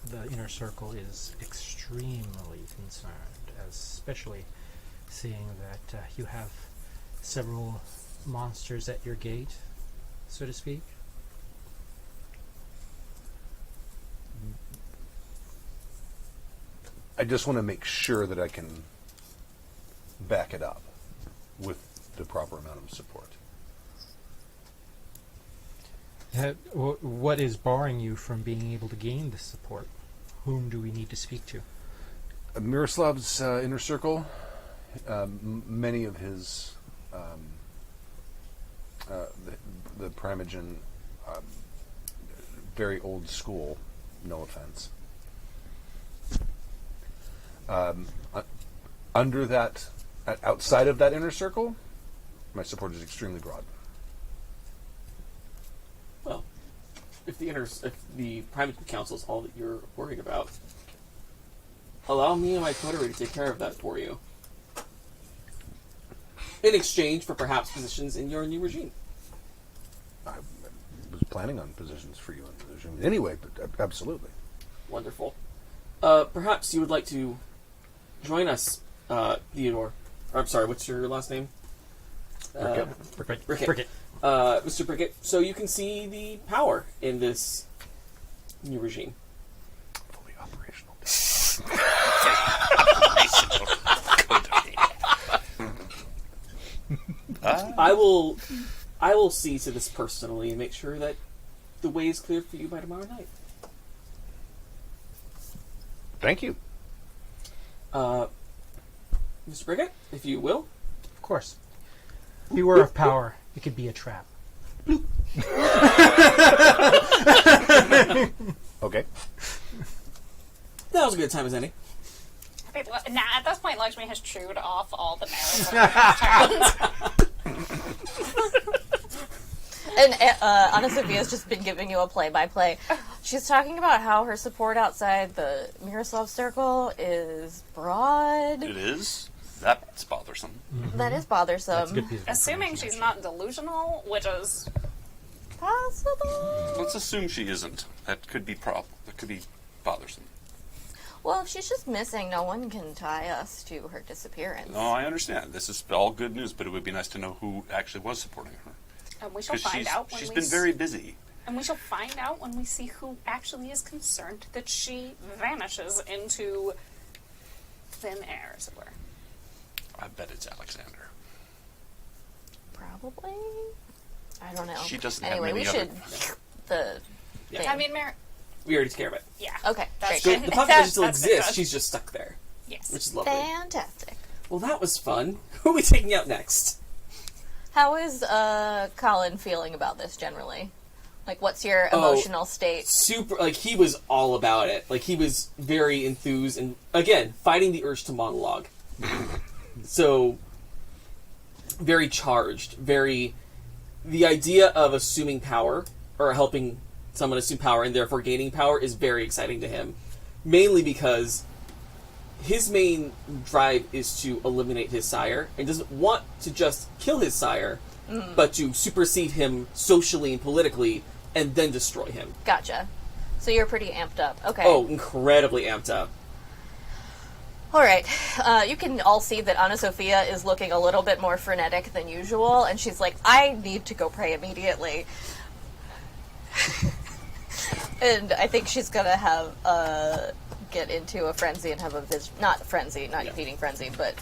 The Inner Circle is extremely concerned, especially seeing that you have several monsters at your gate, so to speak. I just want to make sure that I can back it up with the proper amount of support. What is barring you from being able to gain this support? Whom do we need to speak to? Miroslav's Inner Circle, many of his, the Primogen, very old school, no offense. Under that, outside of that Inner Circle, my support is extremely broad. Well, if the Primate Council is all that you're worried about, allow me and my coterie to take care of that for you. In exchange for perhaps positions in your new regime. I was planning on positions for you in the regime anyway, but absolutely. Wonderful. Perhaps you would like to join us, Theodore. Or, I'm sorry, what's your last name? Brickett. Mr. Brickett, so you can see the power in this new regime. Fully operational. I will see to this personally and make sure that the way is clear for you by tomorrow night. Thank you. Mr. Brickett, if you will. Of course. Beware of power. It could be a trap. Okay. That was a good time as any. Now, at this point, Lakshmi has chewed off all the marrow. And Anna Sophia's just been giving you a play-by-play. She's talking about how her support outside the Miroslav Circle is broad. It is? That's bothersome. That is bothersome. That's a good piece of Assuming information, she's not delusional, which is Possible. Let's assume she isn't. That could be that could be bothersome. Well, if she's just missing, no one can tie us to her disappearance. No, I understand. This is all good news, but it would be nice to know who actually was supporting her. and we shall Because find out when she's we been very busy. and we shall find out when we see who actually is concerned that she vanishes into thin air, as it were. I bet it's Alexander. Probably. I don't know. She doesn't have anyway, many we other- should. The. Yeah. thing. I mean, We already took care of it. yeah. Okay, That's great. So the population still That's exists. good. She's just stuck there, Yes. which is lovely. Fantastic. Well, that was fun. Who are we taking out next? How is Colin feeling about this generally? Like, what's your Oh. emotional state? Super, like, he was all about it. Like, he was very enthused and, again, fighting the urge to monologue. So, very charged. Very. The idea of assuming power, or helping someone assume power and therefore gaining power, is very exciting to him. Mainly because his main drive is to eliminate his sire, and doesn't want to just kill his sire, but to supersede him socially and politically, and then destroy him. Gotcha. So you're pretty amped up. Okay. Oh, incredibly amped up. All right. You can all see that Anna Sophia is looking a little bit more frenetic than usual, and she's like, I need to go pray immediately. And I think she's going to have get into a frenzy and have a vision. Not frenzy, not Yeah. feeding frenzy, but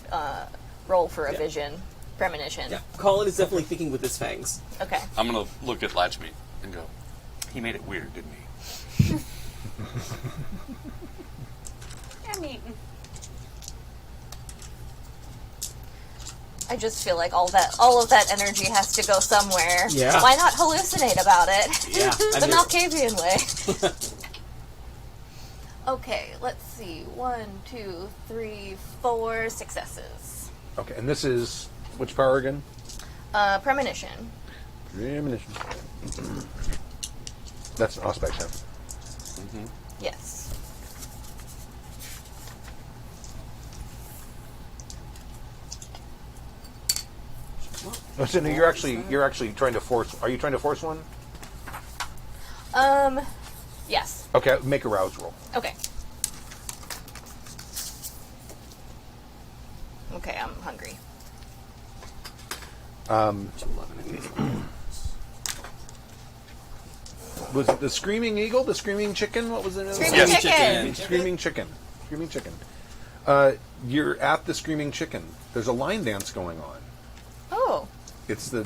roll for a Yeah. vision. Premonition. Yeah, Colin is definitely thinking with his fangs. Okay. I'm going to look at Latchmeat and go, he made it weird, didn't he? I mean, I just feel like all of that energy has to go somewhere. Yeah. Why not hallucinate about it? Yeah, The Malkavian way. Okay, let's see. 1, 2, 3, 4 successes. Okay, and this is which power again? Premonition. Premonition. That's an aspect check. Yes. Oh, so no, you're actually trying to force. Are you trying to force one? Yes. Okay, make a rouse roll. Okay. Okay, I'm hungry. Was it the screaming eagle? The screaming chicken? What was it? Screaming Yes. chicken. Screaming chicken. Screaming chicken. You're at the screaming chicken. There's a line dance going on. Oh. It's the.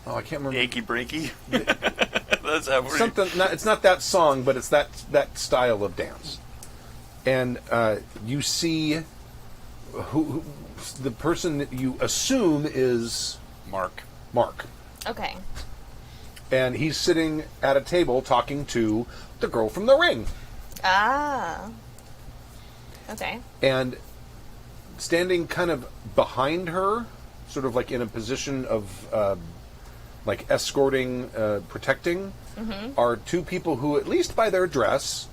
I can't remember. Achy breaky. That's how we're... Something. It's not that song, but it's that style of dance. And you see who the person that you assume is Mark. Mark. Okay. And he's sitting at a table talking to the girl from The Ring. Ah. Okay. And standing kind of behind her, sort of like in a position of like escorting, protecting, are two people who, at least by their dress,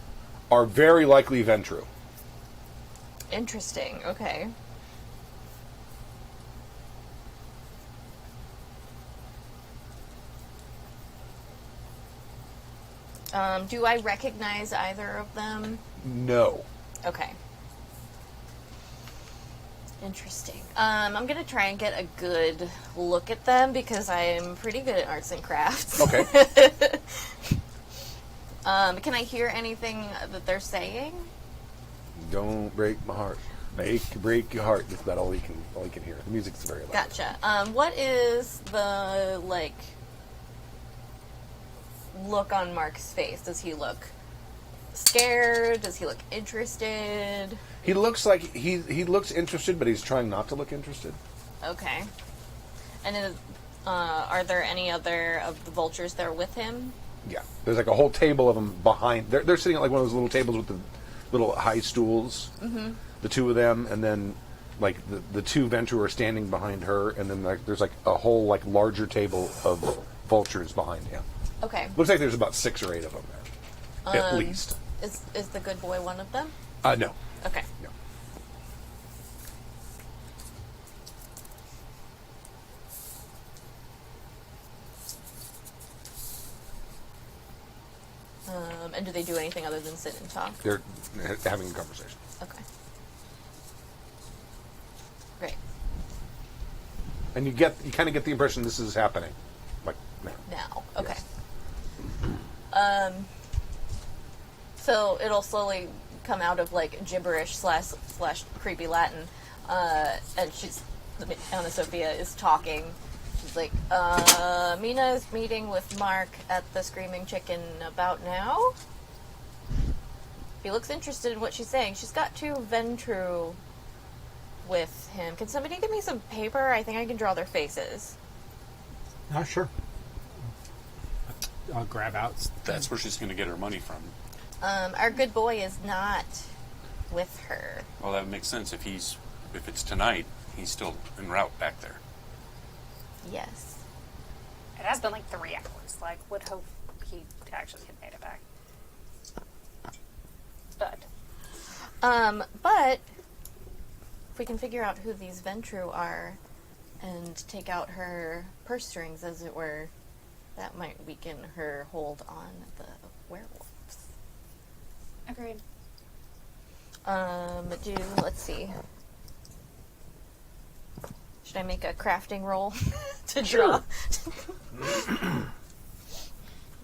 are very likely Ventru. Interesting. Okay. Do I recognize either of them? No. Okay. Interesting. I'm gonna try and get a good look at them because I'm pretty good at arts and crafts. Okay. Can I hear anything that they're saying? Don't break my heart. Break your heart. That's about all you can hear. The music's very loud. Gotcha. What is the look on Mark's face? Does he look scared? Does he look interested? He looks like he looks interested, but he's trying not to look interested. Okay. And are there any other of the vultures there with him? Yeah, there's like a whole table of them behind. They're sitting at like one of those little tables with the little high stools. Mm-hmm. The two of them, and then like the two Ventrue are standing behind her, and then like there's like a whole like larger table of vultures behind him. Okay. Looks like there's about 6 or 8 of them there, at least. Is the good boy one of them? No. Okay. No. And do they do anything other than sit and talk? They're having a conversation. Okay. Great. And you kind of get the impression this is happening, like now. Now. Okay. Yes. So it'll slowly come out of like gibberish slash creepy Latin, and Anna Sophia is talking. She's like, Mina is meeting with Mark at the Screaming Chicken about now. He looks interested in what she's saying. She's got 2 Ventrue with him. Can somebody give me some paper? I think I can draw their faces. Sure. I'll grab out. That's where she's going to get her money from. Our good boy is not with her. Well, that makes sense. If it's tonight, he's still en route back there. Yes. It has been like 3 hours. Like, would hope he actually had made it back. But if we can figure out who these Ventrue are and take out her purse strings, as it were, that might weaken her hold on the werewolves. Agreed. Let's see. Should I make a crafting roll to draw?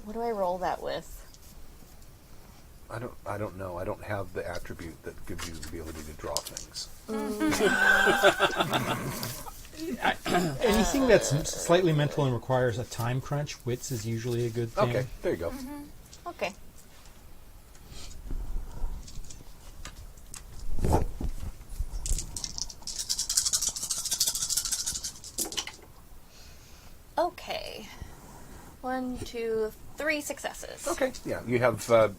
What do I roll that with? I don't know. I don't have the attribute that gives you the ability to draw things. Anything that's slightly mental and requires a time crunch, wits is usually a good thing. Okay, there you go. Mm-hmm. Okay. Okay. 1, 2, 3 successes. Okay, yeah, you have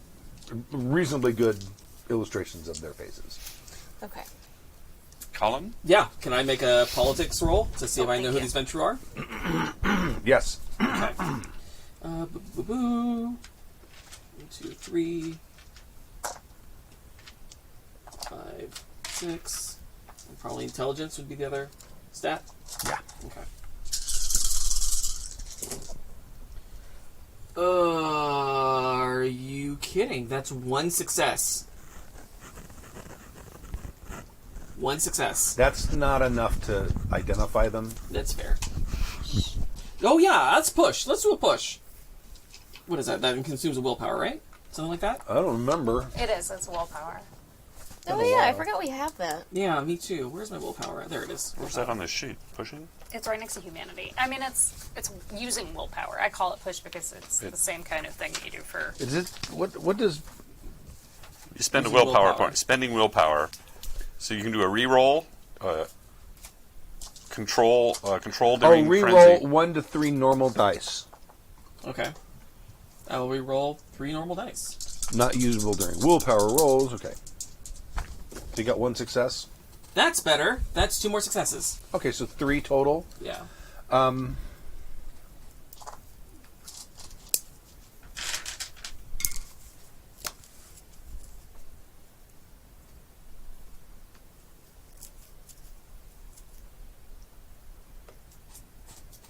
reasonably good illustrations of their faces. Okay. Colin? Yeah, can I make a politics roll to see if I thank know who you. these Ventrue are? Yes. Okay. 1, 2, 3, 5, 6. And probably intelligence would be the other stat. Yeah. Okay. Are you kidding? That's 1 success. 1 success. That's not enough to identify them. That's fair. Oh yeah, let's push. Let's do a push. What is that? That consumes a willpower, right? Something like that? I don't remember. It is. It's willpower. Oh yeah, I forgot we have that. Yeah, me too. Where's my willpower? There it is. Where's that on this sheet? Pushing? It's right next to humanity. I mean, it's using willpower. I call it push because it's the same kind of thing that you do for. Is it what does You spend a Using willpower willpower. point. Spending willpower. So you can do a reroll, control during reroll frenzy. 1 to 3 normal dice, Okay. I will re-roll 3 normal dice. not usable during willpower rolls. Okay. So you got 1 success. That's better. That's 2 more successes. Okay, so 3 total. Yeah.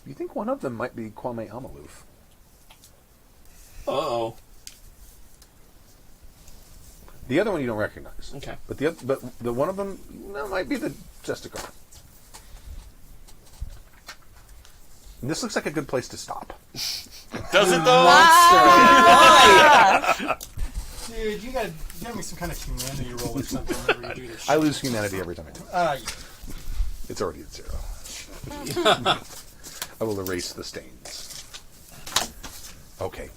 You think one of them might be Kwame Amaluf? Uh-oh. The other one you don't recognize. Okay. But the one of them might be the Justicar. This looks like a good place to stop. Does it though? Dude, you gotta give me some kind of humanity roll or something whenever you do this shit. I lose humanity every time I do. Yeah. It's already at 0. I will erase the stains. Okay.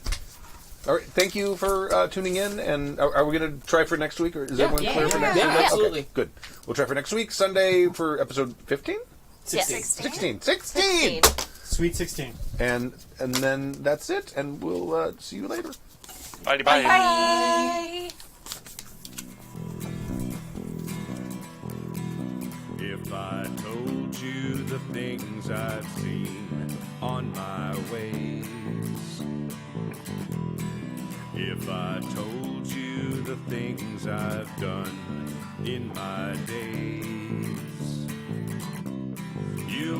All right, thank you for tuning in. And are we going to try for next week, or is everyone clear for next Yeah, week? absolutely. Okay, good. We'll try for next week, Sunday for episode 15? Yes. 16. 16. Sweet 16. And then that's it, and we'll see you later. Bye. Bye. If I told you the things I've seen on my ways, if I told you the things I've done in my days, you